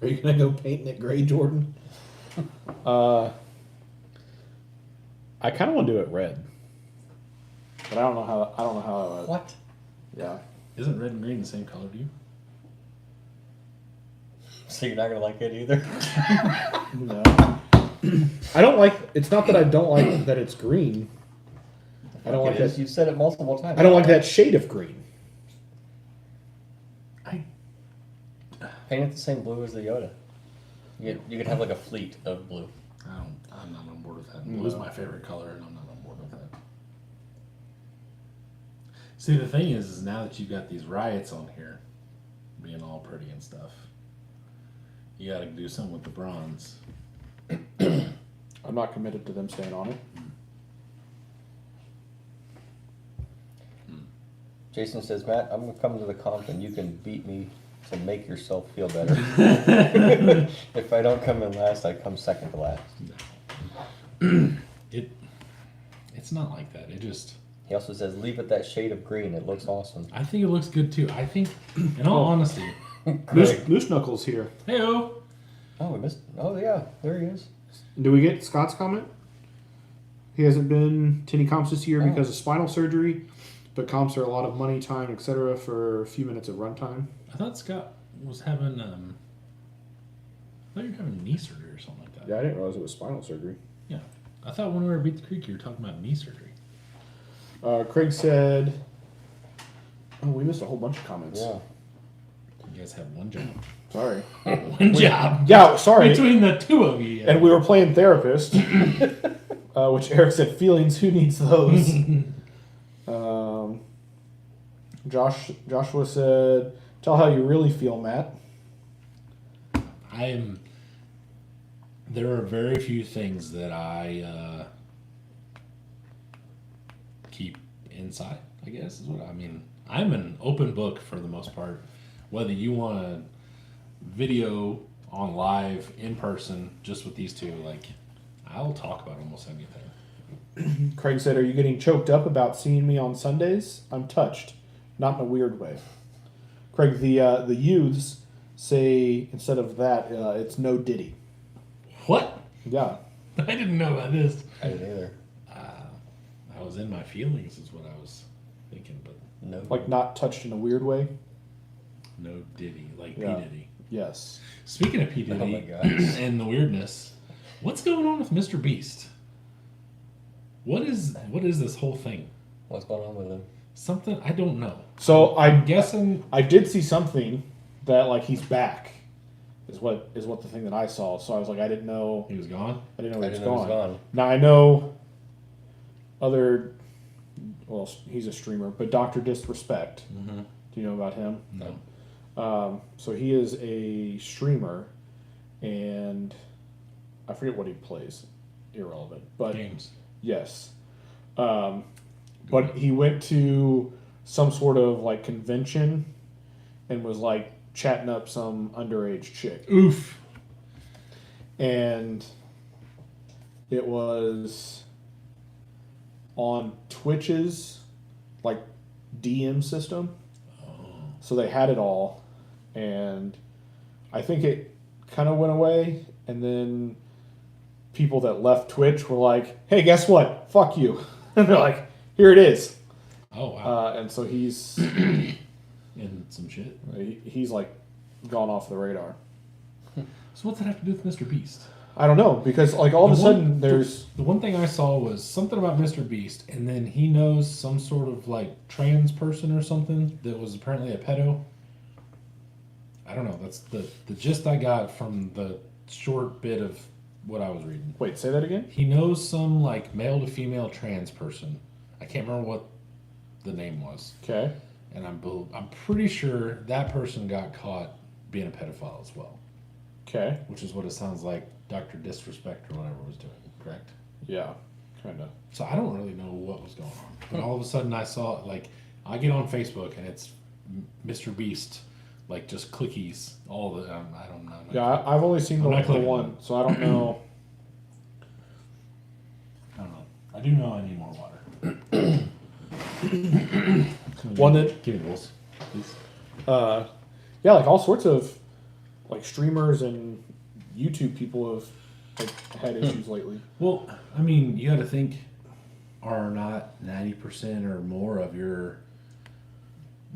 Are you gonna go painting it gray, Jordan? I kind of want to do it red, but I don't know how. What? Yeah. Isn't red and green the same color to you? So you're not gonna like it either? No. I don't like. It's not that I don't like that it's green. I don't like It is. that. You've said it multiple times. I don't like that shade of green. Paint it the same blue as the Yoda. You could have like a fleet of blue. I'm not on board with that. Blue's my favorite color, and I'm not on board with that. See, the thing is now that you've got these riots on here, being all pretty and stuff, you gotta do something with the bronze. I'm not committed to them staying on it. Jason says, Matt, I'm gonna come to the comp and you can beat me to make yourself feel better. If I don't come in last, I come second to last. It's not like that. It just, He also says, leave it that shade of green. It looks awesome. I think it looks good too. I think, in all honesty, Moose Knuckles here. heyo. Oh, we missed. Oh, yeah. There he is. Do we get Scott's comment? He hasn't been to any comps this year Oh. because of spinal surgery, but comps are a lot of money, time, etc. for a few minutes of runtime. I thought Scott was having, I thought you were having knee surgery or something like that. Yeah, I didn't realize it was spinal surgery. Yeah. I thought when we were at Beat the Creek, you were talking about knee surgery. Craig said, "Oh, we missed a whole bunch of comments. Yeah. You guys have one job. Sorry. One job. Yeah, sorry. Between the two of you. And we were playing therapist, which Eric said, feelings. Who needs those? Joshua said, tell how you really feel, Matt. There are very few things that I keep inside, I guess is what I mean. I'm an open book for the most part. Whether you want a video on live, in person, just with these two, like, I'll talk about almost anything. Craig said, are you getting choked up about seeing me on Sundays? I'm touched. Not in a weird way. Craig, the youths say, instead of that, it's no Diddy. What? Yeah. I didn't know about this. I didn't either. I was in my feelings, is what I was thinking, but No. Like not touched in a weird way? no Diddy, like Yeah. P. Diddy. Yes. Speaking of P. Diddy Oh my God. and the weirdness, what's going on with Mr. Beast? What is this whole thing? What's going on with him? Something I don't know. So I'm guessing. I did see something that like he's back. is what the thing that I saw. So I was like, I didn't know He was gone. he was I didn't know he was gone. gone. Now I know other. Well, he's a streamer, but Doctor Disrespect. Mm-hmm. Do you know about him? No. So he is a streamer, and I forget what he plays. Irrelevant, but Games. yes. But he went to some sort of like convention and was like chatting up some underage chick, Oof. and it was on Twitch's like DM system. So they had it all, and I think it kind of went away, and then people that left Twitch were like, "Hey, guess what? Fuck you," and they're like, "Here it is," Oh wow. and so he's some shit. he's like gone off the radar. So what's that have to do with Mr. Beast? I don't know, because like all of a The one- sudden there's The one thing I saw was something about Mr. Beast, and then he knows some sort of like trans person or something that was apparently a pedo. I don't know. That's the gist I got from the short bit of what I was reading. wait, say that again. He knows some like male to female trans person. I can't remember what the name was, Okay, and I'm pretty sure that person got caught being a pedophile as well, okay, which is what it sounds like Dr. Disrespect or whatever was doing. Correct. yeah, kind of. So I don't really know what was going on, but all of a sudden I saw like I get on Facebook and it's Mr. Beast, like just clickies all the. I don't know. Yeah, I've only seen I'm not the clicking one, so I don't know. I don't know. I do know I need more water. One that Give me those, please. yeah, like all sorts of like streamers and YouTube people have like had issues lately. Well, I mean, you got to think, are not 90% or more of your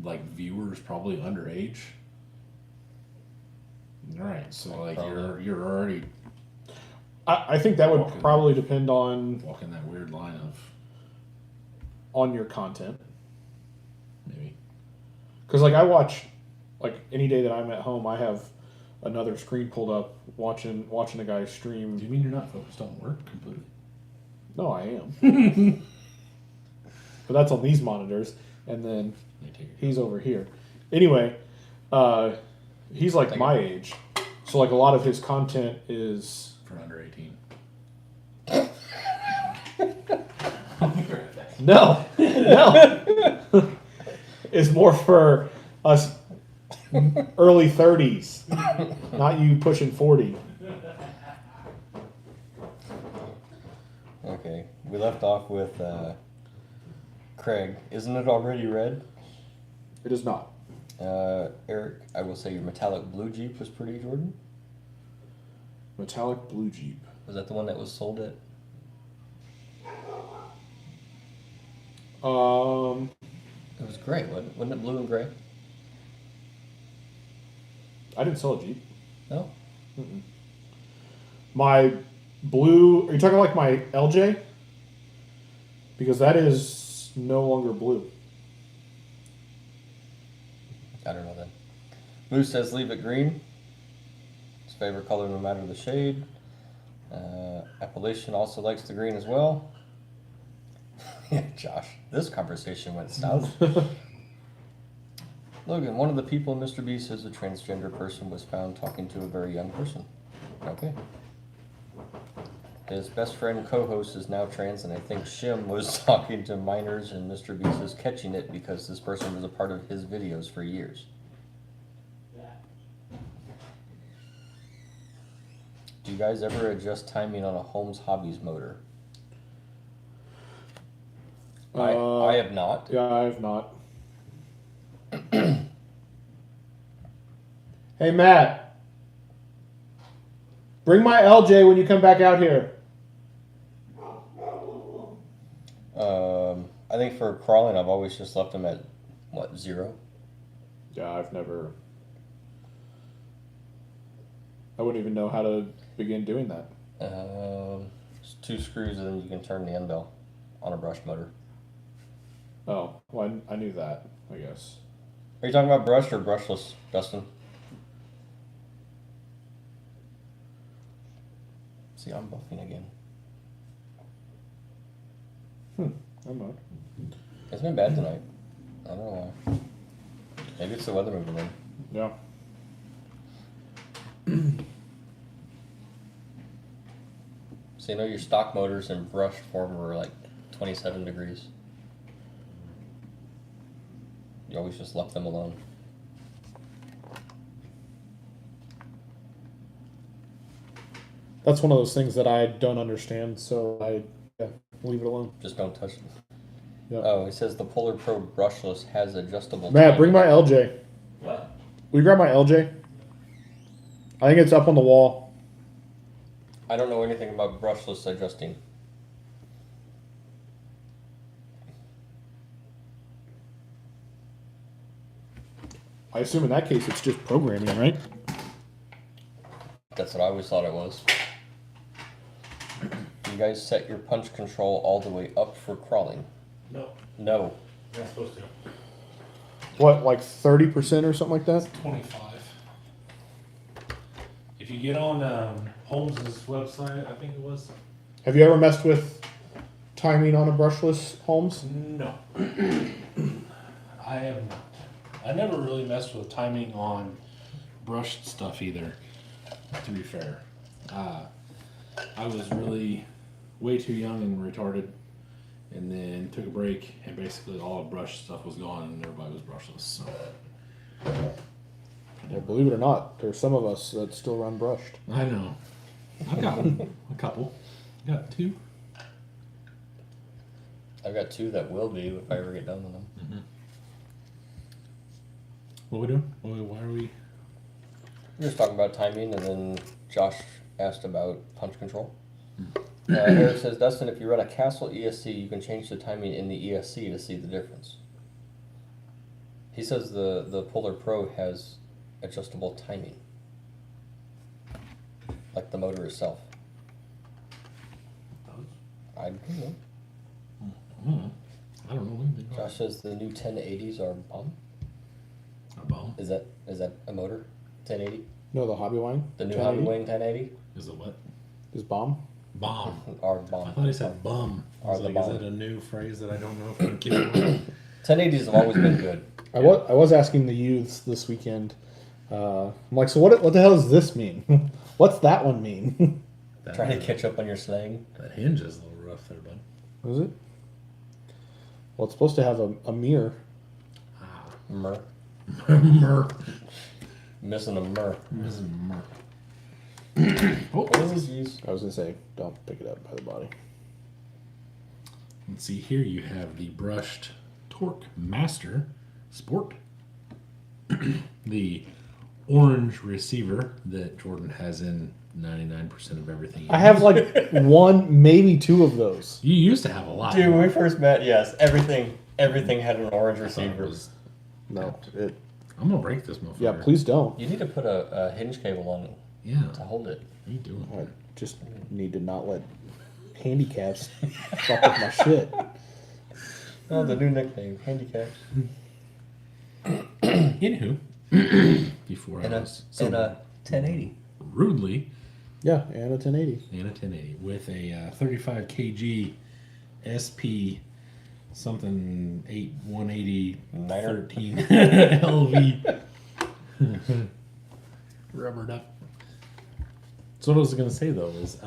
like viewers probably underage? All right, so like you're already I think that would Walking. probably depend on walking that weird line of your content. maybe. Because like I watch, like any day that I'm at home, I have another screen pulled up watching a guy Do stream. you mean you're not focused on work completely? No, I am. But that's on these monitors, and then They take it. he's over here. Anyway, he's like my age, so like a lot of his content is For under 18. no. It's more for us early 30s, not you pushing 40. Okay, we left off with Craig. Isn't it already red? It is not. Eric, I will say your metallic blue Jeep was pretty, Jordan. Metallic blue Jeep. Was that the one that was sold at? It was gray, wasn't it blue and gray? I didn't sell a Jeep. No? My blue. Are you talking like my LJ? Because that is no longer blue. I don't know then. Moose says leave it green. His favorite color no matter the shade. Appalachian also likes the green as well. Yeah, Josh, this conversation went south. Logan, one of the people in Mr. Beast says a transgender person was found talking to a very young person. Okay. His best friend co-host is now trans, and I think Shim was talking to minors, and Mr. Beast is catching it because this person was a part of his videos for years. Do you guys ever adjust timing on a Holmes Hobbies motor? I have not. Yeah, I have not. Hey, Matt. Bring my LJ when you come back out here. I think for crawling, I've always just left them at, what, 0? Yeah, I've never. I wouldn't even know how to begin doing that. It's 2 screws and then you can turn the end bell on a brush motor. Oh, well, I knew that, I guess. Are you talking about brushed or brushless, Dustin? See, I'm buffing again. I'm not. It's been bad tonight. I don't know why. Maybe it's the weather moving in. Yeah. So you know your stock motors in brushed form were like 27 degrees. You always just left them alone. That's one of those things that I don't understand, so I leave it alone. Just don't touch them. Yeah. Oh, it says the Polar Pro brushless has adjustable. Matt, bring timing. my LJ. What? Will you grab my LJ? I think it's up on the wall. I don't know anything about brushless adjusting. I assume in that case it's just programming, right? That's what I always thought it was. You guys set your punch control all the way up for crawling. No, No. you're not supposed to. What, like 30% or something like that? 25. If you get on Holmes's website, I think it was. Have you ever messed with timing on a brushless Holmes? No. I have not. I never really messed with timing on brushed stuff either, to be fair. I was really way too young and retarded, and then took a break, and basically all the brush stuff was gone, and everybody was brushless. So Well, believe it or not, there's some of us that still run brushed. I know. I've got a couple. Got two. I've got two that will be if I ever get done with them. What are we doing? Why are we? We were just talking about timing, and then Josh asked about punch control. Eric says, Dustin, if you run a Castle ESC, you can change the timing in the ESC to see the difference. He says the Polar Pro has adjustable timing, like the motor itself. I don't know. I don't know anything about Josh says the new 1080s are bomb. a bomb. Is that a motor? 1080? No, the Hobby Wine? The new 1080 Hobby Wing 1080 Is it what? Is bomb? Bomb. are I bomb. thought he said bum. I was Are the like, is bomb. that a new phrase that I don't know if I can keep it? 1080s have always been good. I was asking the youths this weekend. I'm like, so what the hell does this mean? What's that one mean? That, Trying to catch up on your slang. that hinge is a little rough there, bud. Is it? Well, it's supposed to have a mirror. Mur. Mer. Missing a mur. Mer. What was his use? I was gonna say, don't pick it up by the body. Let's see here. You have the brushed Torque Master Sport, the orange receiver that Jordan has in 99% of everything. I have like one, maybe two of those. You used to have a lot. Dude, when we first met, yes, everything had an orange I thought it receiver. was- No, it. I'm gonna break this motherfucker. Yeah, please don't. You need to put a hinge cable on it Yeah. to hold it. What are you doing? I just need to not let handicaps fuck with my shit. Oh, the new nickname, handicap. Anywho, before I And a was so 1080. rudely Yeah, and a 1080. and a 1080 with a 35 kg SP something 180 Niner. 13 LV rubbered up. So what I was gonna say though is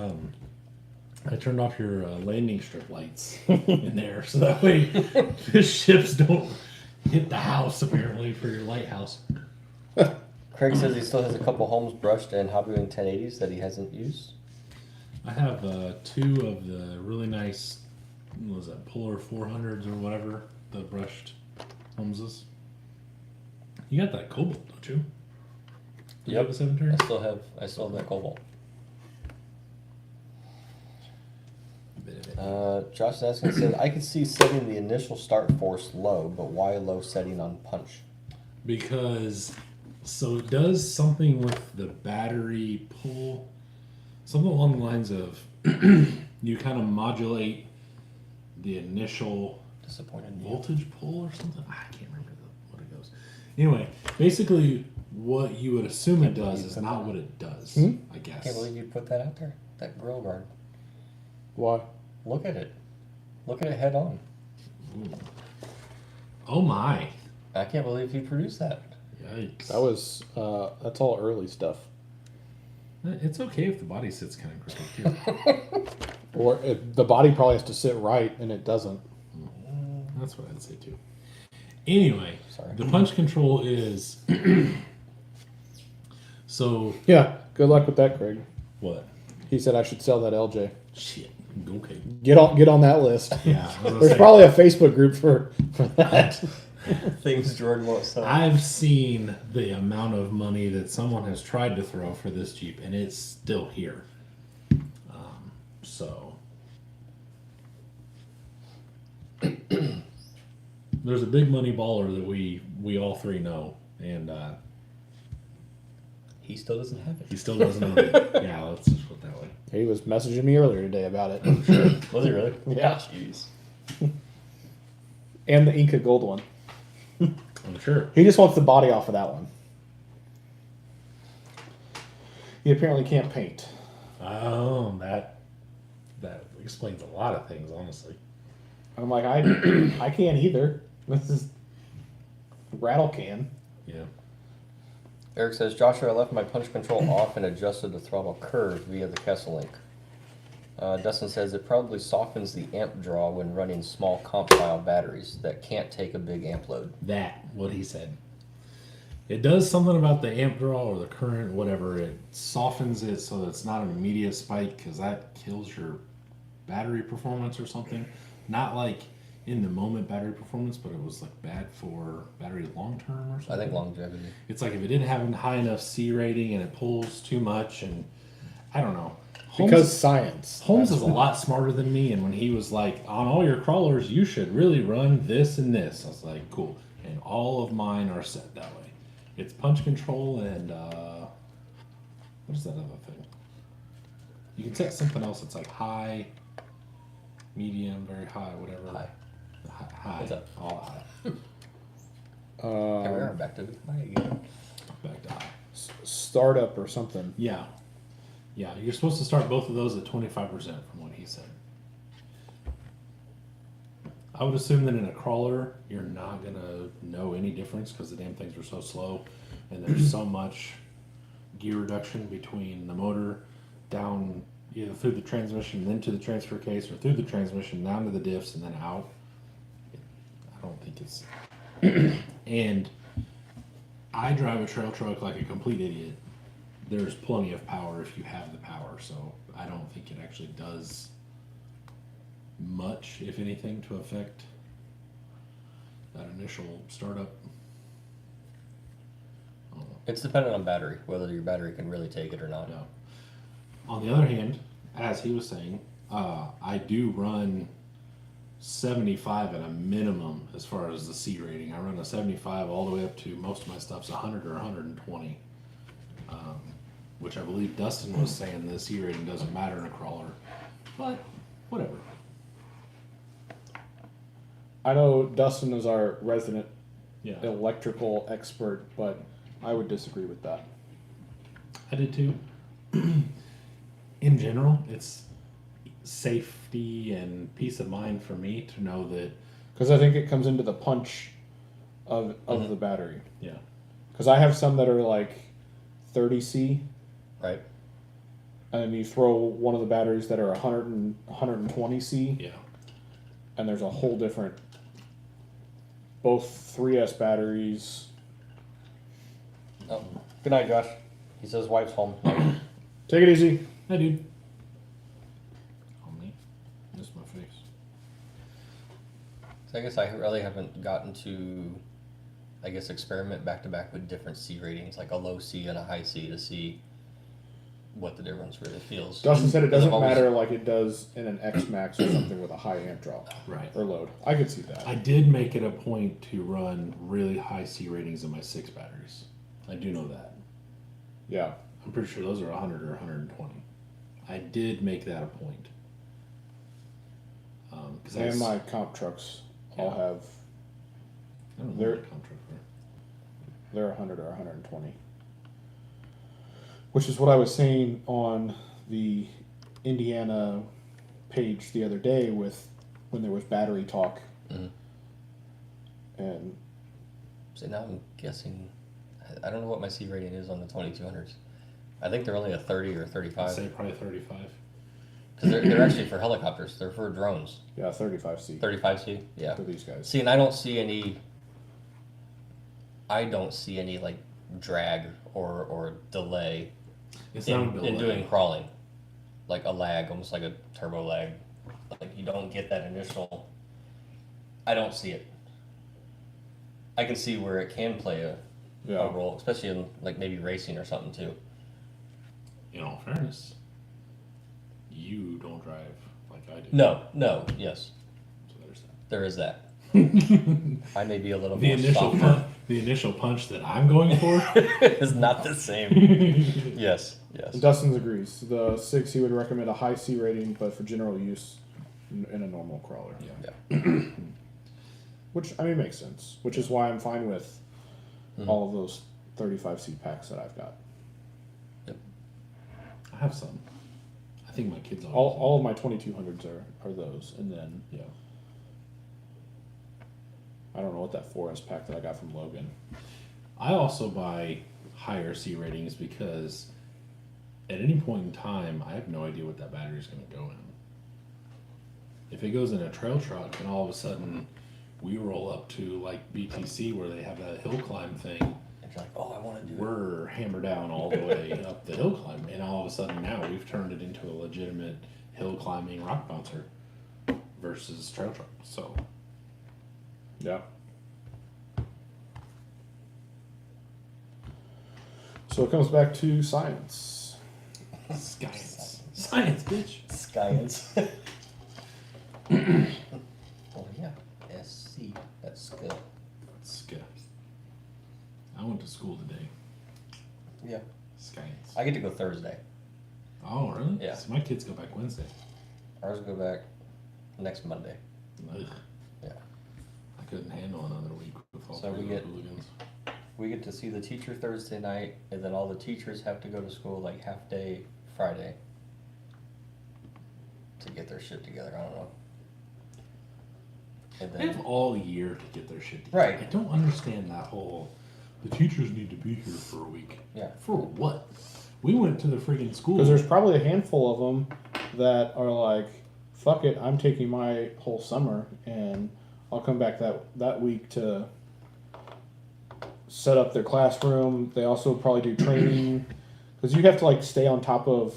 I turned off your landing strip lights in there so that way fish ships don't hit the house apparently for your lighthouse. Craig says he still has a couple Holmes brushed and Hobby Wing 1080s that he hasn't used. I have two of the really nice, what was that, Polar 400s or whatever, the brushed Holmeses. You got that Cobalt, don't you? Do you Yep. have a 7 turn? I still have that Cobalt. Josh is asking, said, I could see setting the initial start force low, but why low setting on punch? Because, so it does something with the battery pull, something along the lines of you kind of modulate the initial Disappointed in you. voltage pull or something. I can't remember what it goes. Anyway, basically, what you would assume it does is not what it does. I guess. Can't believe you put that out there. That grill guard. Why? Look at it. Look at it head on. Oh my! I can't believe he produced that. Yikes! That was that's all early stuff. It's okay if the body sits kind of crooked too. Or the body probably has to sit right, and it doesn't. That's what I'd say too. Anyway, Sorry. the punch control is so Yeah. Good luck with that, Craig. what? He said I should sell that LJ. Shit. Okay. Get on that list. Yeah. I was gonna There's say, probably a Facebook group for that. Things Jordan won't sell. I've seen the amount of money that someone has tried to throw for this Jeep, and it's still here. So there's a big money baller that we all three know, and He still doesn't have it. he still doesn't own it. Yeah, let's just put it that way. He was messaging me earlier today about it. Was he really? Yeah. Jeez. And the Inca Gold one. I'm sure. He just wants the body off of that one. He apparently can't paint. Oh, that explains a lot of things, honestly. I'm like, I can't either. This is rattle can. Yeah. Eric says, Joshua, I left my punch control off and adjusted the throttle curve via the Kessel Link. Dustin says it probably softens the amp draw when running small comp style batteries that can't take a big amp load. What he said. It does something about the amp draw or the current, whatever. It softens it so that it's not an immediate spike because that kills your battery performance or something. Not like in the moment battery performance, but it was like bad for battery long term or something. I think longevity. It's like if it didn't have a high enough C rating and it pulls too much, and I don't know. Because science. Holmes is a lot smarter than me, and when he was like, on all your crawlers, you should really run this and this, I was like, cool. And all of mine are set that way. It's punch control and, what is that other thing? You can set something else that's like high, medium, very high, whatever. High. High. What's up? All high. Here we are, back to the Back to high. Startup or something. Yeah. Yeah, you're supposed to start both of those at 25% from what he said. I would assume that in a crawler, you're not going to know any difference because the damn things are so slow and there's so much gear reduction between the motor down either through the transmission then to the transfer case or through the transmission down to the diffs and then out. I don't think it's... And I drive a trail truck like a complete idiot. There's plenty of power if you have the power, so I don't think it actually does much, if anything, to affect that initial startup. I don't know. It's dependent on battery, whether your battery can really take it or not. No. On the other hand, as he was saying, I do run 75 at a minimum as far as the C rating. I run a 75 all the way up to most of my stuff's 100 or 120. Which I believe Dustin was saying the C rating doesn't matter in a crawler. But, whatever. I know Dustin is our resident Yeah. electrical expert, but I would disagree with that. I did too. In general, it's safety and peace of mind for me to know that, Because I think it comes into the punch of the battery. yeah. Because I have some that are like 30C, Right? and you throw one of the batteries that are 120C, Yeah. and there's a whole different. Both 3S batteries. Oh. Good night, Josh. He says wife's home. Take it easy. Hi, dude. Oh, me. Missed my face. So I guess I really haven't gotten to, I guess, experiment back to back with different C ratings, like a low C and a high C, to see what the difference really feels. Dustin said it Because doesn't I've always- matter like it does in an X Max or something with a high amp drop Right. or load. I could see that. I did make it a point to run really high C ratings in my 6 batteries. I do know that. Yeah. I'm pretty sure those are 100 or 120. I did make that a point. Because And my comp trucks all Yeah. have, I don't know they're- what contract for. they're 100 or 120. Which is what I was saying on the Indiana page the other day with when there was battery talk, Mhm. and So now I'm guessing. I don't know what my C rating is on the 2200s. I think they're only a 30 or I'd 35. say probably 35. Because they're actually for helicopters. They're for drones. yeah, 35C 35C. Yeah. for these guys. See, and I don't see any. I don't see any like drag or delay It's not a in delay. doing crawling, like a lag, almost like a turbo lag. Like you don't get that initial. I don't see it. I can see where it can play a Yeah, role, especially in like maybe racing or something too. In all fairness, you don't drive like I do. No, yes, So there's there is that. I may be a little the more initial softer. the initial punch that I'm going for. Is not the same. Yes. and Dustin agrees. The 6 he would recommend a high C rating, but for general use in a normal crawler. Yeah. Which I mean makes sense. Which is why I'm fine with Mhm. all of those 35C packs that I've got. I have some. I think my kids All of my 2200s are those, and then Yeah. I don't know what that 4S pack that I got from Logan. I also buy higher C ratings because at any point in time, I have no idea what that battery is going to go in. If it goes in a trail truck and all of a sudden we roll up to like BTC where they have that hill climb thing, And you're like, oh, I want to do it. we're hammered down all the way up the hill climb, and all of a sudden now we've turned it into a legitimate hill climbing rock bouncer versus trail truck. So Yeah. So it comes back to science. science, bitch. Science. Oh yeah, SC. That's good. It's good. I went to school today. Yeah. Science. I get to go Thursday. Oh, really? Yeah. So my kids go back Wednesday. Ours go back next Monday. Ugh. Yeah. I couldn't handle another week with all So three we of those get- hooligans. We get to see the teacher Thursday night, and then all the teachers have to go to school like half day Friday to get their shit together. I don't know. And They have then all year to get their shit together. Right. I don't understand that whole. The teachers need to be here for a week. Yeah. For what? We went to the friggin' school. Because there's probably a handful of them that are like, fuck it, I'm taking my whole summer and I'll come back that week to set up their classroom. They also probably do training. Because you have to like stay on top of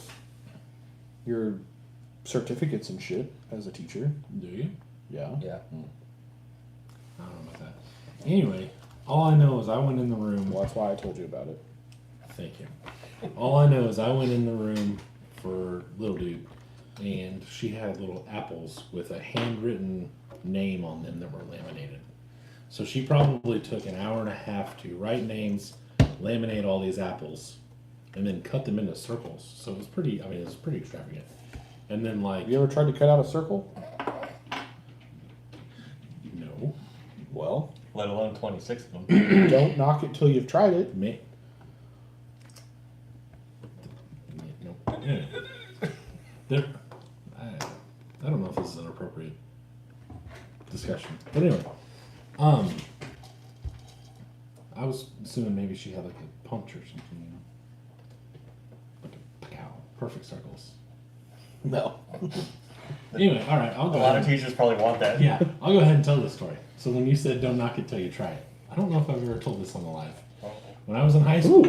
your certificates and shit as a teacher. Do you? Yeah. yeah. I don't know about that. Anyway, all I know is I went in the room. Well, that's why I told you about it. Thank you. All I know is I went in the room for little dude, and she had little apples with a handwritten name on them that were laminated. So she probably took an hour and a half to write names, laminate all these apples, and then cut them into circles. So it was pretty. I mean, it was pretty extravagant. And then like Have you ever tried to cut out a circle? no, Well, Let alone 26 of them. don't knock it till you've tried it. me. No. Anyway. There, I don't know if this is an appropriate discussion, but anyway, I was assuming maybe she had like a puncture or something, you know, like a pow, perfect circles. No. Anyway, all right, I'll A go. lot ahead. of teachers probably want that. Yeah, I'll go ahead and tell this story. So when you said don't knock it till you try it, I don't know if I've ever told this on the live. When I was in high school,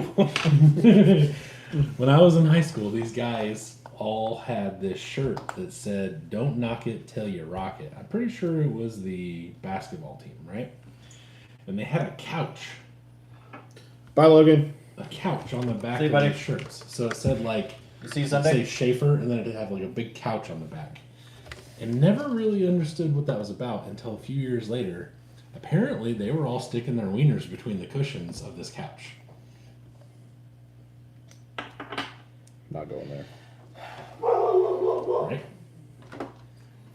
when I was in high school, these guys all had this shirt that said "Don't knock it till you rock it." I'm pretty sure it was the basketball team, right? And they had a couch Bye, Logan. on the back See, of buddy. their shirts. So it said like You see it'd say Sunday? Schaefer, and then it'd have like a big couch on the back. And never really understood what that was about until a few years later. Apparently, they were all sticking their wieners between the cushions of this couch. Not going there. Right?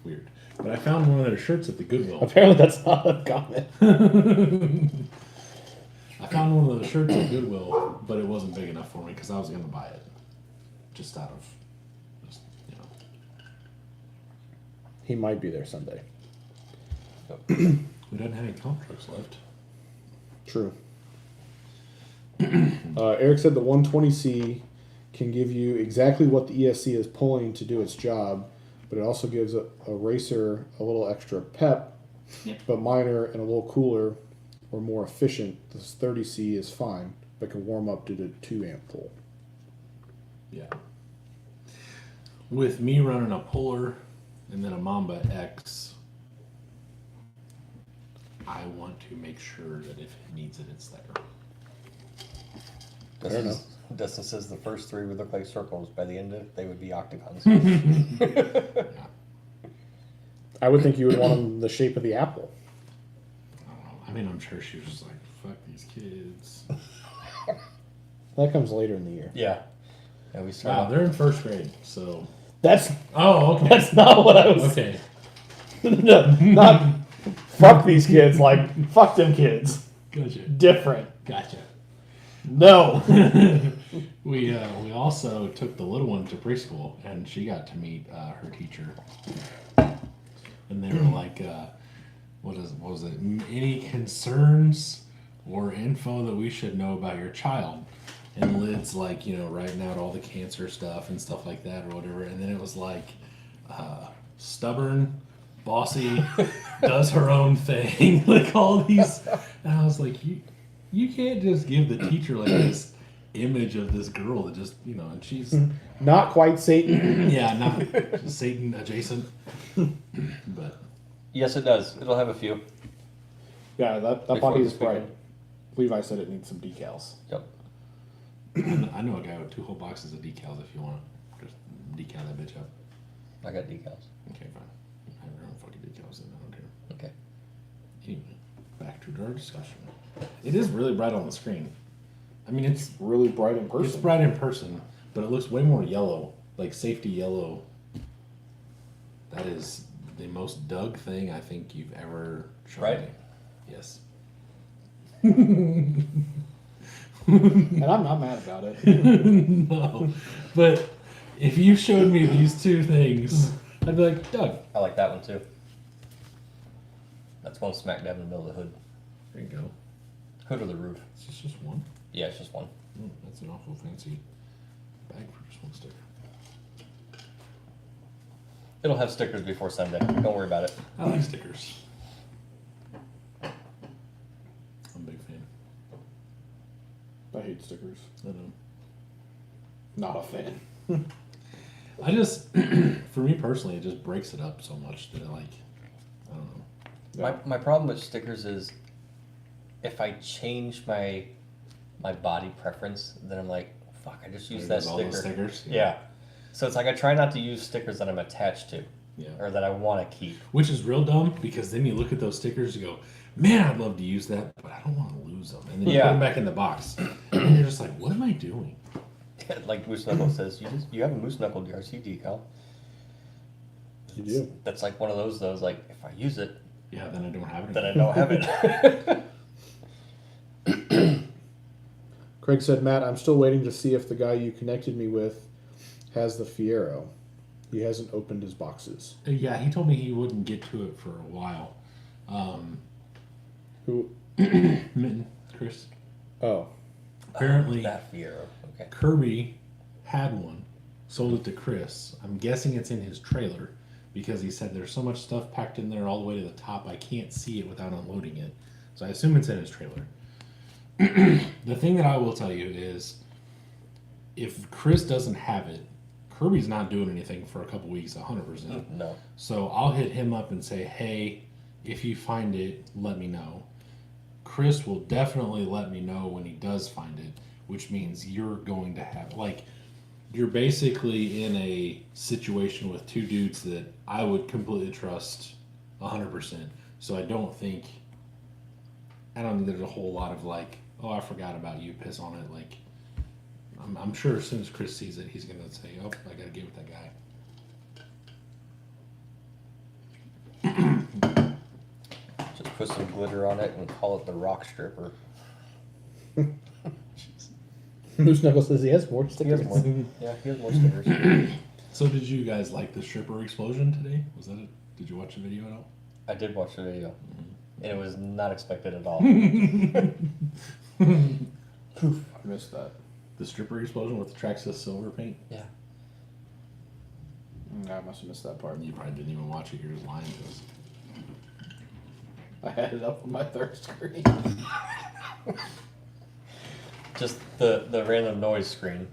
Weird. But I found one of their shirts at the Goodwill. Apparently, that's not uncommon. I found one of the shirts at Goodwill, but it wasn't big enough for me because I was going to buy it. Just out of, just, you know. He might be there Sunday. We don't have any comp trucks left. True. Eric said the 120C can give you exactly what the ESC is pulling to do its job, but it also gives a racer a little extra pep, but minor and a little cooler or more efficient. This 30C is fine, but can warm up to the 2 amp pull. Yeah. With me running a Puller and then a Mamba X, I want to make sure that if it needs it, it's there. Dustin says the first 3 would look like circles. By the end of it, they would be octagons. I would think you would want them the shape of the apple. I don't know. I mean, I'm sure she was just like, fuck these kids. That comes later in the year. Yeah. Yeah, we Wow, started. they're in first grade, so. That's Oh, okay. that's not what I was. Okay. No, not fuck these kids. Like fuck them kids. Gotcha. Different. Gotcha. No. We also took the little one to preschool, and she got to meet her teacher. And they were like, what was it? Any concerns or info that we should know about your child? And Lid's like, writing out all the cancer stuff and stuff like that or whatever. And then it was like, stubborn, bossy, does her own thing, like all these. And I was like, you can't just give the teacher like this image of this girl that just, and she's, Not quite Satan. yeah, not Satan adjacent. But Yes, it does. It'll have a few. Yeah, that Before body the is bright. speaker. Levi said it needs some decals. Yep. I know a guy with 2 whole boxes of decals if you want to just decal that bitch up. I got decals. Okay, fine. I have your own fucking decals and I don't care. Okay. Anyway, back to our discussion. It is really bright on the screen. I mean, it's Really bright in person. bright in person, but it looks way more yellow, like safety yellow. That is the most Doug thing I think you've ever shown Right. me. Yes. And I'm not mad about it. No, but if you showed me these 2 things, I'd be like, Doug, I like that one too. That's one smack dab in the middle of the hood. there you go. Hood or the roof. Is this just one? Yeah, it's just one. That's an awful fancy bag for just one sticker. It'll have stickers before Sunday. Don't worry about it. I like stickers. I'm a big fan. I hate stickers. I know. Not a fan. I just, for me personally, it just breaks it up so much that I don't know. My problem with stickers is if I change my body preference, then I'm like, fuck, I just used that All those sticker. stickers. Yeah. So it's like I try not to use stickers that I'm attached to Yeah. or that I want to keep. Which is real dumb because then you look at those stickers, you go, man, I'd love to use that, but I don't want to lose them. And then you Yeah. put them back in the box, and you're just like, what am I doing? Like Moose Knuckle says, you have a Moose Knuckle DRC decal. You do. That's like one of those like if I use it, Yeah, then I don't have it. then I anymore. don't have it. Craig said, Matt, I'm still waiting to see if the guy you connected me with has the Fiero. He hasn't opened his boxes. Yeah, he told me he wouldn't get to it for a while. Who? Mitten, Chris. Oh. Apparently, That Fiero. Okay. Kirby had one, sold it to Chris. I'm guessing it's in his trailer because he said there's so much stuff packed in there all the way to the top, I can't see it without unloading it. So I assume it's in his trailer. The thing that I will tell you is if Chris doesn't have it, Kirby's not doing anything for a couple weeks, 100%. No. So I'll hit him up and say, hey, if you find it, let me know. Chris will definitely let me know when he does find it, which means you're going to have, you're basically in a situation with 2 dudes that I would completely trust 100%. So I don't think there's a whole lot of oh, I forgot about you, piss on it. I'm sure as soon as Chris sees it, he's going to say, oh, I got to get with that guy. Just put some glitter on it and call it the rock stripper. Moose Knuckle says he has more He stickers. has more. Yeah, he has more stickers. So did you guys like the stripper explosion today? Was that it? Did you watch the video at all? I did watch the video, and it was not expected at all. I missed that. The stripper explosion with the Traxxas silver paint? Yeah. I must have missed that part. You probably didn't even watch it. You're just lying to us. I had it up on my third screen. Just the random noise screen.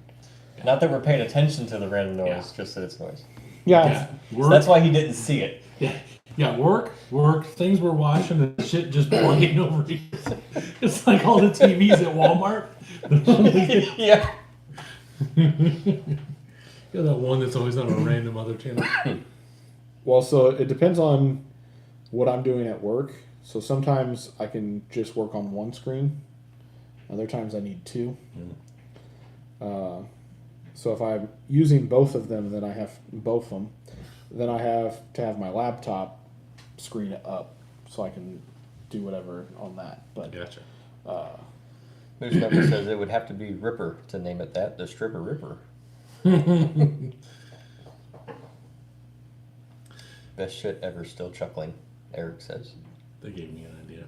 Not that we're paying attention to the random noise, Yeah. just that it's noise. Yeah. So Work, that's why he didn't see it. yeah, work. Things we're watching, the shit just playing over here. It's like all the TVs at Walmart. Yeah. Yeah, that one that's always on a random other channel. Well, so it depends on what I'm doing at work. So sometimes I can just work on one screen. Other times I need two. So if I'm using both of them, then I have both of them. Then I have to have my laptop screen it up so I can do whatever on that. But Gotcha. Moose Number says it would have to be Ripper to name it that. The Stripper Ripper. Best shit ever. Still chuckling. Eric says. They gave me an idea.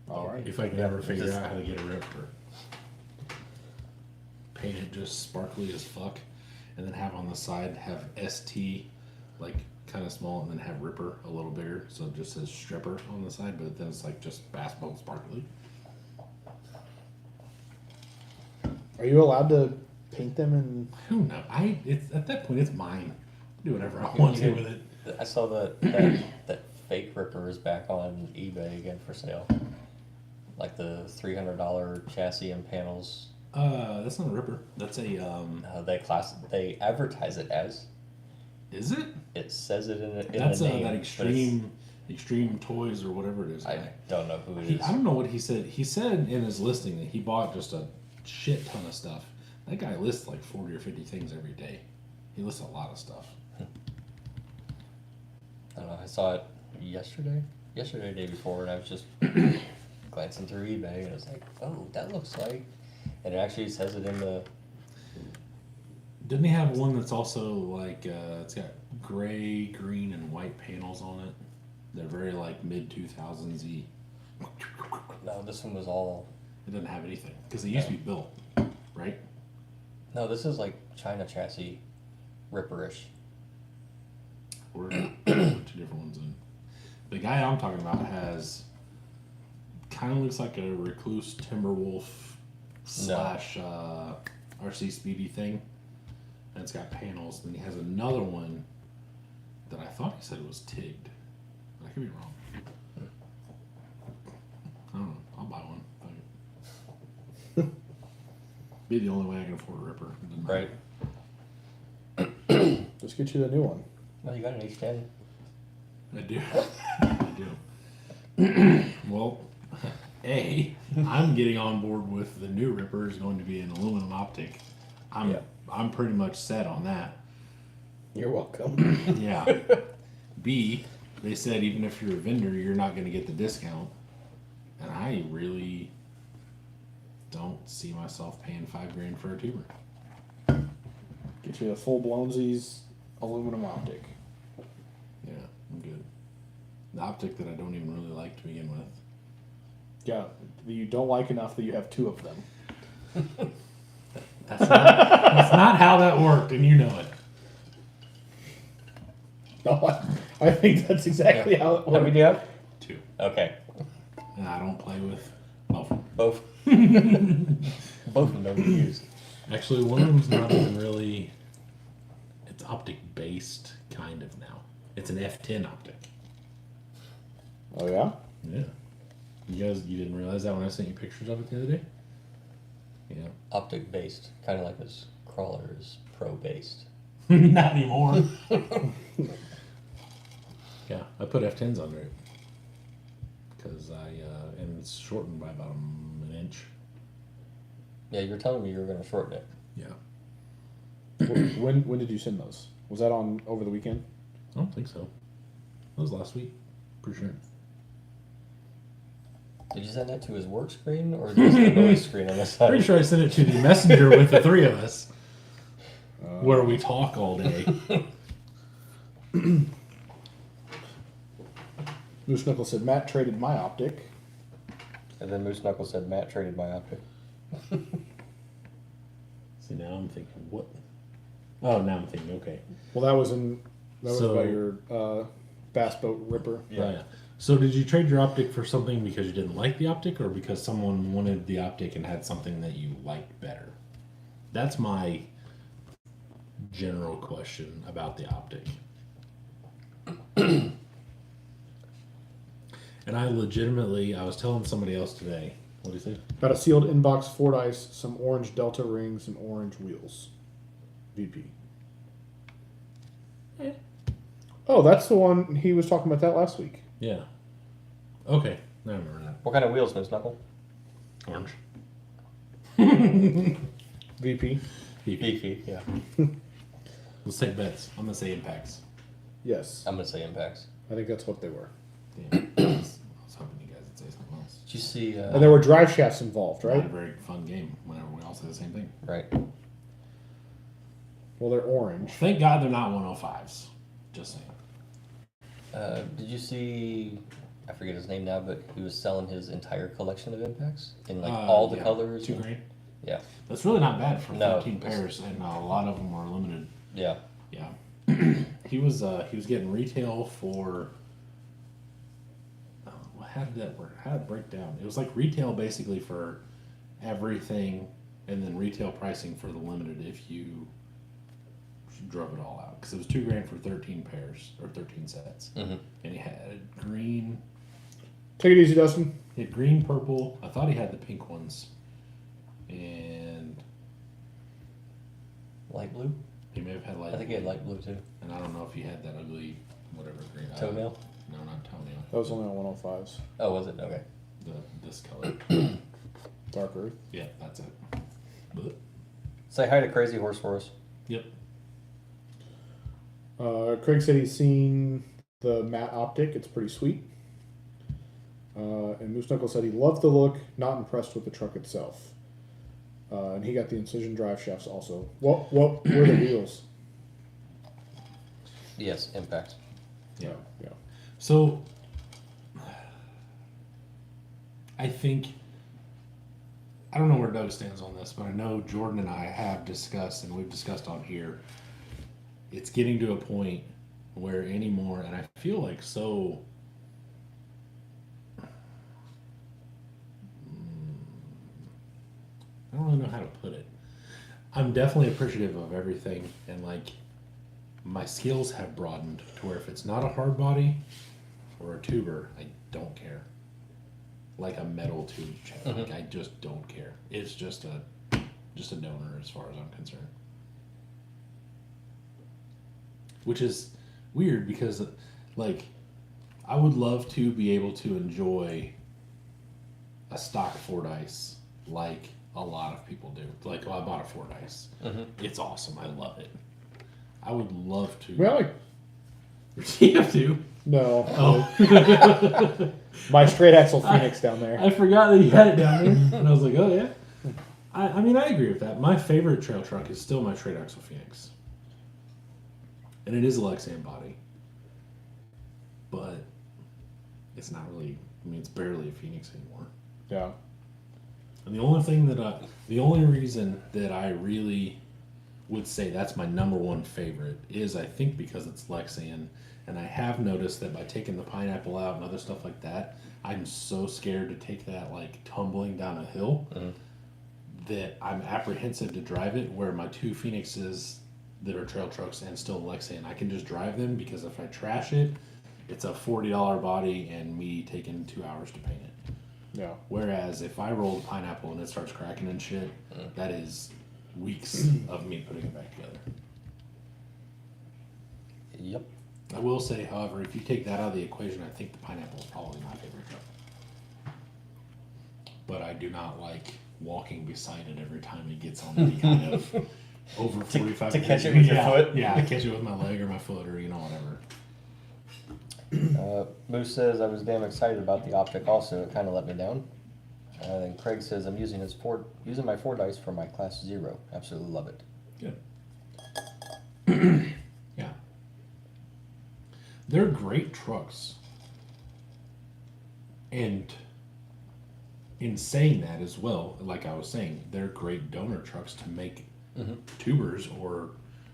all right. If I can Yeah, ever figure just- out how to get a ripper, paint it just sparkly as fuck, and then have on the side have ST like kind of small, and then have Ripper a little bigger, so it just says Stripper on the side, but then it's like just bass boat sparkly. Are you allowed to paint them in? Who knows? It's at that point it's mine. Do whatever I want to with it. I saw that fake Ripper is back on eBay again for sale. Like the $300 chassis and panels. That's not a Ripper. That's a They advertise it as. Is it? It says it in That's the name. that but it's- extreme toys or whatever it is. I guy. don't know who it is. I don't know what he said. He said in his listing that he bought just a shit ton of stuff. That guy lists like 40 or 50 things every day. He lists a lot of stuff. I don't know. I saw it yesterday, day before, and I was just glancing through eBay, and I was like, "Oh, that looks like," and it actually says it in the. Didn't he have one that's also like it's got gray, green, and white panels on it? They're very like mid 2000s-y. No, this one was all. It doesn't have anything because it used to be built, right? No, this is like China chassis, Ripperish. Or two different ones. And the guy I'm talking about has kind of looks like a recluse Timberwolf slash RC Speedy thing. And it's got panels. Then he has another one that I thought he said it was tigged. But I could be wrong. I don't know. I'll buy one. Fuck it. Be the only way I can afford a Ripper. It doesn't matter. Right. Just get you the new one. Well, you got an H10. I do. I do. Well, I'm getting on board with the new Ripper is going to be an aluminum optic. I'm pretty much set on that. You're welcome. Yeah. B, they said even if you're a vendor, you're not going to get the discount. And I really don't see myself paying $5,000 for a tuber. Get you a full blown Z's aluminum optic. Yeah, I'm good. The optic that I don't even really like to begin with. Yeah, that you don't like enough that you have two of them. That's not how that worked, and you know it. No, I think that's exactly how it How many works. do you have? 2. Okay. And I don't play with both. Both. Both of them don't get used. Actually, one of them's not even really. It's optic based, kind of now. It's an F10 optic. Oh yeah? Yeah. You didn't realize that when I sent you pictures of it the other day? Yeah. Optic based, kind of like this crawler is pro based. Not anymore. Yeah, I put F10s under it. Because and it's shortened by about an inch. Yeah, you were telling me you were going to shorten it. Yeah. When did you send those? Was that on over the weekend? I don't think so. That was last week. Pretty sure. Did you send that to his work screen or just the noise screen on the side? Pretty sure I sent it to the messenger with the three of us. where we talk all day. Moose Knuckle said Matt traded my optic. And then Moose Knuckle said Matt traded my optic. See, now I'm thinking, what? Oh, now I'm thinking, okay. Well, that was So- about your bass boat ripper. Yeah. So did you trade your optic for something because you didn't like the optic, or because someone wanted the optic and had something that you liked better? That's my general question about the optic. And I was telling somebody else today. What do you say? Got a sealed inbox Ford Ice, some orange Delta rings, and orange wheels. VP. Oh, that's the one he was talking about that last week. Yeah. Okay, I remember that. What kind of wheels, Moose Knuckle? Orange. VP. Beefy, yeah. Let's take bets. I'm gonna say impacts. Yes, I'm gonna say impacts. I think that's what they were. Yeah. I was hoping you guys would say something else. Did you see? And there were drive shafts involved, Not a right? very fun game whenever we all say the same thing. Right. Well, they're orange. Thank God they're not 105s. Just saying. Did you see? I forget his name now, but he was selling his entire collection of impacts in like all the Yeah, colors. $2,000. Yeah. That's really not bad for No. 13 pairs, and a lot of them are limited. Yeah. Yeah. he was getting retail for. How did that work? How did it break down? It was like retail basically for everything, and then retail pricing for the limited if you drove it all out, because it was $2,000 for 13 pairs or 13 sets, Mm-hmm. and he had green. Take it easy, Dustin. He had green, purple. I thought he had the pink ones, and Light blue. he may have had light. I think he had light blue too. And I don't know if he had that ugly, whatever green. Toenail. No, not toenail. That was only on 105s. Oh, was it? Okay. This color. Dark Earth. Yeah, that's it. But, Say hi to Crazy Horse for us. yep. Craig said he's seen the matte optic. It's pretty sweet. And Moose Knuckle said he loved the look, not impressed with the truck itself. And he got the Incision drive shafts also. What were the wheels? Yes, impacts. Yeah. Yeah. So, I think, I don't know where Doug stands on this, but I know Jordan and I have discussed, and we've discussed on here, it's getting to a point where anymore, and I feel like so, I don't really know how to put it. I'm definitely appreciative of everything, and like, my skills have broadened to where if it's not a hard body or a tuber, I don't care. Like a metal tube check, like I just don't care. It's just a donor as far as I'm concerned. Which is weird because, like, I would love to be able to enjoy a stock Ford Ice like a lot of people do. Like, well, I bought a Ford Ice. It's awesome. I love it. I would love to. Well, You have to. no. Oh. My straight axle Phoenix down there. I forgot that you had it down there. And I was like, oh, yeah. I mean, I agree with that. My favorite trail truck is still my straight axle Phoenix. And it is a Lexan body. But it's not really, I mean, it's barely a Phoenix anymore. Yeah. And the only reason that I really would say that's my number one favorite is I think because it's Lexan, and I have noticed that by taking the pineapple out and other stuff like that, I'm so scared to take that like tumbling down a hill that I'm apprehensive to drive it, where my two Phoenixes that are trail trucks and still Lexan, I can just drive them, because if I trash it, it's a $40 body and me taking 2 hours to paint it. Yeah. Whereas if I roll the pineapple and it starts cracking and shit, that is weeks of me putting it back together. Yep. I will say, however, if you take that out of the equation, I think the pineapple is probably my favorite truck. But I do not like walking beside it every time it gets on any kind of over 45 to catch it with your yeah, foot? Yeah, I catch it with my leg or my foot or, whatever. Moose says I was damn excited about the optic. Also, it kind of let me down. Then Craig says I'm using my Ford Ice for my Class 0. Absolutely love it. Good. Yeah. They're great trucks. And in saying that as well, like I was saying, they're great donor trucks to make tubers or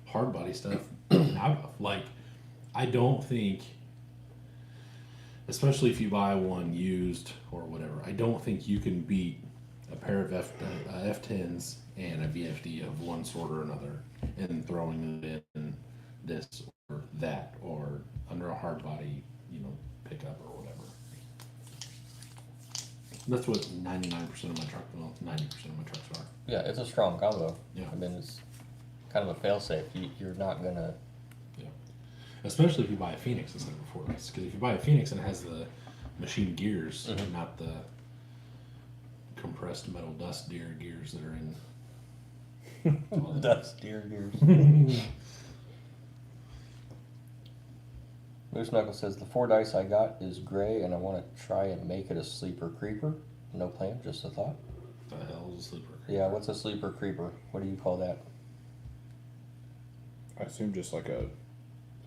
hard body stuff out of. Like, I don't think, especially if you buy one used or whatever, I don't think you can beat a pair of F10s and a VFD of one sort or another and throwing it in this or that or under a hard body, pickup or whatever. That's what 99% of my truck, well, 90% of my trucks are. Yeah, it's a strong combo. Yeah. I mean, it's kind of a fail-safe. You're not gonna. Yeah. Especially if you buy a Phoenix instead of a Ford Ice. Because if you buy a Phoenix and it has the machine gears, not the compressed metal dust deer gears that are in. all the- That's deer gears. Moose Knuckle says, the Ford Ice I got is gray and I want to try and make it a sleeper creeper. No plan, just a thought. The hell is a sleeper? Yeah, what's a sleeper creeper? What do you call that? I assume just like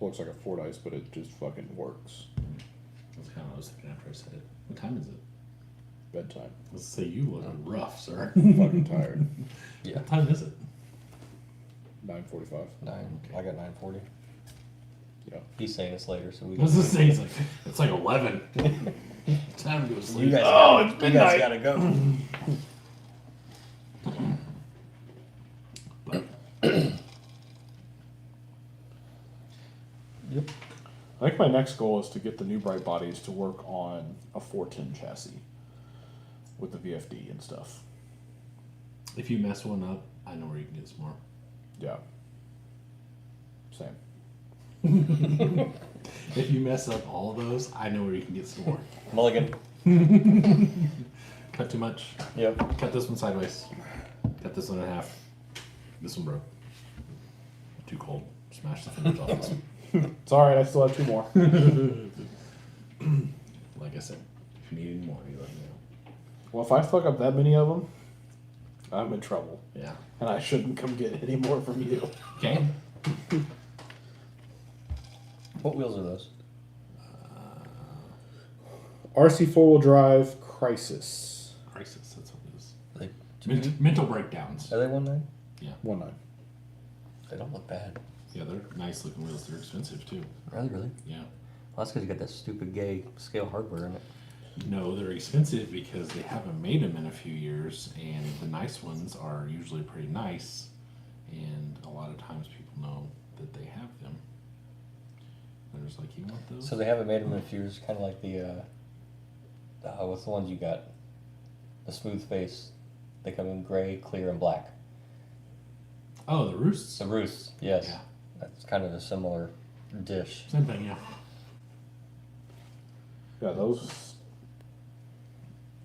looks like a Ford Ice, but it just fucking works. That's kind of what I was thinking after I said it. What time is it? Bedtime. Let's say you look rough, sir. Fucking tired. Yeah, What time is it? 9:45. 9. I got 9:40. Yeah. He's saying it's later, so we. I was just saying, it's like 11. Time to go to sleep. You guys, Oh, you guys gotta go. Yep. I think my next goal is to get the new bright bodies to work on a 410 chassis with the VFD and stuff. If you mess one up, I know where you can get some more. Yeah. Same. If you mess up all of those, I know where you can get some more. Mulligan. Cut too much. Yep. Cut this one sideways. Cut this one in half. This one broke. Too cold. Smash the fingers off this one. It's alright, I still have 2 more. Like I said, if you need any more, you let me know. Well, if I fuck up that many of them, I'm in trouble. Yeah. And I shouldn't come get any more from you. Okay. What wheels are those? RC 4-wheel drive Crisis. Crisis, that's what it is. Are they, Mental breakdowns. are they 1.9? 1.9. They don't look bad. Yeah, they're nice looking wheels. They're expensive too. Really? Yeah. Well, that's because you got that stupid gay scale hardware in it. No, they're expensive because they haven't made them in a few years, and the nice ones are usually pretty nice, and a lot of times people know that they have them. They're just like, you want those? So they haven't made them in a few years, kind of like the, what's the ones you got? The smooth face. They come in gray, clear, and black. Oh, the roosts? The roosts, yes. Yeah. That's kind of a similar dish. Same thing, yeah. Yeah, those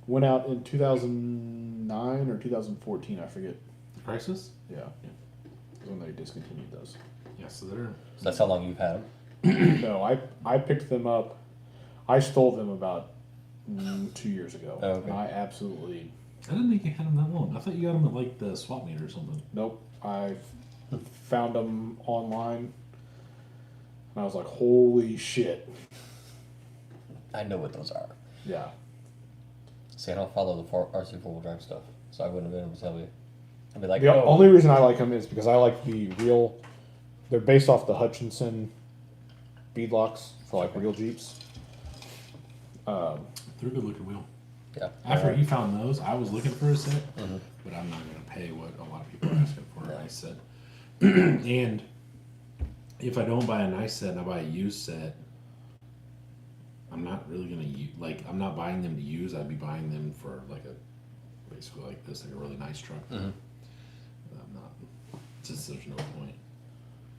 went out in 2009 or 2014, I forget. The Crisis? Yeah. That's when they discontinued those. Yeah, so they're... So that's how long you've had them. No, I picked them up. I stole them about 2 years ago. Oh, okay. And I absolutely... I didn't think you had them that long. I thought you got them at like the swap meet or something. Nope. I found them online. And I was like, holy shit. I know what those are. Yeah. See, I don't follow the RC 4-wheel drive stuff, so I wouldn't have been able to tell you. I'd be like, The oh, only reason I like them is because I like the real... They're based off the Hutchinson beadlocks for like real Jeeps. They're a good looking wheel. yeah. After you found those, I was looking for a set, but I'm not going to pay what a lot of people are asking for a nice set. And if I don't buy a nice set and I buy a used set, I'm not really going to use, I'm not buying them to use. I'd be buying them for basically like this, like a really nice truck. I'm not, just there's no point.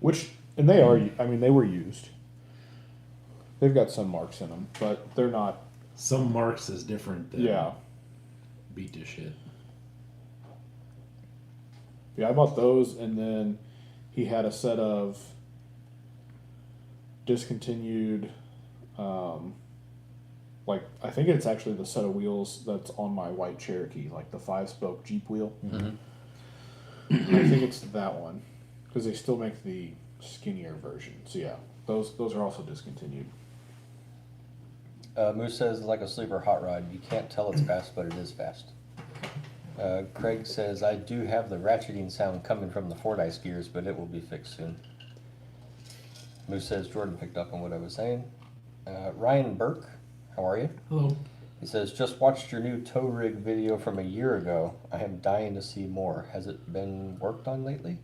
Which, and they are, I mean, they were used. They've got some marks in them, but they're not, Some marks is different than yeah. beat this shit. Yeah, I bought those, and then he had a set of discontinued, I think it's actually the set of wheels that's on my white Cherokee, like the 5-spoke Jeep wheel. I think it's that one, because they still make the skinnier version. So yeah, those are also discontinued. Moose says like a sleeper hot rod. You can't tell it's fast, but it is fast. Craig says I do have the ratcheting sound coming from the Fordyce gears, but it will be fixed soon. Moose says Jordan picked up on what I was saying. Ryan Burke, how are you? Hello. He says, just watched your new tow rig video from a year ago. I am dying to see more. Has it been worked on lately?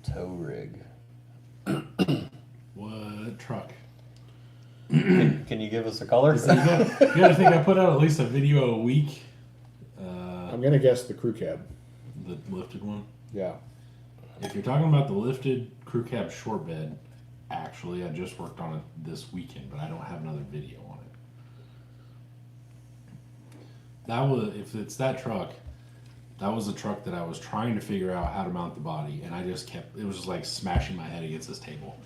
Tow rig. What truck? Can you give us a color? You gotta think I put out at least a video a week. I'm gonna guess the crew cab. The lifted one. Yeah. If you're talking about the lifted crew cab short bed, actually I just worked on it this weekend, but I don't have another video on it. That was, if it's that truck, that was a truck that I was trying to figure out how to mount the body, and I just kept, it was just like smashing my head against this table,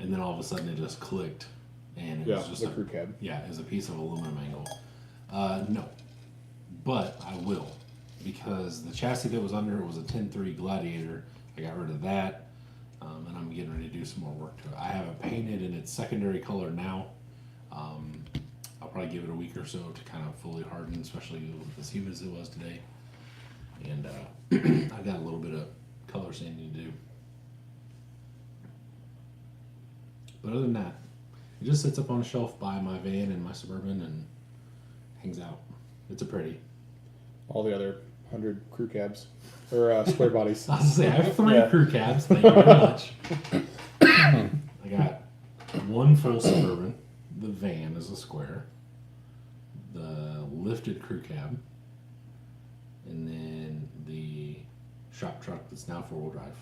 and then all of a sudden it just clicked, and it was just the crew cab. yeah, it was a piece of aluminum angle. No, but I will, because the chassis that was under it was a 10.3 Gladiator. I got rid of that, and I'm getting ready to do some more work to it. I have it painted in its secondary color now. I'll probably give it a week or so to kind of fully harden, especially with as humid as it was today. And I've got a little bit of color sanding to do. But other than that, it just sits up on a shelf by my van and my Suburban and hangs out. It's a pretty. All the other 100 crew cabs or square bodies. I was gonna say, I have 3 Yeah. crew cabs. Thank you very much. I got one full Suburban. The van is a square. The lifted crew cab. And then the shop truck that's now 4-wheel drive.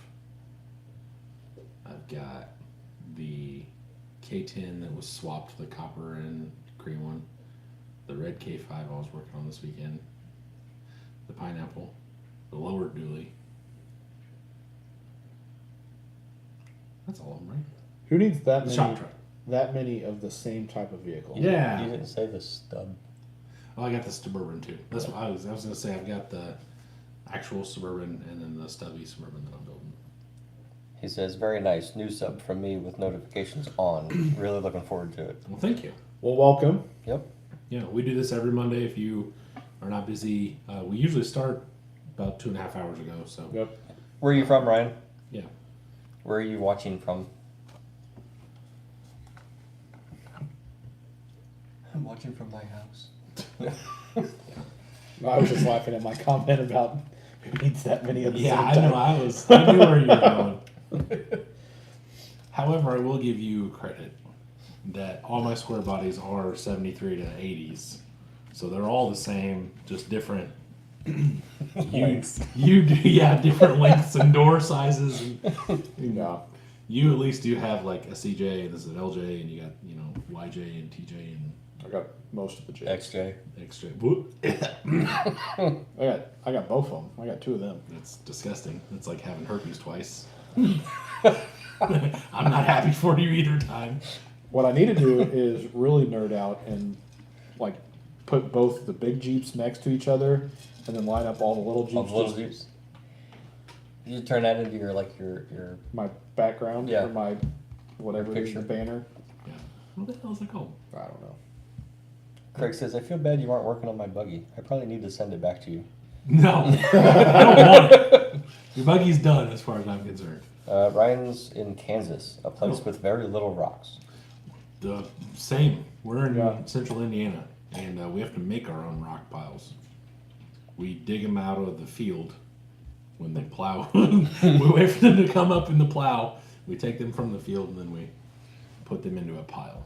I've got the K10 that was swapped, the copper and cream one. The red K5 I was working on this weekend. The pineapple. The lowered dually. That's all of them, right? Who needs that The many? shop truck. That many of the same type of vehicle? Yeah. You didn't say the stub. Oh, I got the Suburban too. That's what I was gonna say. I've got the actual Suburban and then the stubby Suburban that I'm building. He says, very nice. New sub from me with notifications on. Really looking forward to it. Well, thank you. Well, welcome. Yep. Yeah, we do this every Monday. If you are not busy, we usually start about 2.5 hours ago. So Yep. Where are you from, Ryan? yeah, Where are you watching from? I'm watching from my house. I was just laughing at my comment about who needs that many of the yeah, I same know. type. I knew where you were going. However, I will give you credit that all my square bodies are 73 to 80s, so they're all the same, just different. You do, yeah, different lengths and door sizes. And Yeah. you at least do have like a CJ, and this is an LJ, and you got YJ and TJ and I got most of the J's. XJ. XJ. I got both of them. I got 2 of them. That's disgusting. That's like having herpes twice. I'm not happy for you either time. What I need to do is really nerd out and like put both the big Jeeps next to each other and then line up all the little Jeeps. Of little just- Jeeps. You turn that into your My background Yeah. or my whatever it is, the Picture. banner. Yeah. What the hell is that called? I don't know. Craig says, I feel bad you aren't working on my buggy. I probably need to send it back to you. No, I don't want it. Your buggy's done as far as I'm concerned. Ryan's in Kansas, a place Oh. with very little rocks. The same. We're in Yeah. central Indiana, and we have to make our own rock piles. We dig them out of the field when they plow. We wait for them to come up in the plow. We take them from the field, and then we put them into a pile.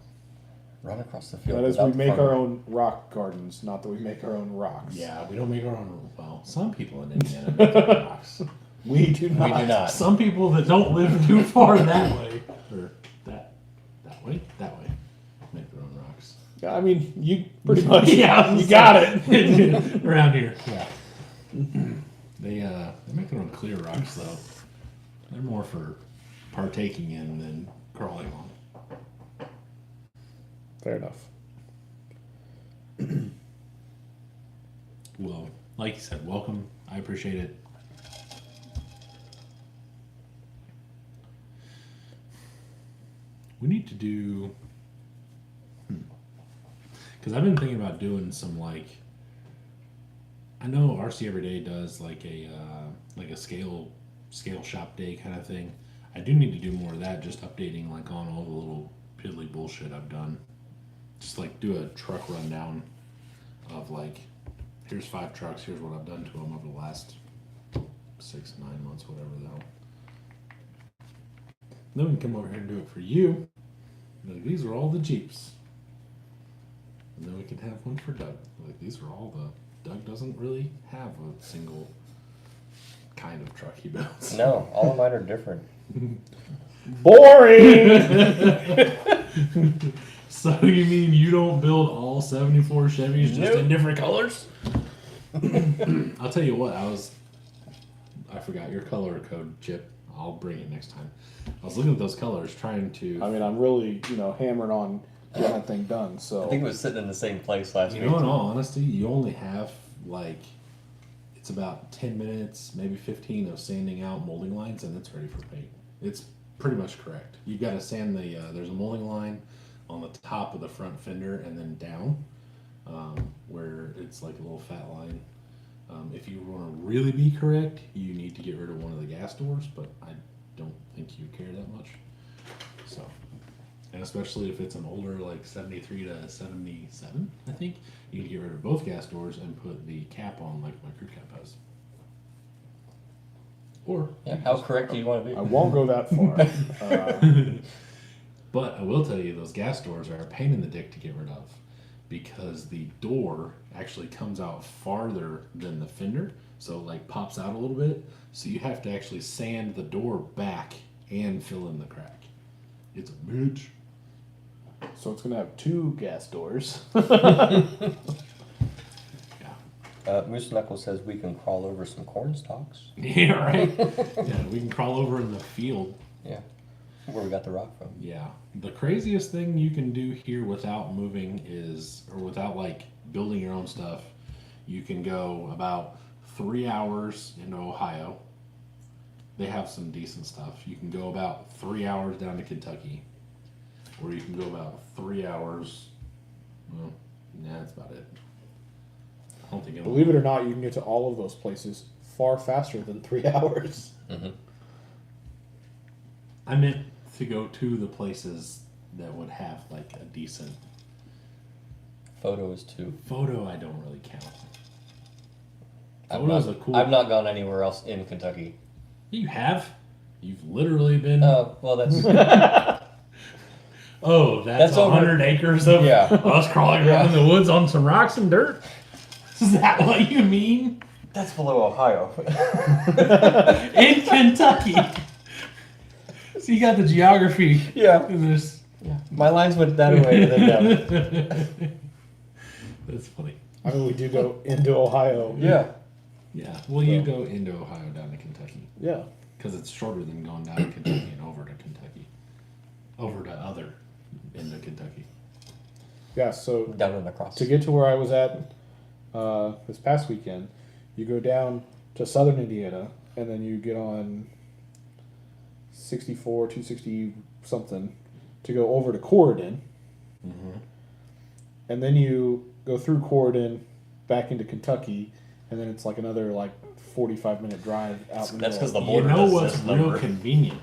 Run across the field. That is, we without make farming. our own rock gardens, not that we make our own rocks. Yeah, we don't make our own. Well, some people in Indiana make their own rocks. We do not. We do not. Some people that don't live too far that way, or that way, make their own rocks. I mean, you pretty much. Yeah, you got it. around here. Yeah, they make their own clear rocks though. They're more for partaking in than crawling on. Fair enough. Well, like you said, welcome. I appreciate it. We need to do. Because I've been thinking about doing some like. I know RC Everyday does like a scale shop day kind of thing. I do need to do more of that. Just updating like on all the little piddly bullshit I've done. Just like do a truck rundown of like, here's 5 trucks. Here's what I've done to them over the last 6, 9 months, whatever the hell. Then we can come over here and do it for you. Like, these are all the Jeeps. And then we can have one for Doug. Like, these are all the... Doug doesn't really have a single kind of truck he builds. No, all of mine are different. Boring. So you mean you don't build all 74 Chevys just Nope. in different colors? I'll tell you what, I forgot your color code, Chip. I'll bring it next time. I was looking at those colors, trying to... I mean, I'm really, hammering on getting that thing done. So I think it was sitting in the same place last You week. know, in all honesty, you only have like, it's about 10 minutes, maybe 15 of sanding out molding lines, and it's ready for paint. It's pretty much correct. You've got to sand the, there's a molding line on the top of the front fender and then down, where it's like a little fat line. If you want to really be correct, you need to get rid of one of the gas doors, but I don't think you care that much. So. And especially if it's an older, like 73 to 77, I think, you can get rid of both gas doors and put the cap on like my crew cap has. Or, Yeah, how correct do you want to be? I won't go that far. but I will tell you, those gas doors are a pain in the dick to get rid of because the door actually comes out farther than the fender, so it like pops out a little bit. So you have to actually sand the door back and fill in the crack. It's a bitch. So it's gonna have 2 gas doors. Moose Knuckle says we can crawl over some corn stalks. Yeah, right. Yeah, we can crawl over in the field. Yeah, where we got the rock from. Yeah. The craziest thing you can do here without moving is, or without like building your own stuff, you can go about 3 hours into Ohio. They have some decent stuff. You can go about 3 hours down to Kentucky. Or you can go about 3 hours. Well, nah, that's about it. I don't think it'll. Believe it or not, you can get to all of those places far faster than 3 hours. Mm-hmm. I meant to go to the places that would have like a decent Photos too. photo. I don't really count. I've Photos not, are cool. I've not gone anywhere else in Kentucky. You have. You've literally been. Oh, well, that's Oh, that's That's over- 100 acres of Yeah. us crawling around in the woods on some rocks and dirt? Is that what you mean? that's below Ohio. In Kentucky. So you got the geography. Yeah. And there's... My lines went that way and then down. That's funny. I mean, we do go into Ohio. Yeah. Yeah. Well, you go into Ohio down to Kentucky. Yeah. Because it's shorter than going down to Kentucky and over to Kentucky. Over to other into Kentucky. Yeah. So Down and across. to get to where I was at this past weekend, you go down to southern Indiana, and then you get on 64, 260 something to go over to Corydon, Mm-hmm. and then you go through Corydon back into Kentucky, and then it's like another 45-minute drive out. in the That's 'cause middle. the You border know does what's this real number. convenient?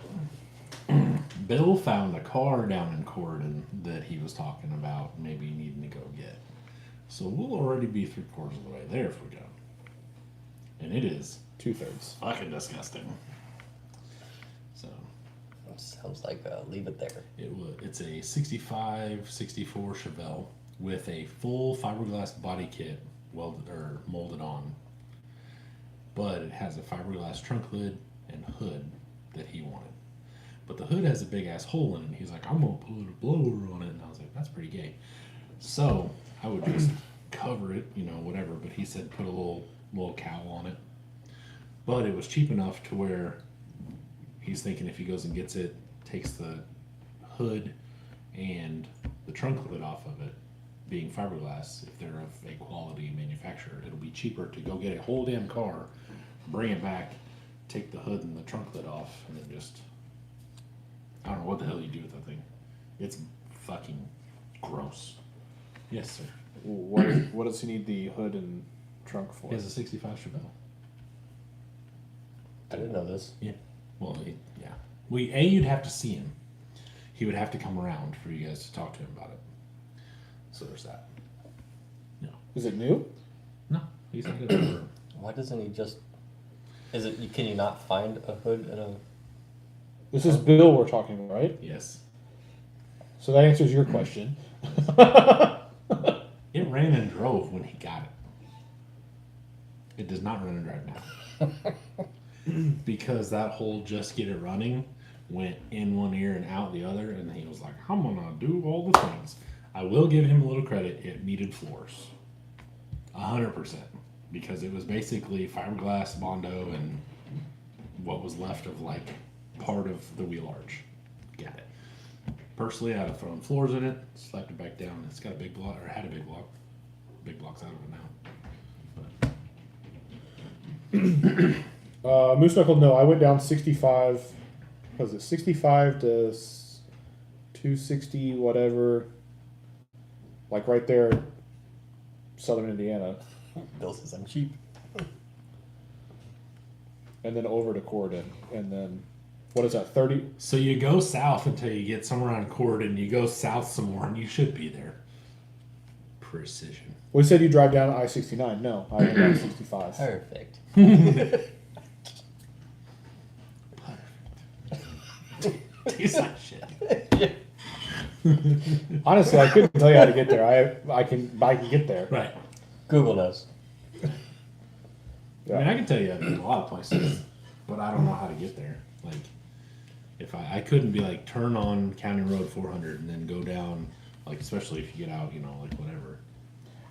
Bill found a car down in Corydon that he was talking about maybe needing to go get. So we'll already be 3/4 of the way there if we go. And it is 2/3. fucking disgusting. So Sounds like leave it there. it's a 65, 64 Chevelle with a full fiberglass body kit welded or molded on. But it has a fiberglass trunk lid and hood that he wanted. But the hood has a big ass hole in it. He's like, I'm gonna put a blower on it, and I was like, that's pretty gay. So I would just cover it, whatever. But he said put a little cowl on it. But it was cheap enough to where he's thinking if he goes and gets it, takes the hood and the trunk lid off of it, being fiberglass, if they're of a quality manufacturer, it'll be cheaper to go get a whole damn car, bring it back, take the hood and the trunk lid off, and then just, I don't know what the hell you do with that thing. It's fucking gross. Yes, sir. What does he need the hood and trunk for? He has a 65 Chevelle. I didn't know this. Yeah. Well, yeah. You'd have to see him. He would have to come around for you guys to talk to him about it. So there's that. No. Is it new? No. He's not gonna. Why doesn't he just? Is it? Can you not find a hood and a? This is Bill we're talking, right? Yes. So that answers your question. It ran and drove when he got it. It does not run and drive now. Because that whole just get it running went in one ear and out the other, and he was like, I'm gonna do all the things. I will give him a little credit, it meted floors. 100%. Because it was basically fiberglass, Bondo, and what was left of like part of the wheel arch. Got it. Personally, I'd have thrown floors in it, slapped it back down. It's got a big block, or had a big block. Big block's out of it now. But Moose Knuckle, no, I went down 65. Was it 65 to 260, whatever? Like right there, southern Indiana. Bill says I'm cheap. And then over to Corydon. And then, what is that, 30? so you go south until you get somewhere on Corydon, you go south some more, and you should be there. Precision. We said you drive down I-69. No, I went down 65. Perfect. Tastes like shit. Honestly, I couldn't tell you how to get there. I can get there. Right. Google knows. I mean, I can tell you a lot of places, but I don't know how to get there. Like, if I couldn't be like, turn on County Road 400 and then go down, like, especially if you get out, like, whatever.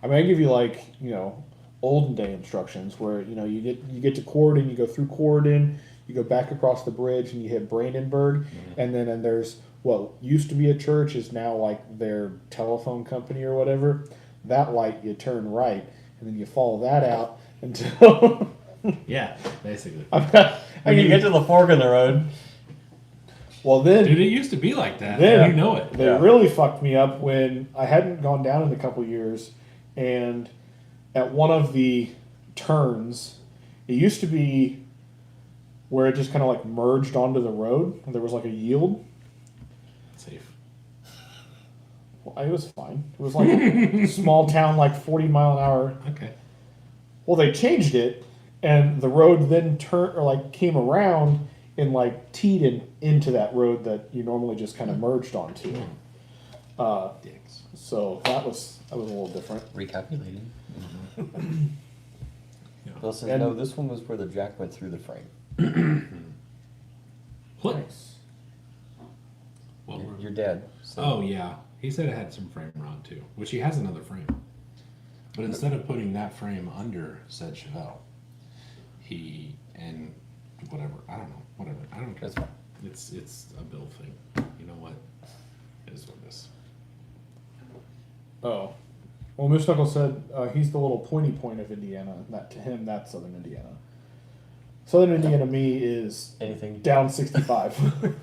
I mean, I give you like, olden day instructions where, you get to Corydon, you go through Corydon, you go back across the bridge and you hit Brandenburg, and then there's what used to be a church is now like their telephone company or whatever. That light, you turn right, and then you follow that out until. Yeah, basically. When you get to the fork in the road, Well, then Dude, it used to be like that. Then- You know it. they Yeah. really fucked me up when I hadn't gone down in a couple years, and at one of the turns, it used to be where it just kind of like merged onto the road, and there was like a yield. Safe. Well, it was fine. It was like a small town, like 40 mile an hour. Okay. Well, they changed it, and the road then turned or like came around and like teed into that road that you normally just kind of merged onto. Dicks. So that was a little different. recalculating. Yeah. Bill says, And- no, this one was where the jack went through the frame. What? Nice. Well, Your dad. said- oh, yeah. He said it had some frame rod, too, which he has another frame. But instead of putting that frame under said Chevelle, he, and whatever, I don't know, whatever, I don't care. That's fine. It's a Bill thing. You know what? It is what it is. Oh. Well, Moose Knuckle said he's the little pointy point of Indiana. And that to him, that's Southern Indiana. Southern Indiana to me is Anything? down 65.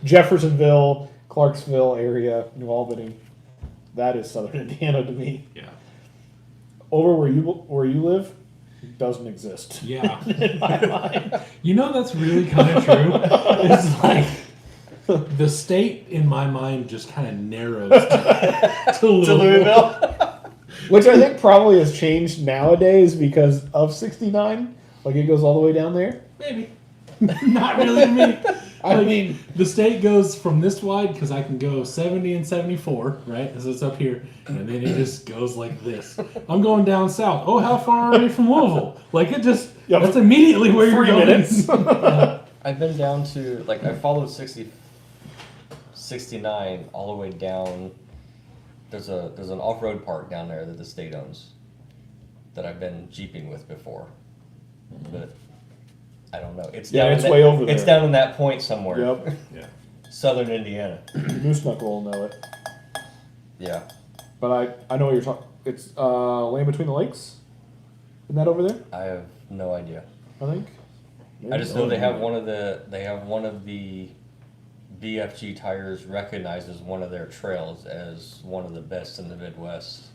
Jeffersonville, Clarksville area, New Albany. That is Southern Indiana to me. Yeah. Over where you live, doesn't exist. Yeah. In my mind. You know, that's really kind of true. It's like the state in my mind just kind of narrows to Louisville. Which I think probably has changed nowadays because of 69. Like it goes all the way down there. Maybe. Not really to me. I Like, mean, the state goes from this wide because I can go 70 and 74, right? Because it's up here. And then it just goes like this. I'm going down south. Oh, how far are you from Louisville? Like, it just, Yeah, that's immediately where you're 3 going. minutes. I've been down to, like, I followed 69 all the way down. There's an off-road park down there that the state owns that I've been jeeping with before. But I don't know. It's Yeah, down it's in way that, over It's there. down in that point somewhere. Yep. Yeah. Southern Indiana. Moose Knuckle will know it. Yeah. But I know what you're talking. It's Land Between the Lakes. Isn't that over there? I have no idea. I think. I just know they have one of the BFG Tires recognizes one of their trails as one of the best in the Midwest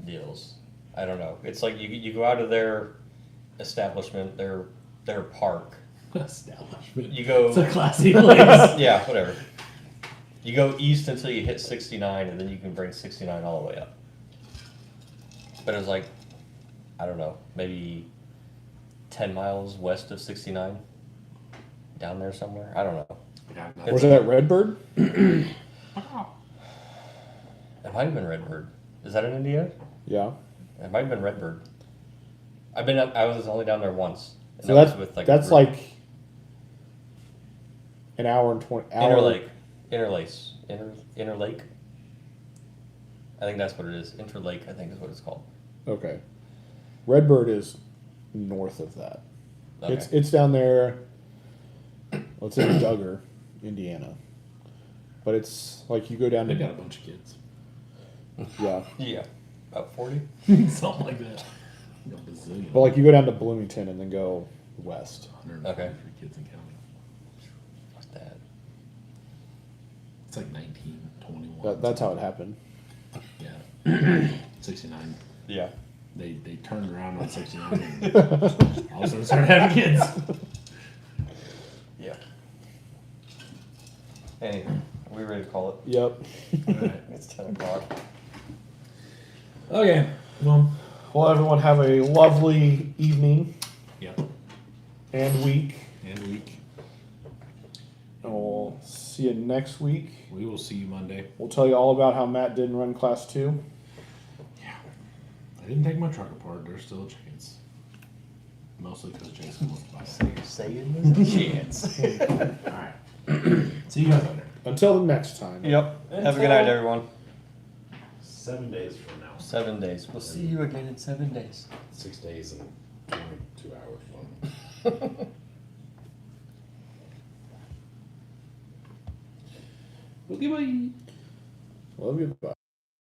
deals. I don't know. It's like you go out of their establishment, their park. Establishment. You go It's a classy place. yeah, whatever. You go east until you hit 69, and then you can bring 69 all the way up. But it was like, I don't know, maybe 10 miles west of 69, down there somewhere. I don't know. Yeah, Was it at Redbird? It might have been Redbird. Is that in Indiana? Yeah. It might have been Redbird. I've been up. I was only down there once. And So that that's was with, like, a that's group. like an hour and 20 hour. Interlake. I think that's what it is. Interlake, I think is what it's called. Okay. Redbird is north of that. Okay. It's down there. Let's say Duggar, Indiana. But it's like you go down They to got a bunch of kids. yeah. Yeah, about 40. Something like that. A bazillion. But like you go down to Bloomington and then go west. 143 Okay. kids in county. What's that? It's like 19, 21. That's how it happened. Yeah. 69. Yeah. They turned around on 69 and all of a sudden started having kids. Yeah. Anyway, are we ready to call it? Yep. Alright. It's 10 o'clock. Okay. Well, Well, everyone have a lovely evening yeah. and week. And week. And we'll see you next week. We will see you Monday. We'll tell you all about how Matt didn't run class 2. I didn't take my truck apart. There's still chickens. Mostly because Jason wants to buy So it. you're saying there's a chance. Alright. See you guys later. Until the next time. Yep. Have a good night, everyone. 7 days from now. 7 days. We'll see you again in 7 days. 6 days and 22 hours. Okay, bye. Love you. Bye.